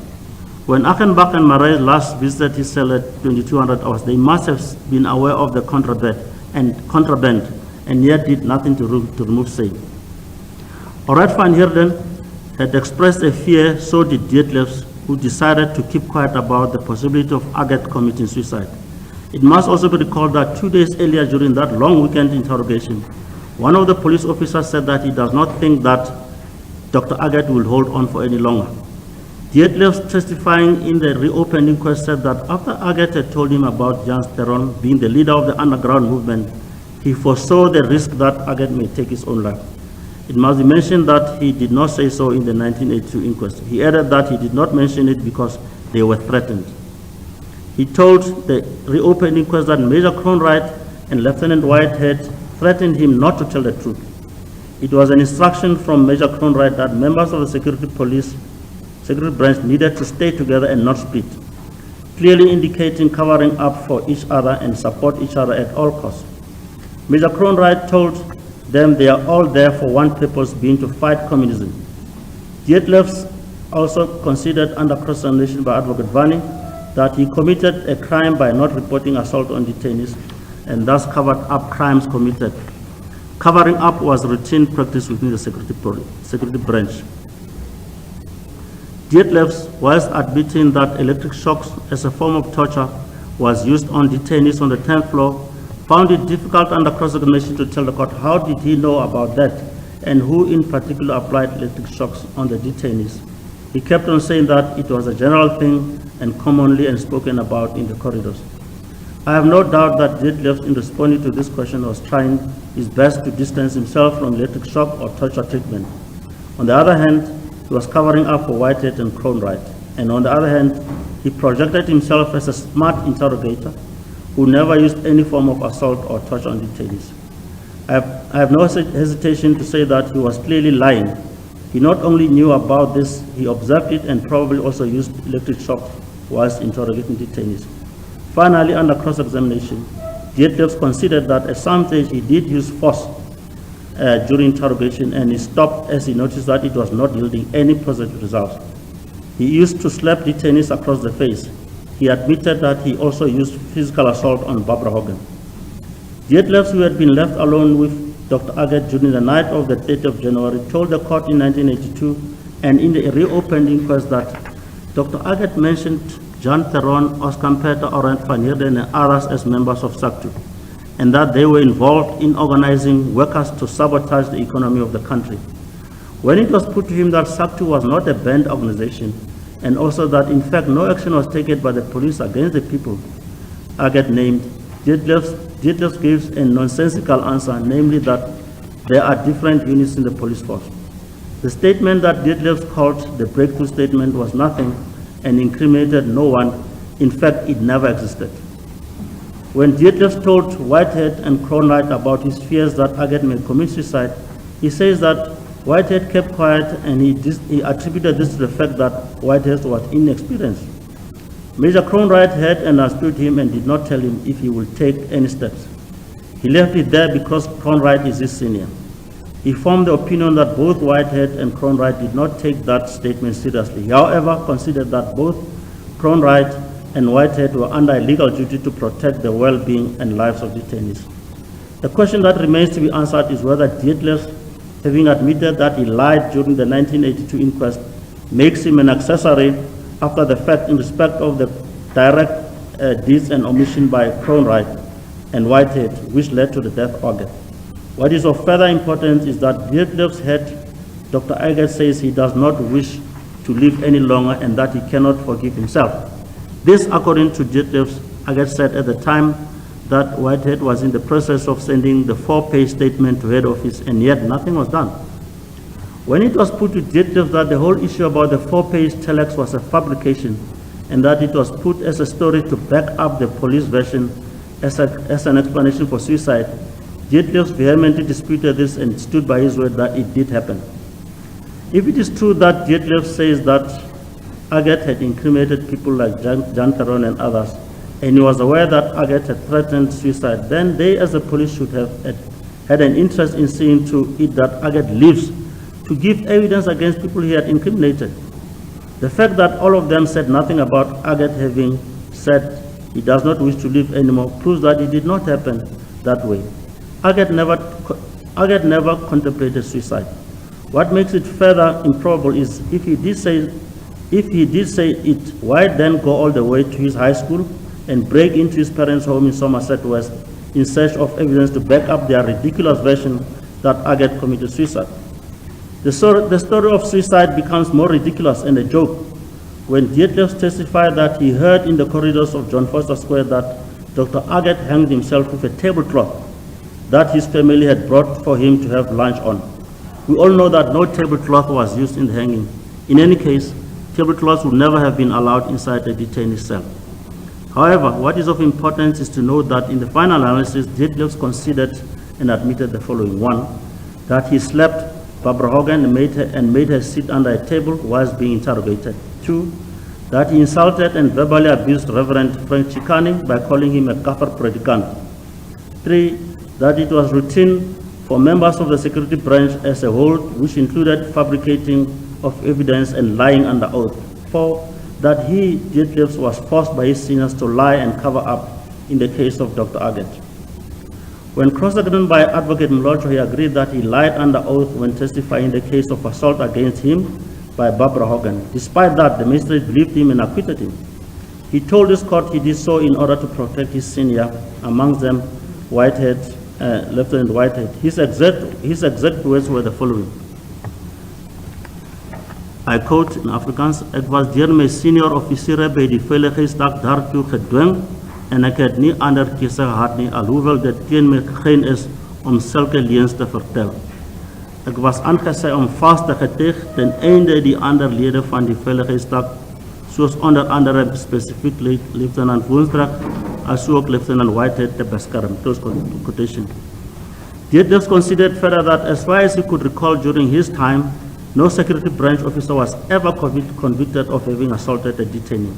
When Achenbach and Murray last visited his cell at 2200 hours, they must have been aware of the contraband and yet did nothing to remove same. Orat van Heerden had expressed a fear, so did Dietlefs, who decided to keep quiet about the possibility of Aggett committing suicide. It must also be recalled that 2 days earlier during that long weekend interrogation, one of the police officers said that he does not think that Dr. Aggett will hold on for any longer. Dietlefs, testifying in the reopened inquest, said that after Aggett had told him about Jan Steron being the leader of the underground movement, he foresaw the risk that Aggett may take his own life. It must be mentioned that he did not say so in the 1982 inquest. He added that he did not mention it because they were threatened. He told the reopened inquest that Major Cronwright and Lieutenant Whitehead threatened him not to tell the truth. It was an instruction from Major Cronwright that members of the security branch needed to stay together and not split, clearly indicating covering up for each other and support each other at all costs. Major Cronwright told them they are all there for one purpose, being to fight communism. Dietlefs also considered, under cross-examination by Advocate Vani, that he committed a crime by not reporting assault on detainees and thus covered up crimes committed. Covering up was routine practice within the security branch. Detlefs, whilst admitting that electric shocks as a form of torture was used on detainees on the 10th floor, found it difficult under cross-examination to tell the court how did he know about that and who in particular applied electric shocks on the detainees. He kept on saying that it was a general thing and commonly and spoken about in the corridors. I have no doubt that Detlefs, in responding to this question, was trying his best to distance himself from electric shock or torture treatment. On the other hand, he was covering up for Whitehead and Cronwright. And on the other hand, he projected himself as a smart interrogator who never used any form of assault or torture on detainees. I have no hesitation to say that he was clearly lying. He not only knew about this, he observed it and probably also used electric shock whilst interrogating detainees. Finally, under cross-examination, Detlefs considered that at some stage he did use force during interrogation, and he stopped as he noticed that it was not yielding any positive results. He used to slap detainees across the face. He admitted that he also used physical assault on Barbara Hogan. Detlefs, who had been left alone with Dr. Aggett during the night of the 30th of January, told the court in 1982 and in the reopened inquest that Dr. Aggett mentioned John Theron, Oscar Mpeta, Orent van Heerden, and others as members of SACTU, and that they were involved in organizing workers to sabotage the economy of the country. When it was put to him that SACTU was not a banned organization, and also that in fact no action was taken by the police against the people Aggett named, Detlefs gives a nonsensical answer, namely that there are different units in the police force. The statement that Detlefs called the breakthrough statement was nothing and incriminated no one. In fact, it never existed. When Detlefs told Whitehead and Cronwright about his fears that Aggett may commit suicide, he says that Whitehead kept quiet and he attributed this to the fact that Whitehead was inexperienced. Major Cronwright had understood him and did not tell him if he would take any steps. He left it there because Cronwright is his senior. He formed the opinion that both Whitehead and Cronwright did not take that statement seriously. He, however, considered that both Cronwright and Whitehead were under a legal duty to protect the well-being and lives of detainees. The question that remains to be answered is whether Detlefs, having admitted that he lied during the 1982 inquest, makes him an accessory after the fact in respect of the direct deeds and omission by Cronwright and Whitehead, which led to the death of Aggett. What is of further importance is that Detlefs' head, Dr. Aggett, says he does not wish to live any longer and that he cannot forgive himself. This, according to Detlefs, Aggett said at the time that Whitehead was in the process of sending the 4-page statement to head office, and yet nothing was done. When it was put to Detlefs that the whole issue about the 4-page telex was a fabrication and that it was put as a story to back up the police version as an explanation for suicide, Detlefs vehemently disputed this and stood by his word that it did happen. If it is true that Detlefs says that Aggett had incriminated people like John Theron and others, and he was aware that Aggett had threatened suicide, then they as the police should have had an interest in seeing to it that Aggett lives to give evidence against people he had incriminated. The fact that all of them said nothing about Aggett having said he does not wish to live anymore proves that it did not happen that way. Aggett never contemplated suicide. What makes it further improbable is if he did say it, why then go all the way to his high school and break into his parents' home in Somerset West in search of evidence to back up their ridiculous version that Aggett committed suicide? The story of suicide becomes more ridiculous and a joke when Detlefs testified that he heard in the corridors of John Vorster Square that Dr. Aggett hanged himself with a tablecloth that his family had brought for him to have lunch on. We all know that no tablecloth was used in the hanging. In any case, tablecloths would never have been allowed inside a detainee cell. However, what is of importance is to note that in the final analysis, Detlefs considered and admitted the following. 1, that he slapped Barbara Hogan and made her sit under a table whilst being interrogated. 2, that he insulted and verbally abused Reverend Frank Chikane by calling him a kafir predicant. 3, that it was routine for members of the security branch as a whole, which included fabricating of evidence and lying under oath. 4, that he, Detlefs, was forced by his seniors to lie and cover up in the case of Dr. Aggett. When cross-examined by Advocate Mlocho, he agreed that he lied under oath when testifying in the case of assault against him by Barbara Hogan. Despite that, the magistrate believed him and acquitted him. He told this court he did so in order to protect his senior, amongst them Whitehead, Lieutenant Whitehead. His exact words were the following. I quote in Afrikaans, ek was deur my senior officiere by die veiligheidsdak daartoe gedwing en ek het nie ander keuse gehad nie, alhoewel dit teen my geen is om sulke leuns te vertel. Ek was aangesê om vas te getuig ten einde die ander lede van die veiligheidsdak, soos onder andere spesifiek Lieutenant Woensdrag, asook Lieutenant Whitehead te beskerm. Close quotation. Detlefs considered further that as far as he could recall during his time, no security branch officer was ever convicted of having assaulted a detainee.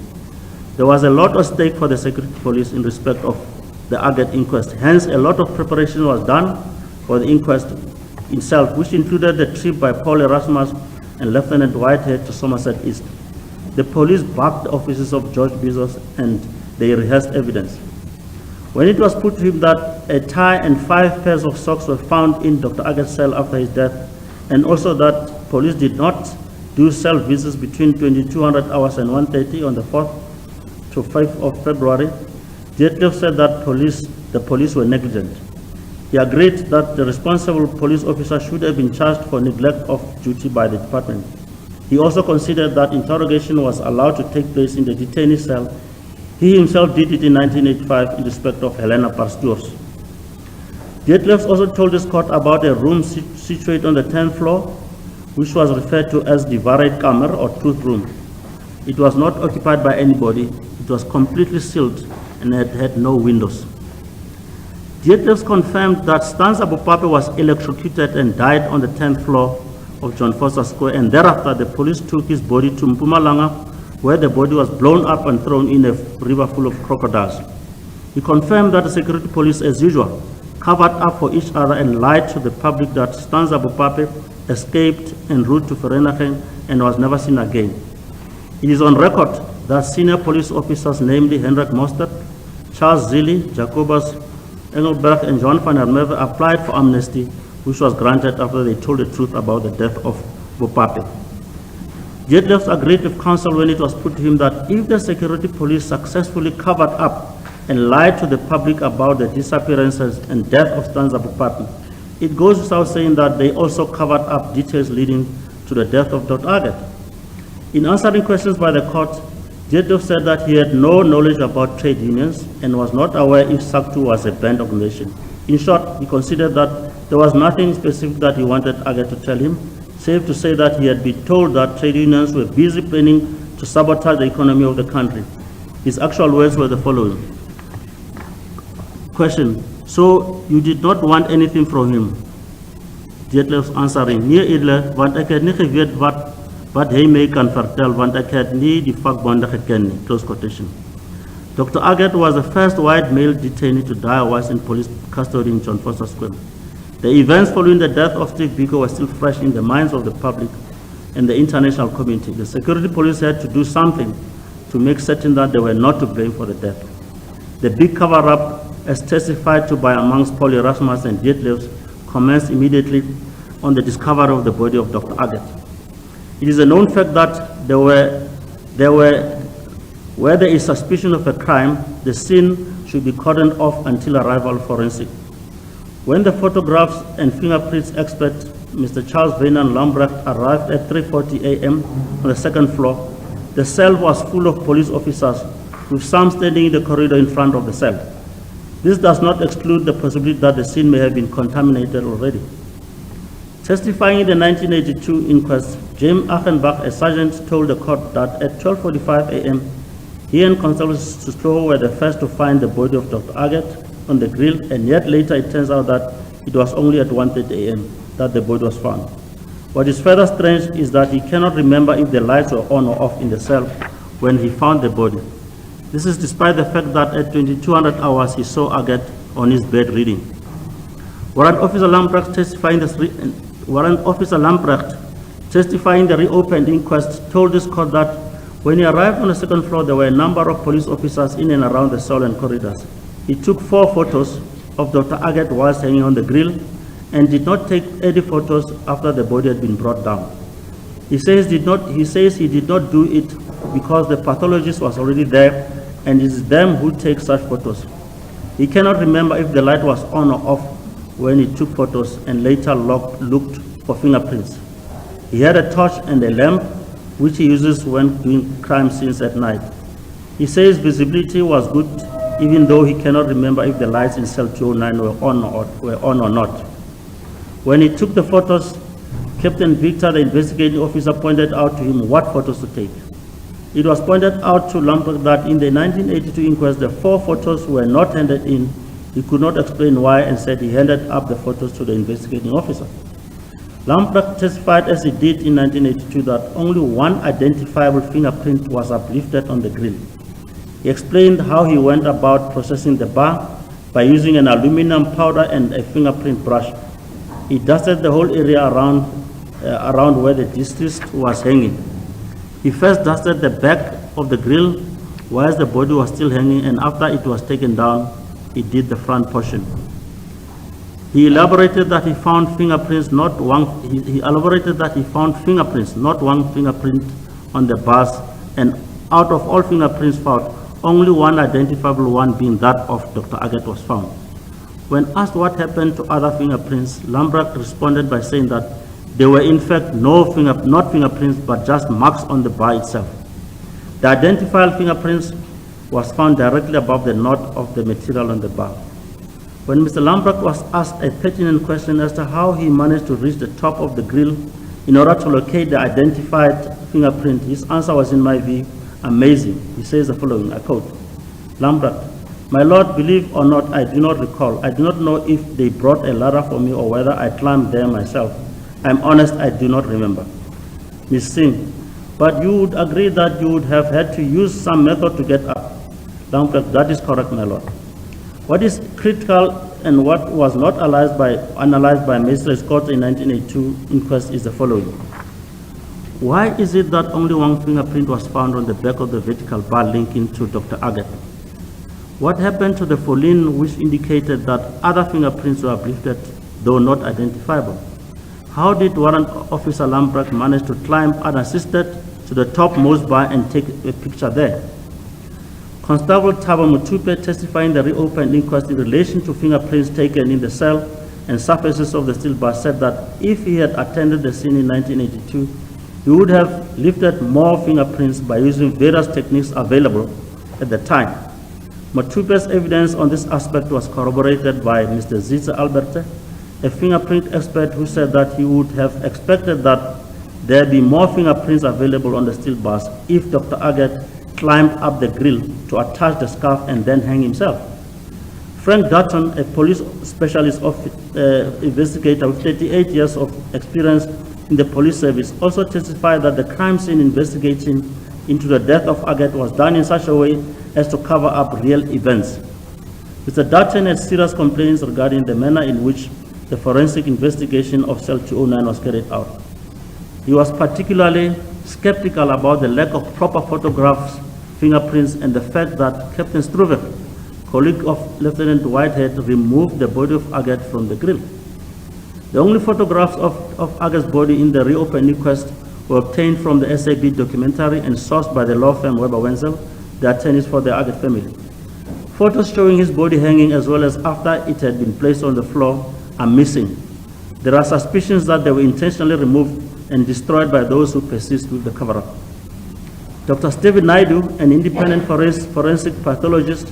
There was a lot at stake for the security police in respect of the Aggett inquest. Hence, a lot of preparation was done for the inquest itself, which included the trip by Paul Erasmus and Lieutenant Whitehead to Somerset East. The police backed the offices of George Bezos and they rehearsed evidence. When it was put to him that a tie and 5 pairs of socks were found in Dr. Aggett's cell after his death, and also that police did not do cell visits between 2200 hours and 1:30 on the 4th to 5th of February, Detlefs said that the police were negligent. He agreed that the responsible police officer should have been charged for neglect of duty by the department. He also considered that interrogation was allowed to take place in the detainee cell. He himself did it in 1985 in respect of Helena Pastoors. Detlefs also told this court about a room situated on the 10th floor, which was referred to as the Waarheidkamer or truth room. It was not occupied by anybody. It was completely sealed and it had no windows. Detlefs confirmed that Stanza Bopape was electrocuted and died on the 10th floor of John Vorster Square, and thereafter the police took his body to Mpumalanga, where the body was blown up and thrown in a river full of crocodiles. He confirmed that the security police, as usual, covered up for each other and lied to the public that Stanza Bopape escaped en route to Vereeniging and was never seen again. It is on record that senior police officers, namely Hendrik Mostert, Charles Zilli, Jacobus Engelberg, and John van der Merwe, applied for amnesty, which was granted after they told the truth about the death of Bopape. Detlefs agreed with counsel when it was put to him that if the security police successfully covered up and lied to the public about the disappearances and death of Stanza Bopape, it goes without saying that they also covered up details leading to the death of Dr. Aggett. In answering questions by the court, Detlefs said that he had no knowledge about trade unions and was not aware if SACTU was a banned organization. In short, he considered that there was nothing specific that he wanted Aggett to tell him, save to say that he had been told that trade unions were busy planning to sabotage the economy of the country. His actual words were the following. Question, so you did not want anything from him? Detlefs answering, nee edele, want ek het nie geweet wat hy my kan vertel, want ek het nie die vakbonde geken nie. Close quotation. Dr. Aggett was the first white male detainee to die whilst in police custody in John Vorster Square. The events following the death of Steve Biko were still fresh in the minds of the public and the international community. The security police had to do something to make certain that they were not to blame for the death. The big cover-up, as testified to by amongst Paul Erasmus and Detlefs, commenced immediately on the discovery of the body of Dr. Aggett. It is a known fact that where there is suspicion of a crime, the scene should be cordoned off until arrival of forensic. When the photographs and fingerprints expert, Mr. Charles Weynan Lambrecht, arrived at 3:40 a.m. on the second floor, the cell was full of police officers, with some standing in the corridor in front of the cell. This does not exclude the possibility that the scene may have been contaminated already. Testifying in the 1982 inquest, James Achenbach, a sergeant, told the court that at 12:45 a.m., he and Constable Stroh were the first to find the body of Dr. Aggett on the grill, and yet later it turns out that it was only at 1:30 a.m. that the body was found. What is further strange is that he cannot remember if the lights were on or off in the cell when he found the body. This is despite the fact that at 2200 hours he saw Aggett on his bed reading. Warrant Officer Lambrecht testifying in the reopened inquest told this court that When he arrived on the second floor, there were a number of police officers in and around the cell and corridors. He took 4 photos of Dr. Aggett whilst hanging on the grill and did not take any photos after the body had been brought down. He says he did not do it because the pathologist was already there and it is them who take such photos. He cannot remember if the light was on or off when he took photos and later looked for fingerprints. He had a torch and a lamp which he uses when doing crime scenes at night. He says visibility was good even though he cannot remember if the lights in cell 209 were on or not. When he took the photos, Captain Victor, the investigating officer, pointed out to him what photos to take. It was pointed out to Lamprecht that in the 1982 inquest, the 4 photos were not handed in. He could not explain why and said he handed up the photos to the investigating officer. Lamprecht testified, as he did in 1982, that only one identifiable fingerprint was uplifted on the grill. He explained how he went about processing the bar by using an aluminum powder and a fingerprint brush. He dusted the whole area around where the deceased was hanging. He first dusted the back of the grill whilst the body was still hanging, and after it was taken down, he did the front portion. He elaborated that he found fingerprints, not one fingerprint on the bars, and out of all fingerprints found, only one identifiable one, being that of Dr. Aggett, was found. When asked what happened to other fingerprints, Lamprecht responded by saying that there were in fact not fingerprints but just marks on the bar itself. The identifiable fingerprints was found directly above the knot of the material on the bar. When Mr. Lamprecht was asked a pertinent question as to how he managed to reach the top of the grill in order to locate the identified fingerprint, his answer was, in my view, amazing. He says the following, I quote, "Lamprecht, my lord, believe or not, I do not recall. I do not know if they brought a ladder for me or whether I climbed there myself. I'm honest, I do not remember." Ms. Singh, but you would agree that you would have had to use some method to get up. Lamprecht, that is correct, my lord. What is critical and what was not analyzed by Magistrate Court in 1982 inquest is the following. Why is it that only one fingerprint was found on the back of the vertical bar linking to Dr. Aggett? What happened to the fourline which indicated that other fingerprints were uplifted, though not identifiable? How did Warrant Officer Lamprecht manage to climb unassisted to the topmost bar and take a picture there? Constable Thabo Mutupe, testifying in the reopened inquest in relation to fingerprints taken in the cell and surfaces of the steel bar, said that if he had attended the scene in 1982, he would have lifted more fingerprints by using various techniques available at the time. Mutupe's evidence on this aspect was corroborated by Mr. Zitza Alberte, a fingerprint expert, who said that he would have expected that there be more fingerprints available on the steel bars if Dr. Aggett climbed up the grill to attach the scarf and then hang himself. Frank Dutton, a police specialist investigator with 38 years of experience in the police service, also testified that the crime scene investigating into the death of Aggett was done in such a way as to cover up real events. Mr. Dutton had serious complaints regarding the manner in which the forensic investigation of cell 209 was carried out. He was particularly skeptical about the lack of proper photographs, fingerprints, and the fact that Captain Struve, colleague of Lieutenant Whitehead, removed the body of Aggett from the grill. The only photographs of Aggett's body in the reopened inquest were obtained from the SAB documentary and sourced by the law firm Weber Wenzel, the attorneys for the Aggett family. Photos showing his body hanging as well as after it had been placed on the floor are missing. There are suspicions that they were intentionally removed and destroyed by those who persist with the cover-up. Dr. Stephen Naidu, an independent forensic pathologist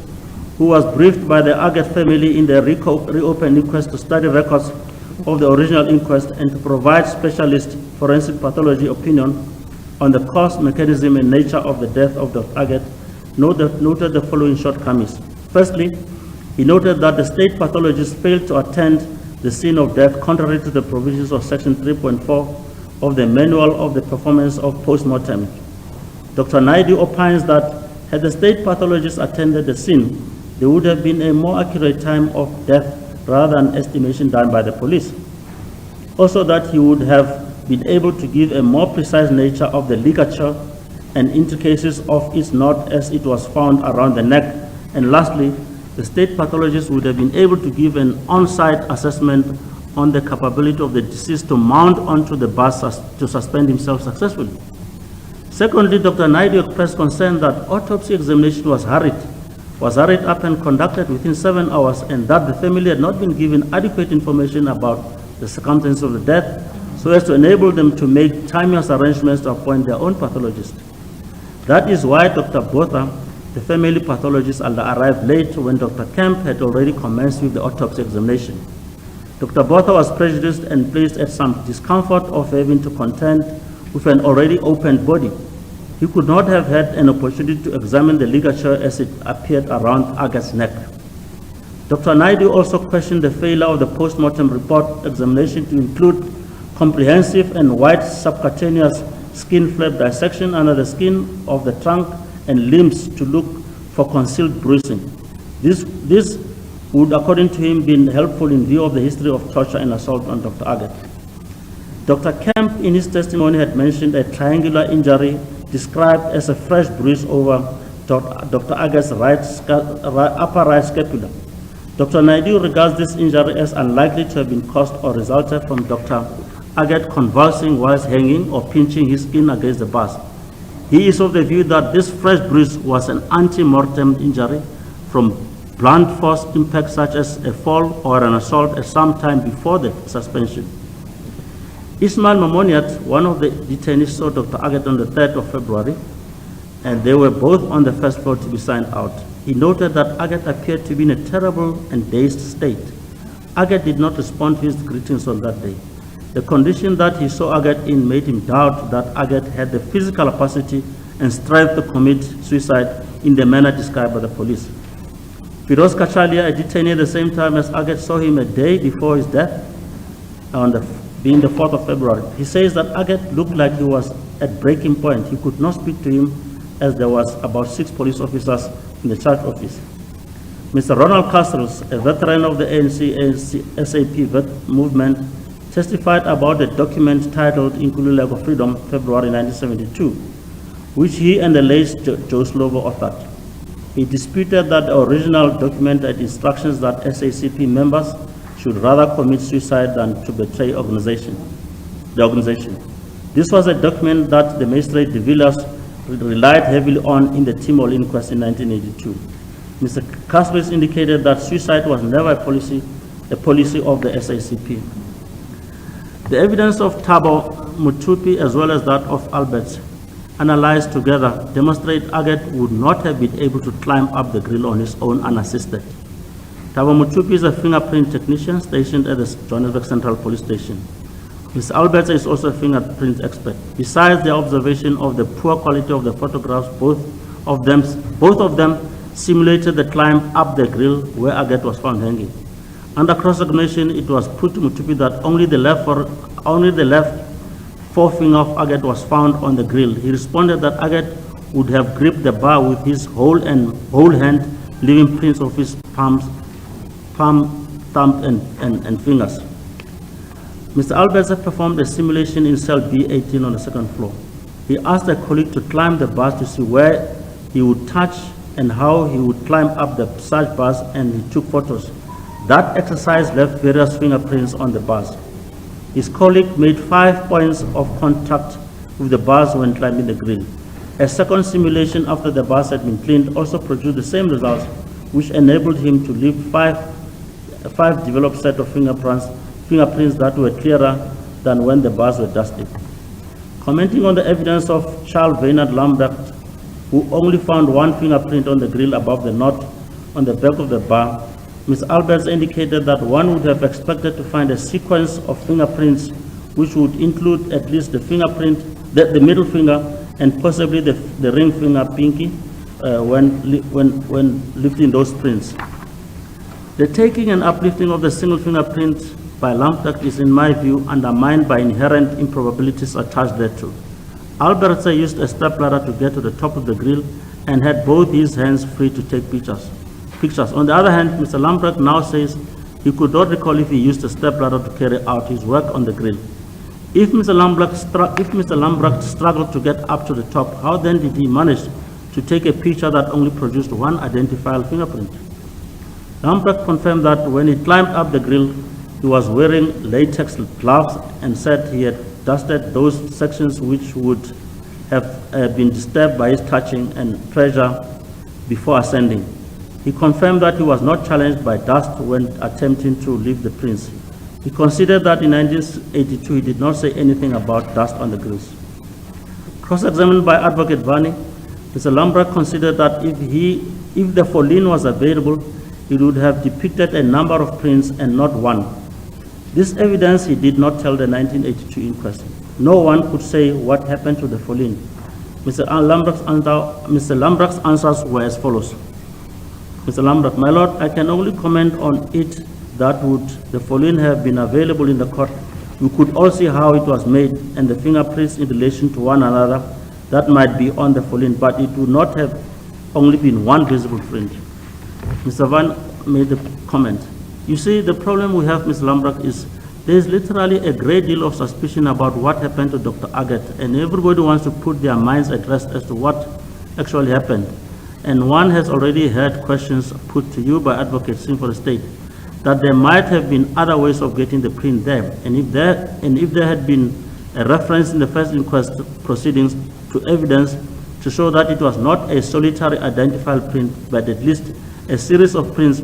who was briefed by the Aggett family in the reopened inquest to study records of the original inquest and to provide specialist forensic pathology opinion on the cause, mechanism, and nature of the death of Dr. Aggett, noted the following shortcomings. Firstly, he noted that the state pathologist failed to attend the scene of death contrary to the provisions of section 3.4 of the Manual of the Performance of Postmortem. Dr. Naidu opines that had the state pathologist attended the scene, there would have been a more accurate time of death rather than estimation done by the police. Also that he would have been able to give a more precise nature of the ligature and intricacies of its knot as it was found around the neck. And lastly, the state pathologist would have been able to give an on-site assessment on the capability of the deceased to mount onto the bus to suspend himself successfully. Secondly, Dr. Naidu expressed concern that autopsy examination was hurried up and conducted within 7 hours, and that the family had not been given adequate information about the circumstances of the death so as to enable them to make timeous arrangements to appoint their own pathologist. That is why Dr. Botha, the family pathologist, arrived late when Dr. Kemp had already commenced with the autopsy examination. Dr. Botha was prejudiced and placed at some discomfort of having to contend with an already opened body. He could not have had an opportunity to examine the ligature as it appeared around Aggett's neck. Dr. Naidu also questioned the failure of the post-mortem report examination to include comprehensive and wide subcutaneous skin flap dissection under the skin of the trunk and limbs to look for concealed bruising. This would, according to him, be helpful in view of the history of torture and assault on Dr. Aggett. Dr. Kemp, in his testimony, had mentioned a triangular injury described as a fresh bruise over Dr. Aggett's upper right scapula. Dr. Naidu regards this injury as unlikely to have been caused or resulted from Dr. Aggett convulsing whilst hanging or pinching his skin against the bars. He is of the view that this fresh bruise was an ante-mortem injury from blunt force impact such as a fall or an assault at some time before the suspension. Ismail Mamoniat, one of the detainees, saw Dr. Aggett on the 3rd of February, and they were both on the first floor to be signed out. He noted that Aggett appeared to be in a terrible and dazed state. Aggett did not respond to his greetings on that day. The condition that he saw Aggett in made him doubt that Aggett had the physical capacity and strength to commit suicide in the manner described by the police. Firoz Kachalia, a detainee at the same time as Aggett, saw him a day before his death, being the 4th of February. He says that Aggett looked like he was at breaking point. He could not speak to him as there was about 6 police officers in the charge office. Mr. Ronald Castles, a veteran of the ANC-SAP movement, testified about a document titled Inkululeko Freedom, February 1972, which he and the late Joe Slovo authored. He disputed that the original document had instructions that SACP members should rather commit suicide than to betray the organization. This was a document that the magistrate de Villiers relied heavily on in the Timor inquest in 1982. Mr. Castles indicated that suicide was never a policy of the SACP. The evidence of Thabo Mutupi as well as that of Alberts, analyzed together, demonstrate Aggett would not have been able to climb up the grill on his own unassisted. Thabo Mutupi is a fingerprint technician stationed at the Johannesburg Central Police Station. Mr. Alberts is also a fingerprint expert. Besides the observation of the poor quality of the photographs, both of them simulated the climb up the grill where Aggett was found hanging. Under cross-examination, it was put to Mutupi that only the left forefinger of Aggett was found on the grill. He responded that Aggett would have gripped the bar with his whole hand, leaving prints of his palm, thumb, and fingers. Mr. Alberts performed a simulation in cell B18 on the 2nd floor. He asked a colleague to climb the bars to see where he would touch and how he would climb up the search bars, and he took photos. That exercise left various fingerprints on the bars. His colleague made 5 points of contact with the bars when climbing the grill. A second simulation after the bars had been cleaned also produced the same results, which enabled him to leave five developed set of fingerprints that were clearer than when the bars were dusted. Commenting on the evidence of Charles Maynard Lambert, who only found 1 fingerprint on the grill above the knot on the back of the bar, Ms. Alberts indicated that one would have expected to find a sequence of fingerprints which would include at least the fingerprint, the middle finger, and possibly the ring finger, pinky, when lifting those prints. The taking and uplifting of the single fingerprint by Lambert is, in my view, undermined by inherent improbabilities attached thereto. Alberts used a stepladder to get to the top of the grill and had both his hands free to take pictures. On the other hand, Mr. Lambert now says he could not recall if he used a stepladder to carry out his work on the grill. If Mr. Lambrecht struggled to get up to the top, how then did he manage to take a picture that only produced one identifiable fingerprint? Lambrecht confirmed that when he climbed up the grill, he was wearing latex gloves and said he had dusted those sections which would have been disturbed by his touching and pressure before ascending. He confirmed that he was not challenged by dust when attempting to lift the prints. He considered that in 1982 he did not say anything about dust on the grills. Cross-examined by Advocate Vani, Mr. Lambrecht considered that if the Follin was available, he would have depicted a number of prints and not one. This evidence he did not tell the 1982 inquest. No one could say what happened to the Follin. Mr. Lambrecht's answers were as follows. Mr. Lambrecht, my lord, I can only comment on it that would the Follin have been available in the court, you could all see how it was made and the fingerprints in relation to one another that might be on the Follin, but it would not have only been one visible print. Mr. Van made the comment. You see, the problem we have, Mr. Lambrecht, is there is literally a great deal of suspicion about what happened to Dr. Aggett, and everybody wants to put their minds at rest as to what actually happened. And one has already heard questions put to you by Advocate Singh for the state that there might have been other ways of getting the print there, and if there had been a reference in the first inquest proceedings to evidence to show that it was not a solitary identifiable print, but at least a series of prints,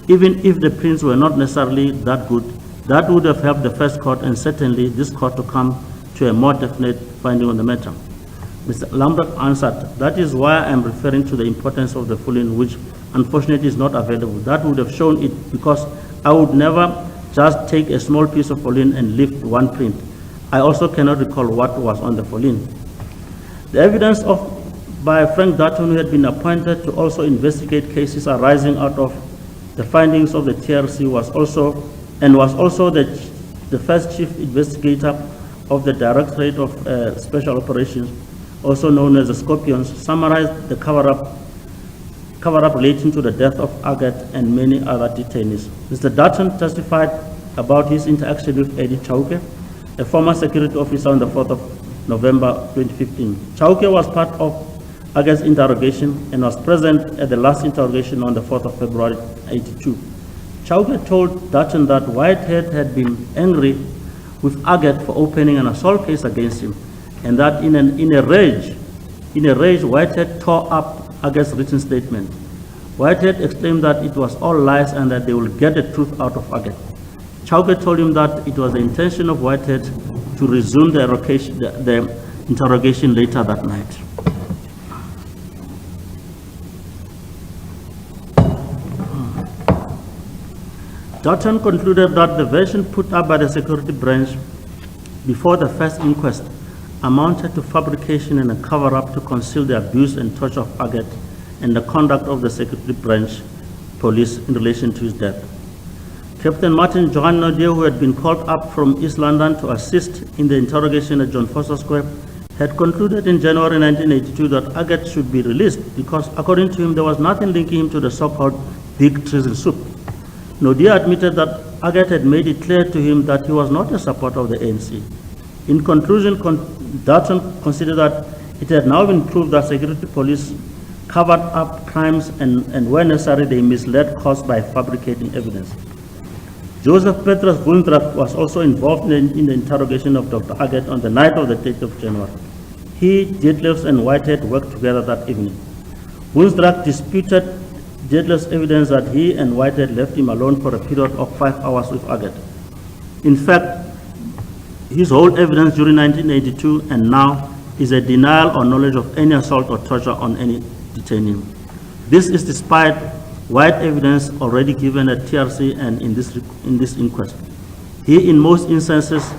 even if the prints were not necessarily that good, that would have helped the first court and certainly this court to come to a more definite finding on the matter. Mr. Lambrecht answered, that is why I am referring to the importance of the Follin, which unfortunately is not available. That would have shown it, because I would never just take a small piece of Follin and lift one print. I also cannot recall what was on the Follin. The evidence by Frank Dutton, who had been appointed to also investigate cases arising out of the findings of the TRC, was also the first chief investigator of the Directorate of Special Operations, also known as the Scorpions, summarized the cover-up relating to the death of Aggett and many other detainees. Mr. Dutton testified about his interaction with Eddie Chauke, a former security officer, on the 4th of November 2015. Chauke was part of Aggett's interrogation and was present at the last interrogation on the 4th of February 82. Chauke told Dutton that Whitehead had been angry with Aggett for opening an assault case against him, and that in a rage, Whitehead tore up Aggett's written statement. Whitehead exclaimed that it was all lies and that they will get the truth out of Aggett. Chauke told him that it was the intention of Whitehead to resume the interrogation later that night. Dutton concluded that the version put up by the security branch before the first inquest amounted to fabrication and a cover-up to conceal the abuse and torture of Aggett and the conduct of the security branch police in relation to his death. Captain Martin Johan Nodier, who had been called up from East London to assist in the interrogation at John Vorster Square, had concluded in January 1982 that Aggett should be released because, according to him, there was nothing linking him to the so-called big treason soup. Nodier admitted that Aggett had made it clear to him that he was not a supporter of the ANC. In conclusion, Dutton considered that it had now been proved that security police covered up crimes and where necessary they misled courts by fabricating evidence. Joseph Petrus Woensdracht was also involved in the interrogation of Dr. Aggett on the night of the 8th of January. He, Detlefs, and Whitehead worked together that evening. Woensdracht disputed Detlefs' evidence that he and Whitehead left him alone for a period of 5 hours with Aggett. In fact, his whole evidence during 1982 and now is a denial or knowledge of any assault or torture on any detainee. This is despite wide evidence already given at TRC and in this inquest. He, in most instances,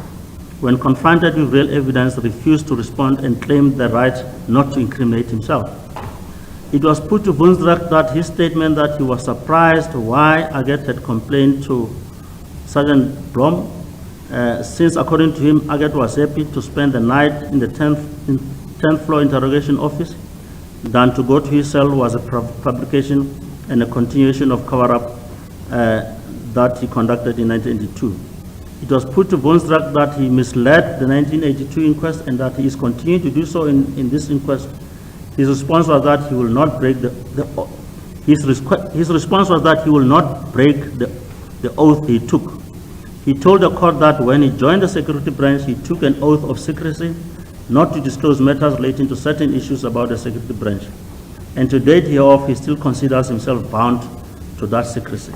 when confronted with real evidence, refused to respond and claimed the right not to incriminate himself. It was put to Woensdracht that his statement that he was surprised why Aggett had complained to Sergeant Blom, since according to him, Aggett was happy to spend the night in the 10th floor interrogation office than to go to his cell, was a fabrication and a continuation of cover-up that he conducted in 1982. It was put to Vorster that he misled the 1982 inquest and that he is continuing to do so in this inquest. His response was that he will not break his response was that he will not break the oath he took. He told the court that when he joined the security branch, he took an oath of secrecy not to disclose matters relating to certain issues about the security branch. And to date hereof, he still considers himself bound to that secrecy.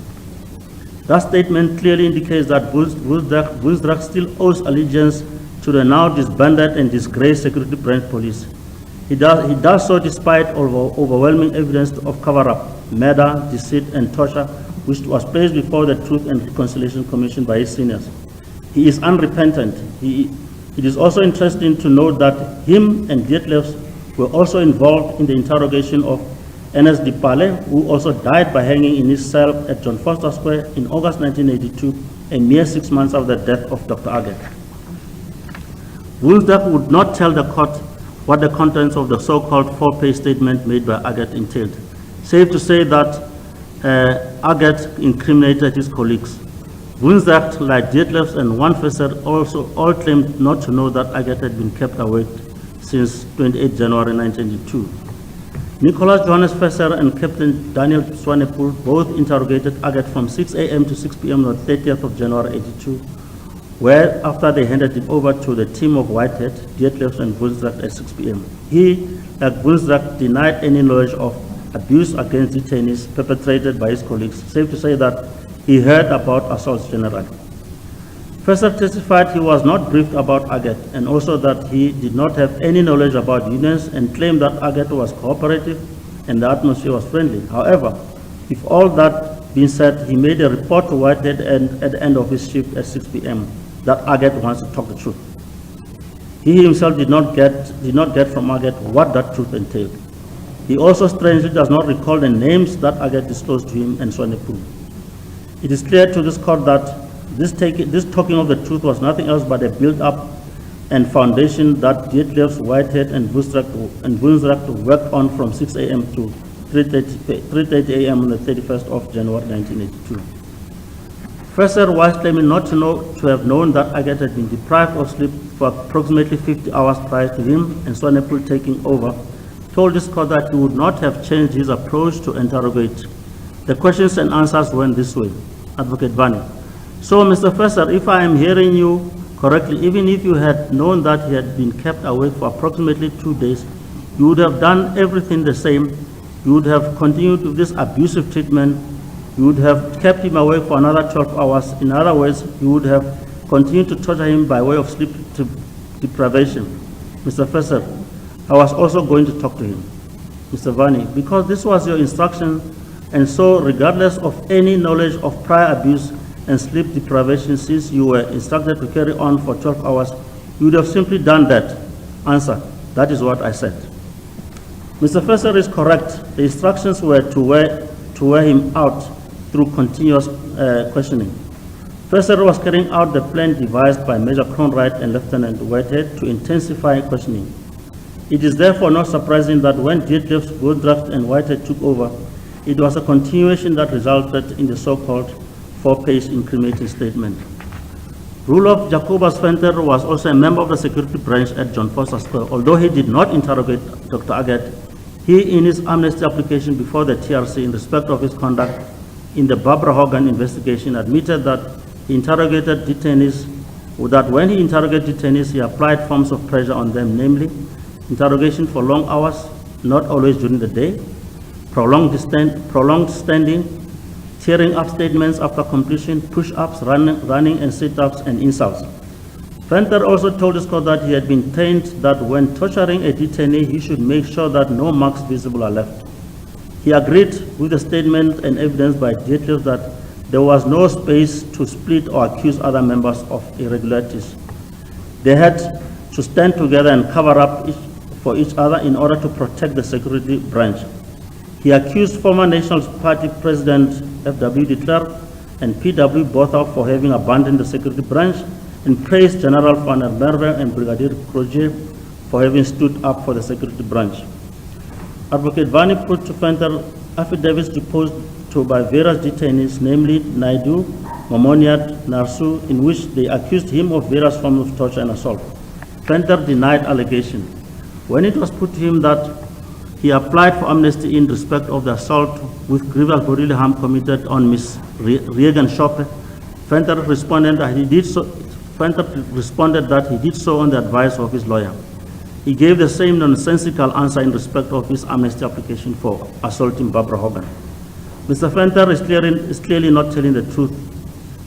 That statement clearly indicates that Vorster still owes allegiance to the now disbanded and disgraced security branch police. He does so despite overwhelming evidence of cover-up, murder, deceit, and torture, which was placed before the Truth and Reconciliation Commission by his seniors. He is unrepentant. It is also interesting to note that him and Detlefs were also involved in the interrogation of Ernest Dipale, who also died by hanging in his cell at John Vorster Square in August 1982, a mere 6 months after the death of Dr. Aggett. Vorster would not tell the court what the contents of the so-called 4-page statement made by Aggett entailed. Safe to say that Aggett incriminated his colleagues. Vorster, like Detlefs and one Vorster, also all claimed not to know that Aggett had been kept awake since 28 January 1982. Nicholas Johannes Vorster and Captain Daniel Swanepoel both interrogated Aggett from 6 a.m. to 6 p.m. on the 30th of January 82, where after they handed him over to the team of Whitehead, Detlefs and Vorster at 6 p.m. He, like Vorster, denied any knowledge of abuse against detainees perpetrated by his colleagues. Safe to say that he heard about assaults generally. Vorster testified he was not briefed about Aggett and also that he did not have any knowledge about unions and claimed that Aggett was cooperative and the atmosphere was friendly. However, with all that being said, he made a report to Whitehead at the end of his shift at 6 p.m. that Aggett wants to talk the truth. He himself did not get from Aggett what that truth entailed. He also strangely does not recall the names that Aggett disclosed to him and Swanepoel. It is clear to this court that this talking of the truth was nothing else but a build-up and foundation that Detlefs, Whitehead, and Vorster worked on from 6 a.m. to 3:30 a.m. on the 31st of January 1982. Vorster, whilst claiming not to have known that Aggett had been deprived of sleep for approximately 50 hours prior to him and Swanepoel taking over, told this court that he would not have changed his approach to interrogate. The questions and answers went this way. Advocate Vani. So, Mr. Vorster, if I am hearing you correctly, even if you had known that he had been kept awake for approximately 2 days, you would have done everything the same. You would have continued with this abusive treatment. You would have kept him awake for another 12 hours. In other words, you would have continued to torture him by way of sleep deprivation. Mr. Vorster, I was also going to talk to him. Mr. Vani, because this was your instruction, and so regardless of any knowledge of prior abuse and sleep deprivation, since you were instructed to carry on for 12 hours, you would have simply done that. Answer, that is what I said. Mr. Vorster is correct. The instructions were to wear him out through continuous questioning. Vorster was carrying out the plan devised by Major Cronwright and Lieutenant Whitehead to intensify questioning. It is therefore not surprising that when Detlefs, Vorster, and Whitehead took over, it was a continuation that resulted in the so-called 4-page incriminating statement. Roelof Jacobus Venter was also a member of the security branch at John Vorster Square. Although he did not interrogate Dr. Aggett, he, in his amnesty application before the TRC in respect of his conduct in the Barbara Hogan investigation, admitted that he interrogated detainees, that when he interrogated detainees, he applied forms of pressure on them, namely interrogation for long hours, not always during the day, prolonged standing, tearing up statements after completion, push-ups, running and sit-ups, and insults. Venter also told his court that he had been trained that when torturing a detainee, he should make sure that no marks visible are left. He agreed with the statement and evidence by Detlefs that there was no space to split or accuse other members of irregularities. They had to stand together and cover up for each other in order to protect the security branch. He accused former National Party President F.W. de Klerk and P.W. Botha for having abandoned the security branch and praised General van der Merwe and Brigadier Kroje for having stood up for the security branch. Advocate Vani put to Venter affidavits deposed to by various detainees, namely Naidu, Momoniat, Narsu, in which they accused him of various forms of torture and assault. Fenter denied allegation. When it was put to him that he applied for amnesty in respect of the assault with grievous bodily harm committed on Miss Reagan Shope, Fenter responded that he did so on the advice of his lawyer. He gave the same nonsensical answer in respect of his amnesty application for assaulting Barbara Hogan. Mr. Fenter is clearly not telling the truth,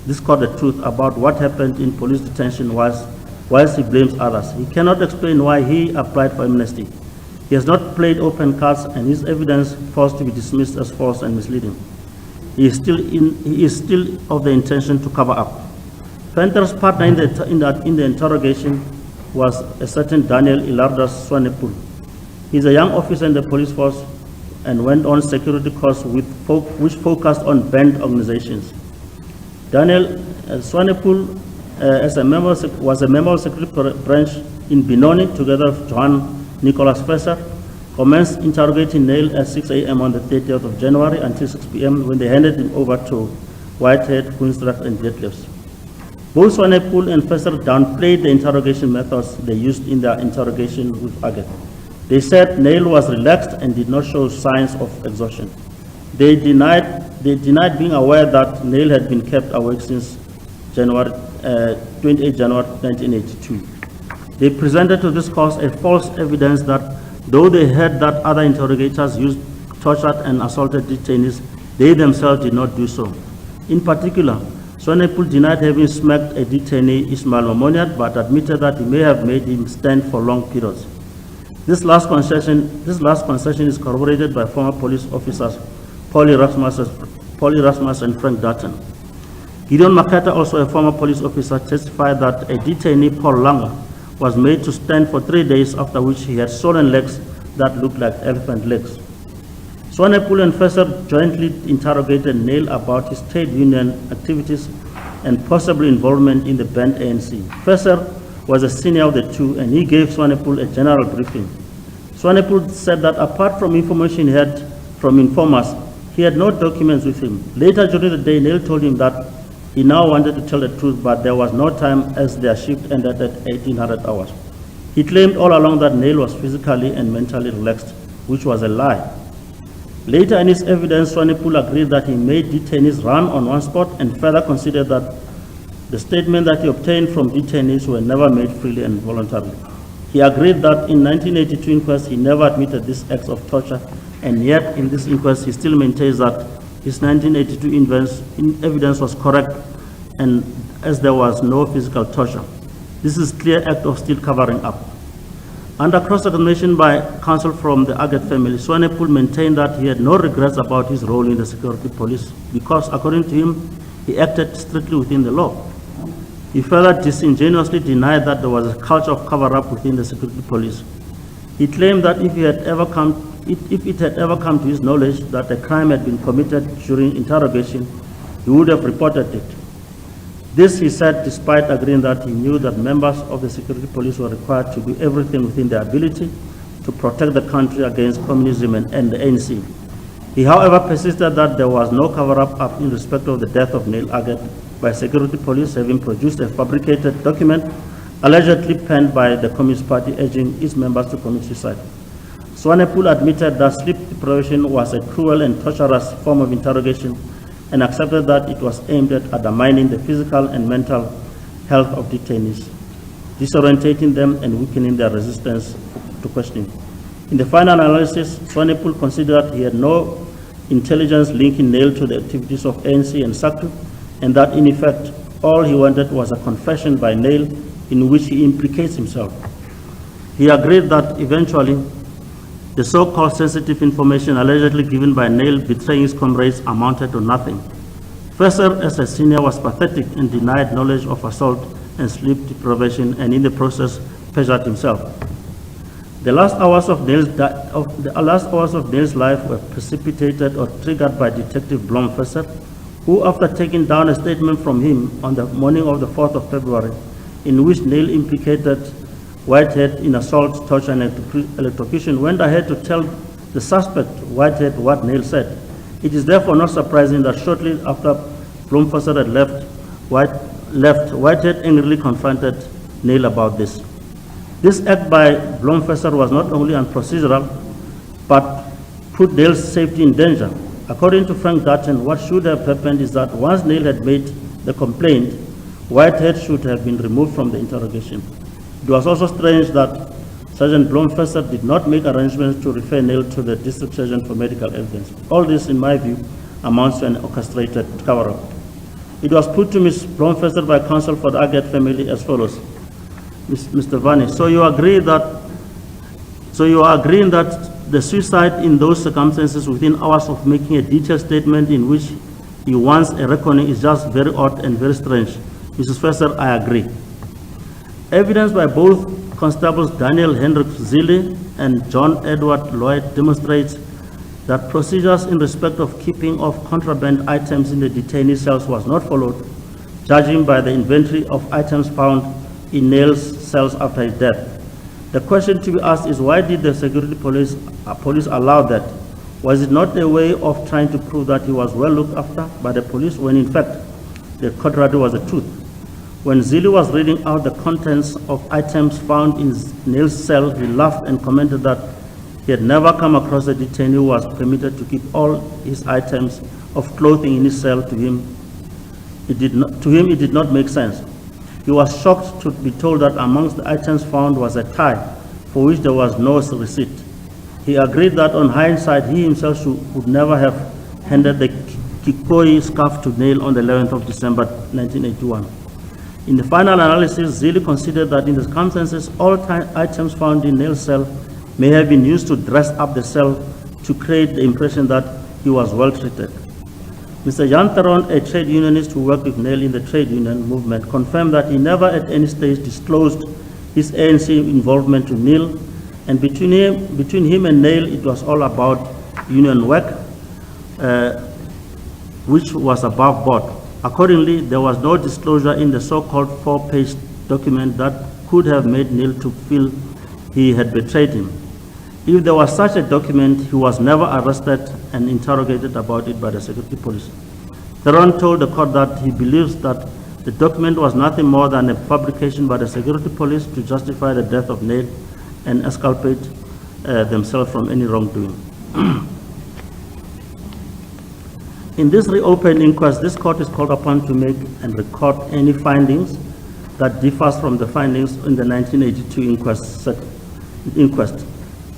this court the truth about what happened in police detention whilst he blames others. He cannot explain why he applied for amnesty. He has not played open cards, and his evidence forced to be dismissed as false and misleading. He is still of the intention to cover up. Fenter's partner in the interrogation was a certain Daniel Ilardas Swanepoel. He is a young officer in the police force and went on security course which focused on banned organizations. Daniel Swanepoel was a member of the security branch in Benoni together with Johan Nicholas Fesser, commenced interrogating Neil at 6 a.m. on the 30th of January until 6 p.m. when they handed him over to Whitehead, Queenstract, and Detlefs. Both Swanepoel and Fesser downplayed the interrogation methods they used in their interrogation with Aggett. They said Neil was relaxed and did not show signs of exhaustion. They denied being aware that Neil had been kept awake since 28 January 1982. They presented to this cause a false evidence that though they heard that other interrogators used tortured and assaulted detainees, they themselves did not do so. In particular, Swanepoel denied having smacked a detainee, Ismail Momoniat, but admitted that he may have made him stand for long periods. This last concession is corroborated by former police officers Paulie Rasmus and Frank Dutton. Gideon Makata, also a former police officer, testified that a detainee, Paul Langer, was made to stand for 3 days, after which he had swollen legs that looked like elephant legs. Swanepoel and Fesser jointly interrogated Neil about his trade union activities and possible involvement in the banned ANC. Fesser was a senior of the two, and he gave Swanepoel a general briefing. Swanepoel said that apart from information he had from informers, he had no documents with him. Later during the day, Neil told him that he now wanted to tell the truth, but there was no time as their shift ended at 1800 hours. He claimed all along that Neil was physically and mentally relaxed, which was a lie. Later in his evidence, Swanepoel agreed that he made detainees run on one spot and further considered that the statement that he obtained from detainees were never made freely and voluntarily. He agreed that in 1982 inquest, he never admitted these acts of torture, and yet in this inquest, he still maintains that his 1982 evidence was correct, and as there was no physical torture. This is a clear act of still covering up. Under cross-examination by counsel from the Aggett family, Swanepoel maintained that he had no regrets about his role in the security police because, according to him, he acted strictly within the law. He further disingenuously denied that there was a culture of cover-up within the security police. He claimed that if it had ever come to his knowledge that a crime had been committed during interrogation, he would have reported it. This, he said, despite agreeing that he knew that members of the security police were required to do everything within their ability to protect the country against communism and the ANC. He, however, persisted that there was no cover-up in respect of the death of Neil Aggett by security police, having produced a fabricated document allegedly penned by the Communist Party urging its members to commit suicide. Swanepoel admitted that sleep deprivation was a cruel and torturous form of interrogation and accepted that it was aimed at undermining the physical and mental health of detainees, disorientating them and weakening their resistance to questioning. In the final analysis, Swanepoel considered he had no intelligence linking Neil to the activities of ANC and SACTU, and that in effect, all he wanted was a confession by Neil in which he implicates himself. He agreed that eventually, the so-called sensitive information allegedly given by Neil betraying his comrades amounted to nothing. Fesser, as a senior, was pathetic and denied knowledge of assault and sleep deprivation, and in the process, perjured himself. The last hours of Neil's life were precipitated or triggered by Detective Blom Fesser, who, after taking down a statement from him on the morning of the 4th of February, in which Neil implicated Whitehead in assault, torture, and electrocution, went ahead to tell the suspect, Whitehead, what Neil said. It is therefore not surprising that shortly after Blom Fesser had left, Whitehead angrily confronted Neil about this. This act by Blomfester was not only unprocedural, but put Neil's safety in danger. According to Frank Dutton, what should have happened is that once Neil had made the complaint, Whitehead should have been removed from the interrogation. It was also strange that Sergeant Blomfester did not make arrangements to refer Neil to the district surgeon for medical evidence. All this, in my view, amounts to an orchestrated cover-up. It was put to Ms. Blomfester by counsel for the Aggett family as follows. Mr. Vani, so you are agreeing that the suicide in those circumstances within hours of making a detailed statement in which he wants a reckoning is just very odd and very strange. Mrs. Fester, I agree. Evidence by both Constables Daniel Hendrik Zille and John Edward Lloyd demonstrates that procedures in respect of keeping of contraband items in the detainee cells was not followed, judging by the inventory of items found in Neil's cells after his death. The question to be asked is, why did the security police allow that? Was it not a way of trying to prove that he was well looked after by the police, when in fact the contrary was the truth? When Zille was reading out the contents of items found in Neil's cell, he laughed and commented that he had never come across a detainee who was permitted to keep all his items of clothing in his cell. To him, it did not make sense. He was shocked to be told that amongst the items found was a tie for which there was no receipt. He agreed that on hindsight, he himself would never have handed the Kikoi scarf to Neil on the 11th of December 1981. In the final analysis, Zille considered that in the circumstances, all items found in Neil's cell may have been used to dress up the cell to create the impression that he was well treated. Mr. Jan Theron, a trade unionist who worked with Neil in the trade union movement, confirmed that he never at any stage disclosed his ANC involvement to Neil, and between him and Neil, it was all about union work, which was above board. Accordingly, there was no disclosure in the so-called 4-page document that could have made Neil to feel he had betrayed him. If there was such a document, he was never arrested and interrogated about it by the security police. Theron told the court that he believes that the document was nothing more than a fabrication by the security police to justify the death of Neil and exculpate themselves from any wrongdoing. In this reopened inquest, this court is called upon to make and record any findings that differs from the findings in the 1982 inquest.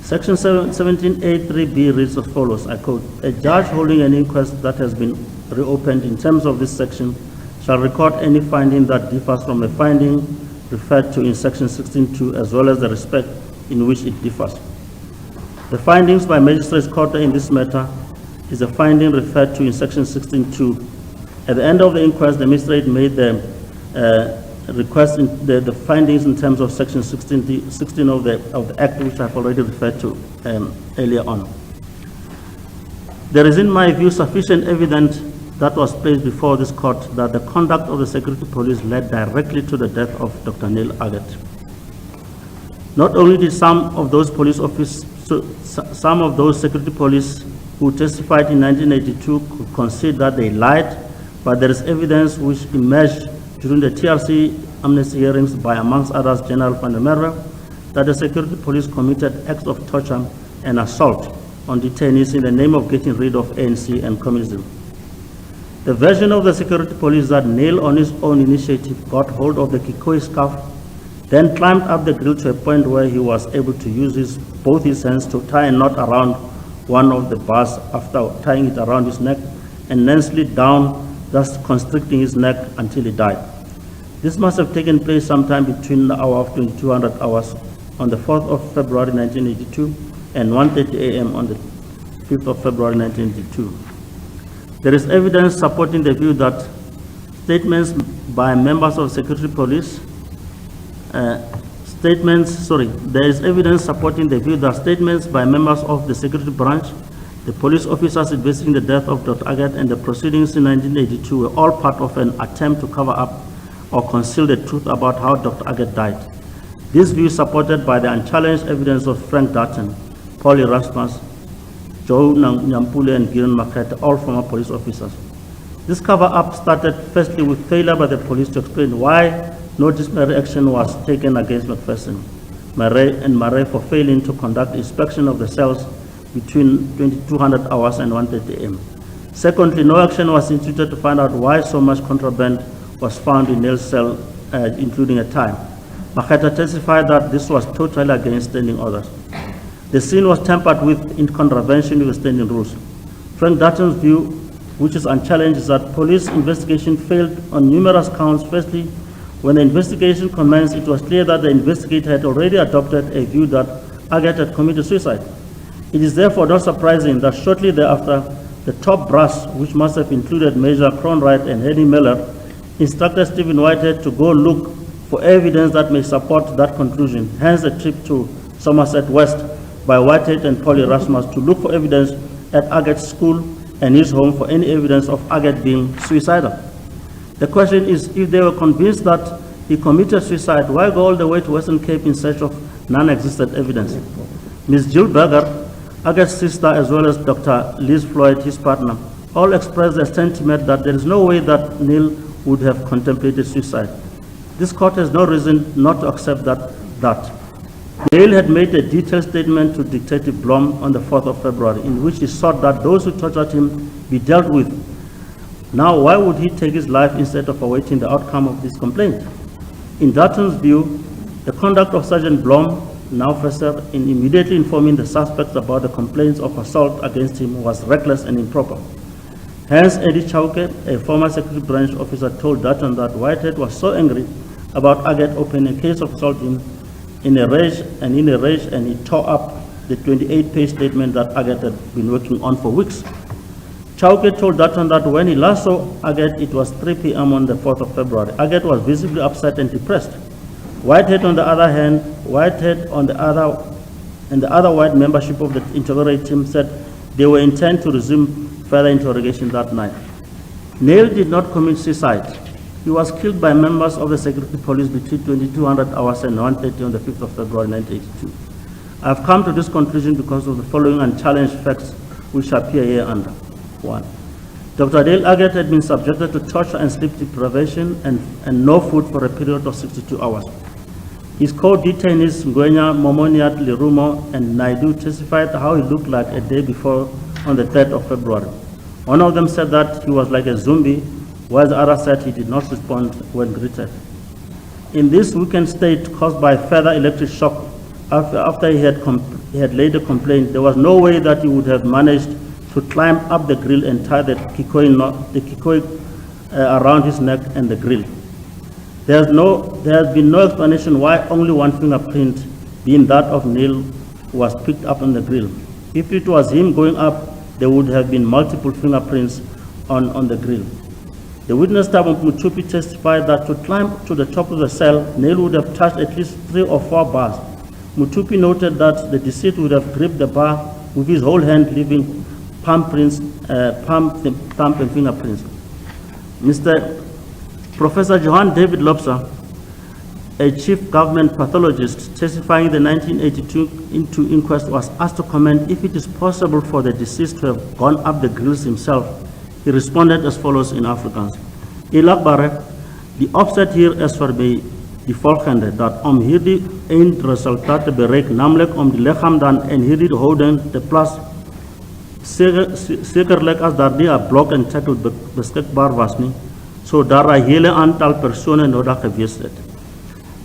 Section 17A3B reads as follows, I quote, "A judge holding an inquest that has been reopened in terms of this section shall record any finding that differs from a finding referred to in section 16.2 as well as the respect in which it differs. The findings by magistrates court in this matter is a finding referred to in section 16.2. At the end of the inquest, the magistrate made the request in the findings in terms of section 16 of the act, which I've already referred to earlier on. There is, in my view, sufficient evidence that was placed before this court that the conduct of the security police led directly to the death of Dr. Neil Aggett. Not only did some of those security police who testified in 1982 concede that they lied, but there is evidence which emerged during the TRC amnesty hearings by, amongst others, General Van der Merwe, that the security police committed acts of torture and assault on detainees in the name of getting rid of ANC and communism. The version of the security police that Neil, on his own initiative, got hold of the Kikoi scarf, then climbed up the grill to a point where he was able to use both his hands to tie a knot around one of the bars after tying it around his neck, and then slid down, thus constricting his neck until he died. This must have taken place sometime between the hour of 2200 hours on the 4th of February 1982 and 1:30 a.m. on the 5th of February 1982. There is evidence supporting the view that statements by members of security police, there is evidence supporting the view that statements by members of the security branch, the police officers investigating the death of Dr. Aggett, and the proceedings in 1982 were all part of an attempt to cover up or conceal the truth about how Dr. Aggett died. This view is supported by the unchallenged evidence of Frank Dutton, Paul Erasmus, Joe Nyampule, and Gideon Makete, all former police officers. This cover-up started firstly with failure by the police to explain why no disciplinary action was taken against McPherson, Murray for failing to conduct inspection of the cells between 2200 hours and 1:30 a.m. Secondly, no action was instituted to find out why so much contraband was found in Neil's cell, including a tie. Maketa testified that this was totally against standing orders. The scene was tampered with in contravention with standing rules. Frank Dutton's view, which is unchallenged, is that police investigation failed on numerous counts. Firstly, when the investigation commenced, it was clear that the investigator had already adopted a view that Aggett had committed suicide. It is therefore not surprising that shortly thereafter, the top brass, which must have included Major Cronwright and Eddie Miller, instructed Stephen Whitehead to go look for evidence that may support that conclusion. Hence, a trip to Somerset West by Whitehead and Paul Erasmus to look for evidence at Aggett's school and his home for any evidence of Aggett being suicidal. The question is, if they were convinced that he committed suicide, why go all the way to Western Cape in search of non-existent evidence? Ms. Jill Berger, Aggett's sister, as well as Dr. Liz Floyd, his partner, all expressed their sentiment that there is no way that Neil would have contemplated suicide. This court has no reason not to accept that. Neil had made a detailed statement to Detective Blom on the 4th of February, in which he sought that those who tortured him be dealt with. Now, why would he take his life instead of awaiting the outcome of this complaint? In Dutton's view, the conduct of Sergeant Blom, now officer, in immediately informing the suspects about the complaints of assault against him was reckless and improper. Hence, Eddie Chauke, a former security branch officer, told Dutton that Whitehead was so angry about Aggett opening a case of assault in a rage, and he tore up the 28-page statement that Aggett had been working on for weeks. Chauke told Dutton that when he last saw Aggett, it was 3 p.m. on the 4th of February. Aggett was visibly upset and depressed. Whitehead, on the other hand, and the other white membership of the interrogatory team said they were intent to resume further interrogation that night. Neil did not commit suicide. He was killed by members of the security police between 2200 hours and 1:30 on the 5th of February 1982. I have come to this conclusion because of the following unchallenged facts which appear here under. 1. Dr. Neil Aggett had been subjected to torture and sleep deprivation and no food for a period of 62 hours. His co-detainees Ngwenya, Momoniat, Lirumo, and Naidu testified how he looked like a day before on the 3rd of February. One of them said that he was like a zombie, while the other said he did not respond when greeted. In this weakened state caused by further electric shock after he had laid a complaint, there was no way that he would have managed to climb up the grill and tie the kikoi around his neck and the grill. There has been no explanation why only one fingerprint, being that of Neil, was picked up on the grill. If it was him going up, there would have been multiple fingerprints on the grill. The witness, Thabo Mutupi, testified that to climb to the top of the cell, Neil would have touched at least 3 or 4 bars. Mutupi noted that the deceased would have gripped the bar with his whole hand, leaving palm and fingerprints. Professor Johann David Lobser, a chief government pathologist testifying in the 1982 inquest, was asked to comment if it is possible for the deceased to have gone up the grills himself. He responded as follows in Afrikaans. Ilakbare, die opzet hier is vir my die volgende, dat om hierdie eindresultate te bereik, namelijk om die lichaam dan in hierdie houding te plaas, zekerlijk as daar nie 'n blok en tackle beskikbaar was nie, so daar 'n hele aantal persone nodig gewees het.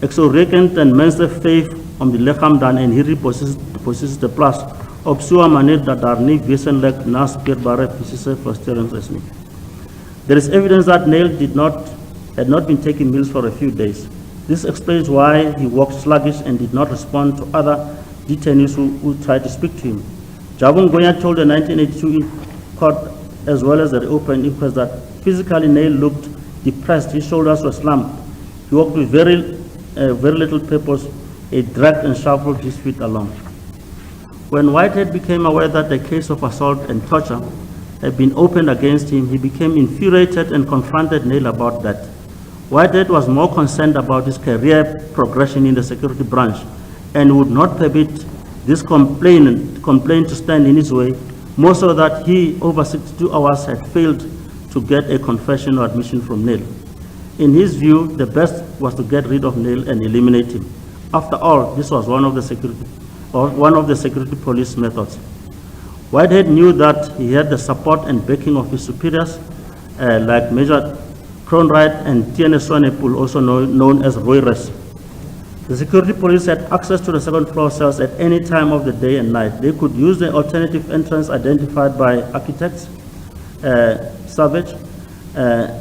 Ek sou reken ten minste 5 om die lichaam dan in hierdie posisie te plaas, op so 'n manier dat daar nie wesenlik naspeurbare fisiese verstellings is nie. There is evidence that Neil had not been taking meals for a few days. This explains why he walked sluggish and did not respond to other detainees who tried to speak to him. Jabu Ngwenya told the 1982 court, as well as the reopened inquest, that physically Neil looked depressed. His shoulders were slumped. He walked with very little purpose. He dragged and shuffled his feet along. When Whitehead became aware that the case of assault and torture had been opened against him, he became infuriated and confronted Neil about that. Whitehead was more concerned about his career progression in the security branch and would not permit this complaint to stand in his way, more so that he, over 62 hours, had failed to get a confession or admission from Neil. In his view, the best was to get rid of Neil and eliminate him. After all, this was one of the security police methods. Whitehead knew that he had the support and backing of his superiors, like Major Cronwright and Tiene Swanepoel, also known as Royres. The security police had access to the second floor cells at any time of the day and night. They could use the alternative entrance identified by architects, Savage,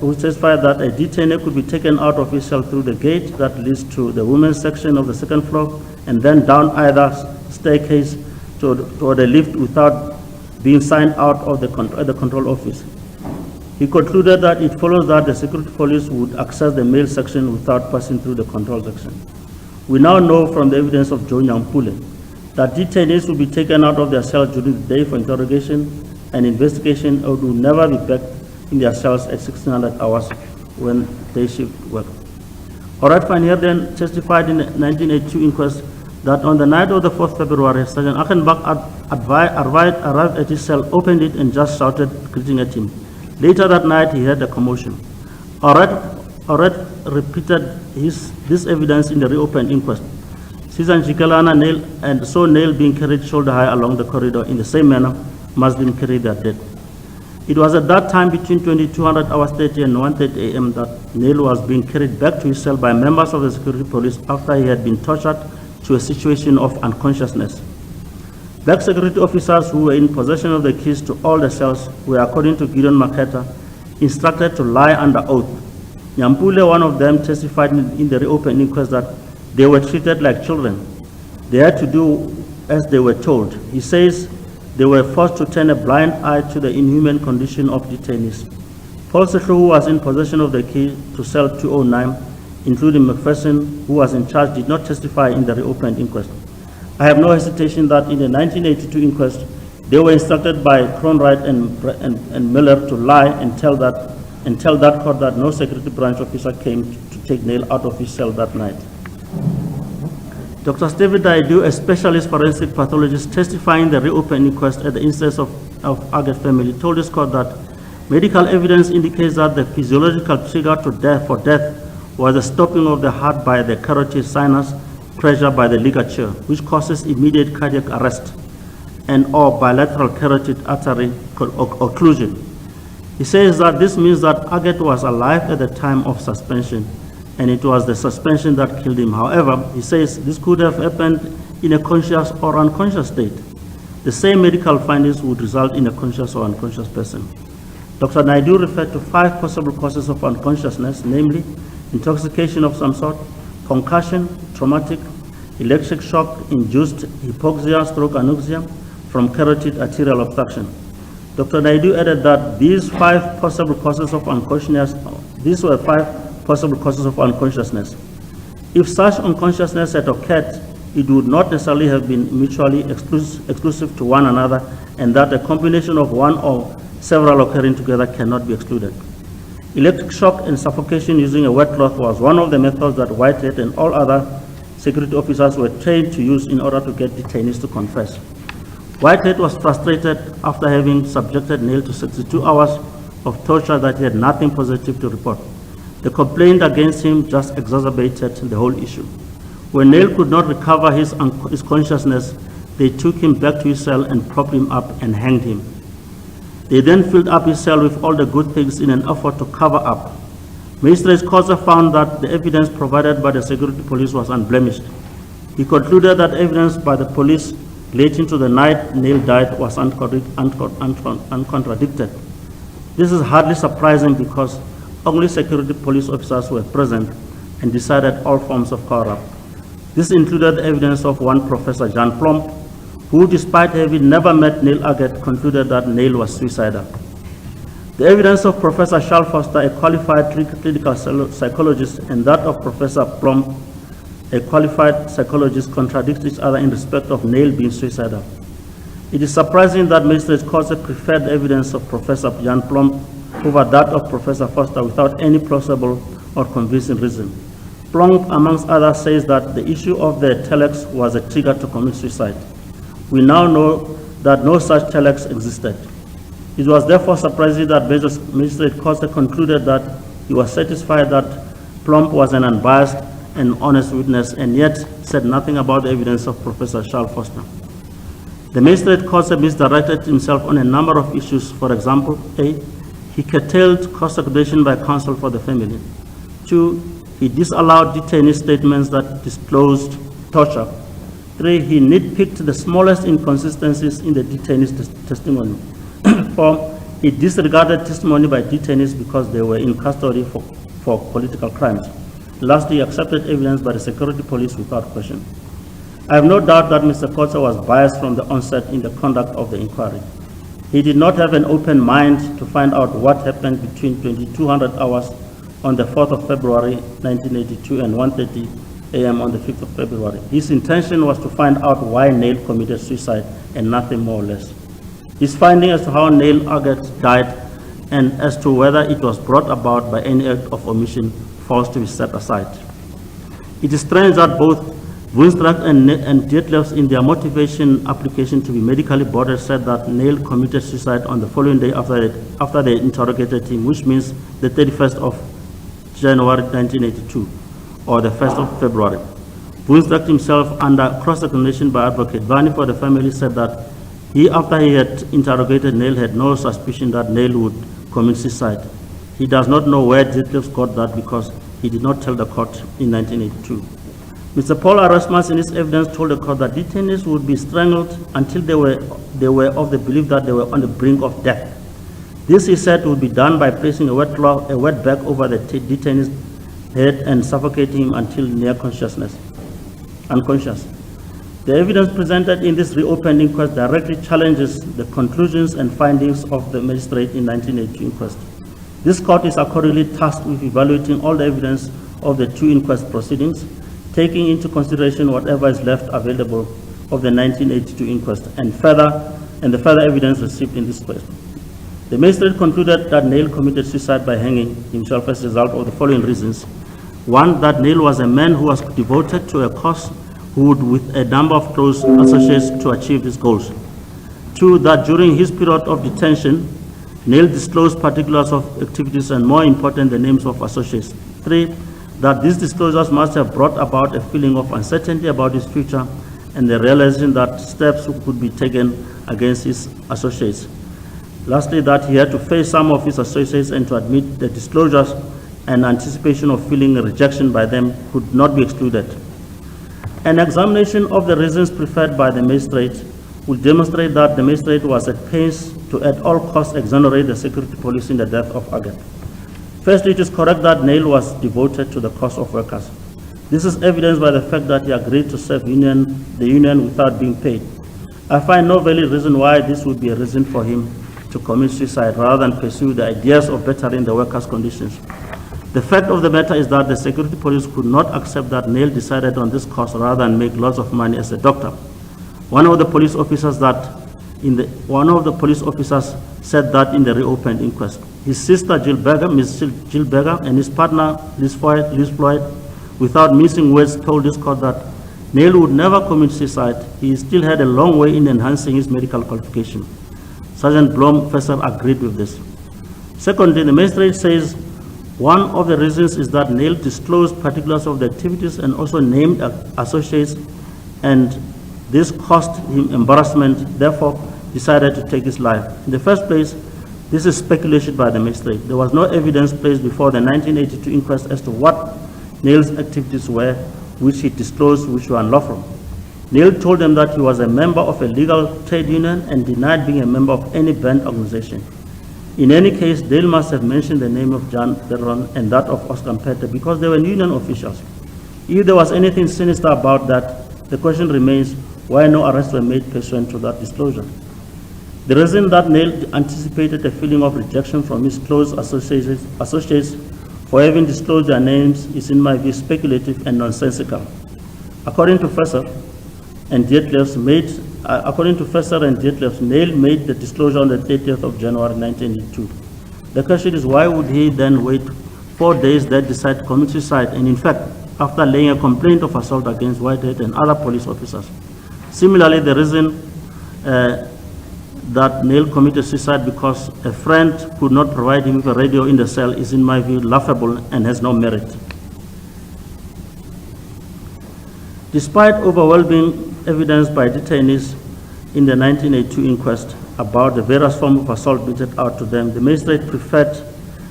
who testified that a detainee could be taken out of his cell through the gate that leads to the women's section of the second floor and then down either staircase to the lift without being signed out of the control office. He concluded that it follows that the security police would access the male section without passing through the control section. We now know from the evidence of Joe Nyampule that detainees will be taken out of their cells during the day for interrogation and investigation or will never be back in their cells at 1600 hours when day shift work. All right, Van Heerden testified in the 1982 inquest that on the night of the 4th February, Sergeant Achenbach arrived at his cell, opened it, and just shouted, greeting at him. Later that night, he heard a commotion. Oret repeated this evidence in the reopened inquest. Susan Jikelana saw Neil being carried shoulder high along the corridor in the same manner Muslims carry their dead. It was at that time between 2200 hours 30 and 1:30 a.m. that Neil was being carried back to his cell by members of the security police after he had been tortured to a situation of unconsciousness. Black security officers who were in possession of the keys to all the cells were, according to Gideon Maketa, instructed to lie under oath. Nyampule, one of them, testified in the reopened inquest that they were treated like children. They had to do as they were told. He says they were forced to turn a blind eye to the inhuman condition of detainees. Paul Setlo, who was in possession of the key to cell 209, including McPherson, who was in charge, did not testify in the reopened inquest. I have no hesitation that in the 1982 inquest, they were instructed by Cronwright and Miller to lie and tell that court that no security branch officer came to take Neil out of his cell that night. Dr. Stephen Daidu, a specialist forensic pathologist testifying in the reopened inquest at the instance of Aggett family, told this court that medical evidence indicates that the physiological trigger for death was the stopping of the heart by the carotid sinus pressure by the ligature, which causes immediate cardiac arrest and or bilateral carotid artery occlusion. He says that this means that Aggett was alive at the time of suspension, and it was the suspension that killed him. However, he says this could have happened in a conscious or unconscious state. The same medical findings would result in a conscious or unconscious person. Dr. Naidu referred to 5 possible causes of unconsciousness, namely intoxication of some sort, concussion, traumatic, electric shock, induced hypoxia, stroke, anoxia from carotid arterial obstruction. Dr. Naidu added that these were 5 possible causes of unconsciousness. If such unconsciousness had occurred, it would not necessarily have been mutually exclusive to one another, and that a combination of one or several occurring together cannot be excluded. Electric shock and suffocation using a wet cloth was one of the methods that Whitehead and all other security officers were trained to use in order to get detainees to confess. Whitehead was frustrated after having subjected Neil to 62 hours of torture that he had nothing positive to report. The complaint against him just exacerbated the whole issue. When Neil could not recover his consciousness, they took him back to his cell and propped him up and hanged him. They then filled up his cell with all the good things in an effort to cover up. Magistrate Koza found that the evidence provided by the security police was unblemished. He concluded that evidence by the police late into the night Neil died was uncontradicted. This is hardly surprising because only security police officers were present and decided all forms of cover-up. This included the evidence of one Professor Jan Plomp, who, despite having never met Neil Aggett, concluded that Neil was suicidal. The evidence of Professor Charles Vorster, a qualified clinical psychologist, and that of Professor Plomp, a qualified psychologist, contradict each other in respect of Neil being suicidal. It is surprising that Magistrate Koza preferred the evidence of Professor Jan Plomp over that of Professor Vorster without any plausible or convincing reason. Plomp, amongst others, says that the issue of the telex was a trigger to commit suicide. We now know that no such telex existed. It was therefore surprising that Magistrate Costa concluded that he was satisfied that Plump was an unbiased and honest witness, and yet said nothing about the evidence of Professor Charles Vorster. The Magistrate Costa misdirected himself on a number of issues. For example, A, he curtailed cross-examination by counsel for the family. 2, he disallowed detainee statements that disclosed torture. 3, he nitpicked the smallest inconsistencies in the detainee's testimony. 4, he disregarded testimony by detainees because they were in custody for political crimes. Lastly, he accepted evidence by the security police without question. I have no doubt that Mr. Kotza was biased from the onset in the conduct of the inquiry. He did not have an open mind to find out what happened between 2200 hours on the 4th of February 1982 and 1:30 a.m. on the 5th of February. His intention was to find out why Neil committed suicide and nothing more or less. His finding as to how Neil Aggett died and as to whether it was brought about by any act of omission falls to be set aside. It is strange that both Woensdracht and Dietlefs in their motivation application to be medically boarded said that Neil committed suicide on the following day after they interrogated him, which means the 31st of January 1982 or the 1st of February. Woensdracht himself, under cross-examination by Advocate Vani for the family, said that he, after he had interrogated Neil, had no suspicion that Neil would commit suicide. He does not know where Dietlefs got that because he did not tell the court in 1982. Mr. Paul Erasmus in his evidence told the court that detainees would be strangled until they were of the belief that they were on the brink of death. This, he said, would be done by placing a wet bag over the detainee's head and suffocating him until near unconscious. The evidence presented in this reopened inquest directly challenges the conclusions and findings of the magistrate in 1982 inquest. This court is accordingly tasked with evaluating all the evidence of the two inquest proceedings, taking into consideration whatever is left available of the 1982 inquest and the further evidence received in this quest. The magistrate concluded that Neil committed suicide by hanging himself as a result of the following reasons. 1, that Neil was a man who was devoted to a cause who would with a number of close associates to achieve his goals. 2, that during his period of detention, Neil disclosed particulars of activities and, more important, the names of associates. 3, that these disclosures must have brought about a feeling of uncertainty about his future and the realization that steps could be taken against his associates. Lastly, that he had to face some of his associates and to admit the disclosures and anticipation of feeling rejection by them could not be excluded. An examination of the reasons preferred by the magistrate will demonstrate that the magistrate was at pains to at all costs exonerate the security police in the death of Aggett. Firstly, it is correct that Neil was devoted to the cause of workers. This is evidenced by the fact that he agreed to serve the union without being paid. I find no valid reason why this would be a reason for him to commit suicide rather than pursue the ideas of bettering the workers' conditions. The fact of the matter is that the security police could not accept that Neil decided on this cause rather than make lots of money as a doctor. One of the police officers said that in the reopened inquest. His sister Miss Jill Berger, and his partner Liz Floyd, without missing words, told this court that Neil would never commit suicide. He still had a long way in enhancing his medical qualification. Sergeant Blom-Fesser agreed with this. Secondly, the magistrate says one of the reasons is that Neil disclosed particulars of the activities and also named associates, and this caused him embarrassment, therefore decided to take his life. In the first place, this is speculation by the magistrate. There was no evidence placed before the 1982 inquest as to what Neil's activities were, which he disclosed, which were unlawful. Neil told them that he was a member of a legal trade union and denied being a member of any banned organization. In any case, Neil must have mentioned the name of John Berron and that of Oscar Mpete because they were union officials. If there was anything sinister about that, the question remains, why no arrests were made pursuant to that disclosure? The reason that Neil anticipated a feeling of rejection from his close associates for having disclosed their names is, in my view, speculative and nonsensical. According to Fesser and Dietlefs, Neil made the disclosure on the 30th of January 1982. The question is, why would he then wait 4 days, then decide to commit suicide, and in fact, after laying a complaint of assault against Whitehead and other police officers? Similarly, the reason that Neil committed suicide because a friend could not provide him with a radio in the cell is, in my view, laughable and has no merit. Despite overwhelming evidence by detainees in the 1982 inquest about the various forms of assault meted out to them, the magistrate preferred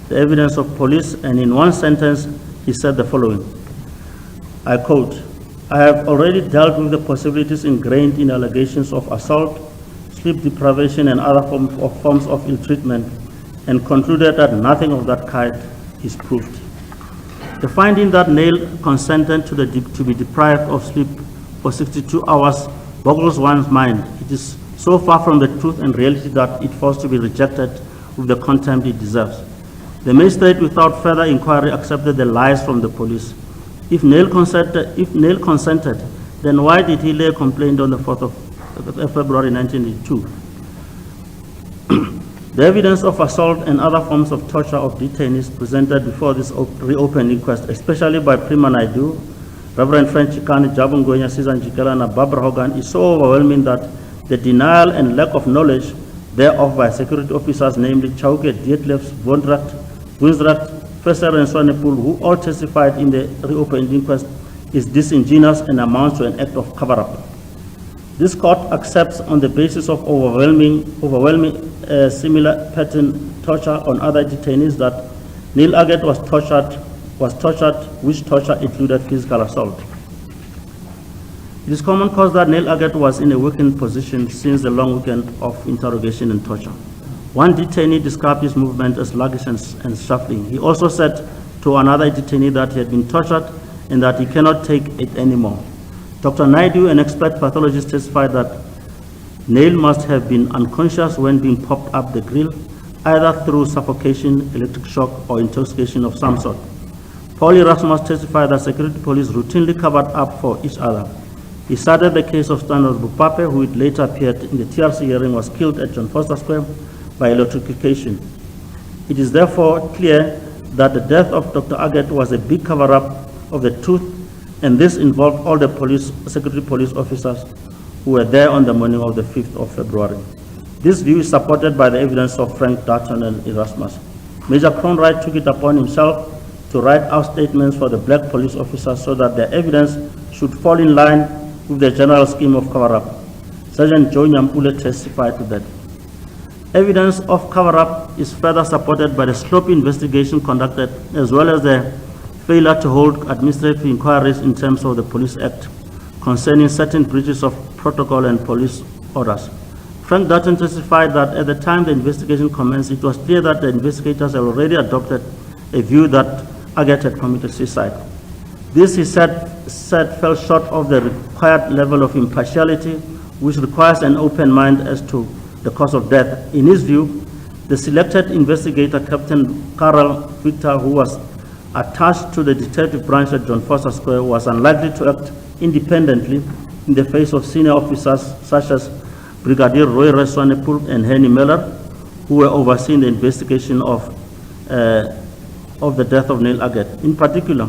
the evidence of police, and in one sentence he said the following, I quote, I have already dealt with the possibilities ingrained in allegations of assault, sleep deprivation, and other forms of ill-treatment, and concluded that nothing of that kind is proved. The finding that Neil consented to be deprived of sleep for 62 hours boggles one's mind. It is so far from the truth and reality that it was to be rejected with the contempt it deserves. The magistrate, without further inquiry, accepted the lies from the police. If Neil consented, then why did he lay a complaint on the 4th of February 1982? The evidence of assault and other forms of torture of detainees presented before this reopened inquest, especially by Prima Naidu, Reverend Frank Chikane, Jabu Ngwenya, Susan Jikela, and Barbara Hogan, is so overwhelming that the denial and lack of knowledge thereof by security officers, namely Chauke, Dietlefs, Winsdracht, Fesser, and Swanepoel, who all testified in the reopened inquest, is disingenuous and amounts to an act of cover-up. This court accepts on the basis of overwhelming similar pattern torture on other detainees that Neil Aggett was tortured, which torture included physical assault. It is common cause that Neil Aggett was in a weakened position since the long weekend of interrogation and torture. One detainee described his movement as sluggish and shuffling. He also said to another detainee that he had been tortured and that he cannot take it anymore. Dr. Naidu, an expert pathologist, testified that Neil must have been unconscious when being popped up the grill, either through suffocation, electric shock, or intoxication of some sort. Paul Erasmus testified that security police routinely covered up for each other. He cited the case of Stanos Bupape, who it later appeared in the TRC hearing was killed at Vorster Square by electrocution. It is therefore clear that the death of Dr. Aggett was a big cover-up of the truth, and this involved all the security police officers who were there on the morning of the 5th of February. This view is supported by the evidence of Frank Dutton and Erasmus. Major Cronwright took it upon himself to write out statements for the black police officers so that their evidence should fall in line with the general scheme of cover-up. Sergeant Joe Nyampule testified to that. Evidence of cover-up is further supported by the sloppy investigation conducted, as well as the failure to hold administrative inquiries in terms of the Police Act concerning certain breaches of protocol and police orders. Frank Dutton testified that at the time the investigation commenced, it was clear that the investigators had already adopted a view that Aggett had committed suicide. This, he said fell short of the required level of impartiality, which requires an open mind as to the cause of death. In his view, the selected investigator, Captain Carl Victor, who was attached to the detective branch at Vorster Square, was unlikely to act independently in the face of senior officers such as Brigadier Roy Reswanepoel and Henny Miller, who were overseeing the investigation of the death of Neil Aggett. In particular,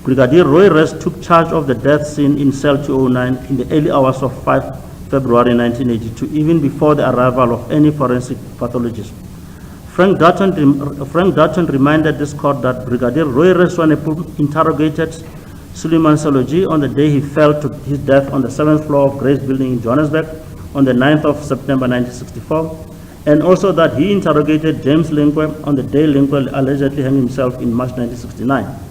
Brigadier Roy Res took charge of the death scene in cell 209 in the early hours of 5 February 1982, even before the arrival of any forensic pathologist. Frank Dutton reminded this court that Brigadier Roy Reswanepoel interrogated Suleiman Saloji on the day he fell to his death on the 7th floor of Grace Building in Johannesburg on the 9th of September 1964, and also that he interrogated James Linkwe on the day Linkwe allegedly hanged himself in March 1969.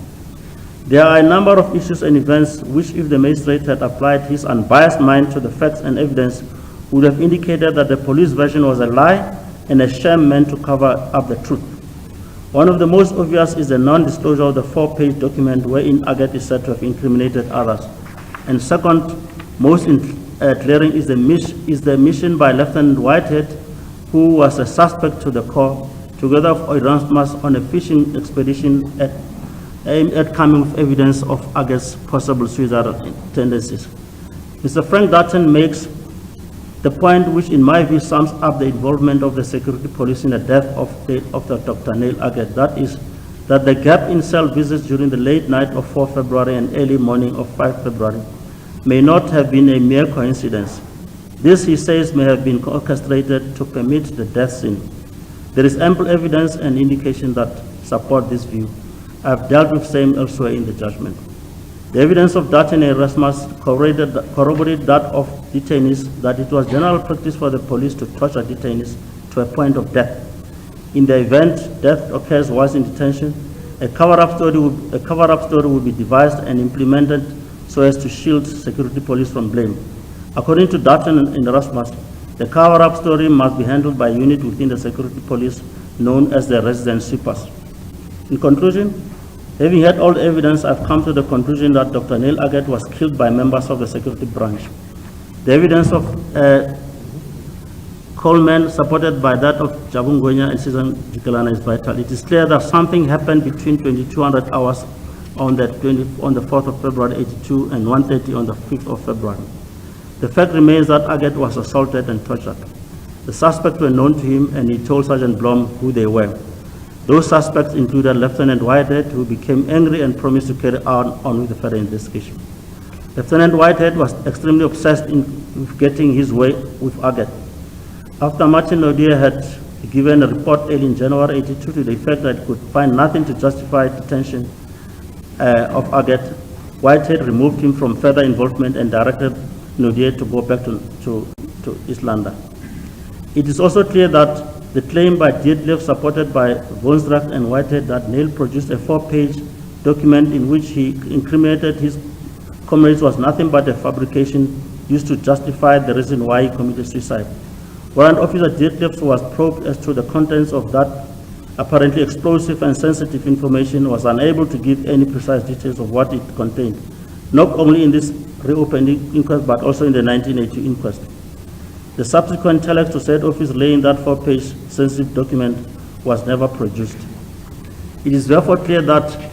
There are a number of issues and events which, if the magistrate had applied his unbiased mind to the facts and evidence, would have indicated that the police version was a lie and a sham meant to cover up the truth. One of the most obvious is the non-disclosure of the 4-page document wherein Aggett is said to have incriminated others. And second, most glaring is the mission by Lieutenant Whitehead, who was a suspect to the Corps, together with Erasmus on a fishing expedition aimed at coming with evidence of Aggett's possible suicidal tendencies. Mr. Frank Dutton makes the point which in my view sums up the involvement of the security police in the death of Dr. Neil Aggett. That is, that the gap in cell visits during the late night of 4 February and early morning of 5 February may not have been a mere coincidence. This, he says, may have been orchestrated to permit the death scene. There is ample evidence and indication that support this view. I have dealt with same elsewhere in the judgment. The evidence of Dutton and Erasmus corroborated that of detainees that it was general practice for the police to torture detainees to a point of death. In the event death occurs whilst in detention, a cover-up story will be devised and implemented so as to shield security police from blame. According to Dutton and Erasmus, the cover-up story must be handled by a unit within the security police known as the resident sweepers. In conclusion, having heard all the evidence, I've come to the conclusion that Dr. Neil Aggett was killed by members of the security branch. The evidence of Coleman, supported by that of Jabungonya and Susan Jikelana, is vital. It is clear that something happened between 2200 hours on the 4th of February 82 and 1:30 on the 5th of February. The fact remains that Aggett was assaulted and tortured. The suspects were known to him and he told Sergeant Blom who they were. Those suspects included Lieutenant Whitehead, who became angry and promised to carry on with the further investigation. Lieutenant Whitehead was extremely obsessed with getting his way with Aggett. After Martin Odier had given a report early in January 82 to the effect that he could find nothing to justify detention of Aggett, Whitehead removed him from further involvement and directed Nodier to go back to East London. It is also clear that the claim by Dietlef, supported by Woensdracht and Whitehead, that Neil produced a 4-page document in which he incriminated his comrades was nothing but a fabrication used to justify the reason why he committed suicide. Warrant Officer Dietlef was probed as to the contents of that apparently explosive and sensitive information, was unable to give any precise details of what it contained, not only in this reopened inquest but also in the 1982 inquest. The subsequent telex to said office laying that 4-page sensitive document was never produced. It is therefore clear that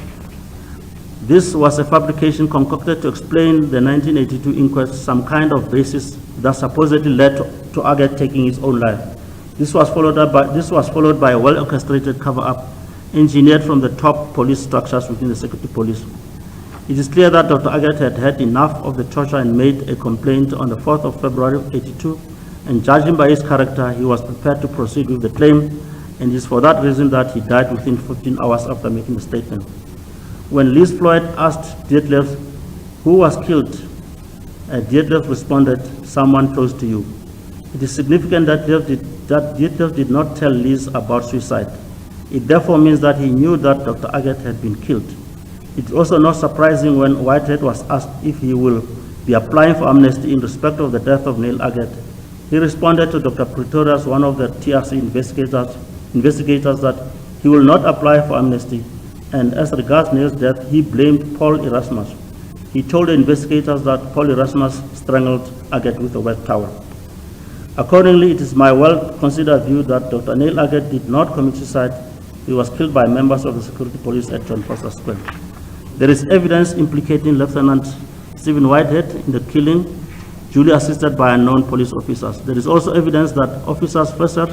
this was a fabrication concocted to explain the 1982 inquest, some kind of basis that supposedly led to Aggett taking his own life. This was followed by a well-orchestrated cover-up engineered from the top police structures within the security police. It is clear that Dr. Aggett had had enough of the torture and made a complaint on the 4th of February 82, and judging by his character, he was prepared to proceed with the claim, and it is for that reason that he died within 15 hours after making the statement. When Liz Floyd asked Dietlef who was killed, Dietlef responded, "Someone close to you." It is significant that Dietlef did not tell Liz about suicide. It therefore means that he knew that Dr. Aggett had been killed. It is also not surprising when Whitehead was asked if he will be applying for amnesty in respect of the death of Neil Aggett. He responded to Dr. Pretorius, one of the TRC investigators, that he will not apply for amnesty, and as regards Neil's death, he blamed Paul Erasmus. He told the investigators that Paul Erasmus strangled Aggett with a wet towel. Accordingly, it is my well-considered view that Dr. Neil Aggett did not commit suicide. He was killed by members of the security police at Vorster Square. There is evidence implicating Lieutenant Stephen Whitehead in the killing, duly assisted by unknown police officers. There is also evidence that officers Fesser,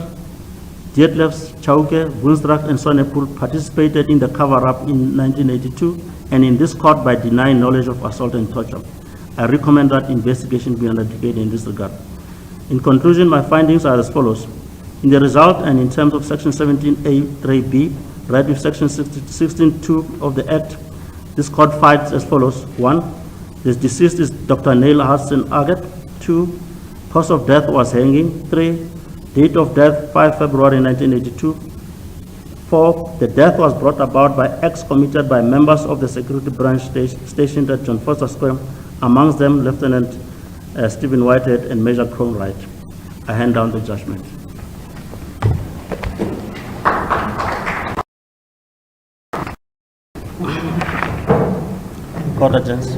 Dietlef, Chauke, Woensdracht, and Sonnepoel participated in the cover-up in 1982 and in this court by denying knowledge of assault and torture. I recommend that investigation be undertaken in this regard. In conclusion, my findings are as follows. In the result and in terms of Section 17A(3)(b), read with Section 16(2) of the Act, this court finds as follows. 1. The deceased is Dr. Neil Aggett. 2. Cause of death was hanging. 3. Date of death 5 February 1982. 4. The death was brought about by acts committed by members of the security branch stationed at Vorster Square, amongst them Lieutenant Stephen Whitehead and Major Kronwright. I hand down the judgment. Court adjourns.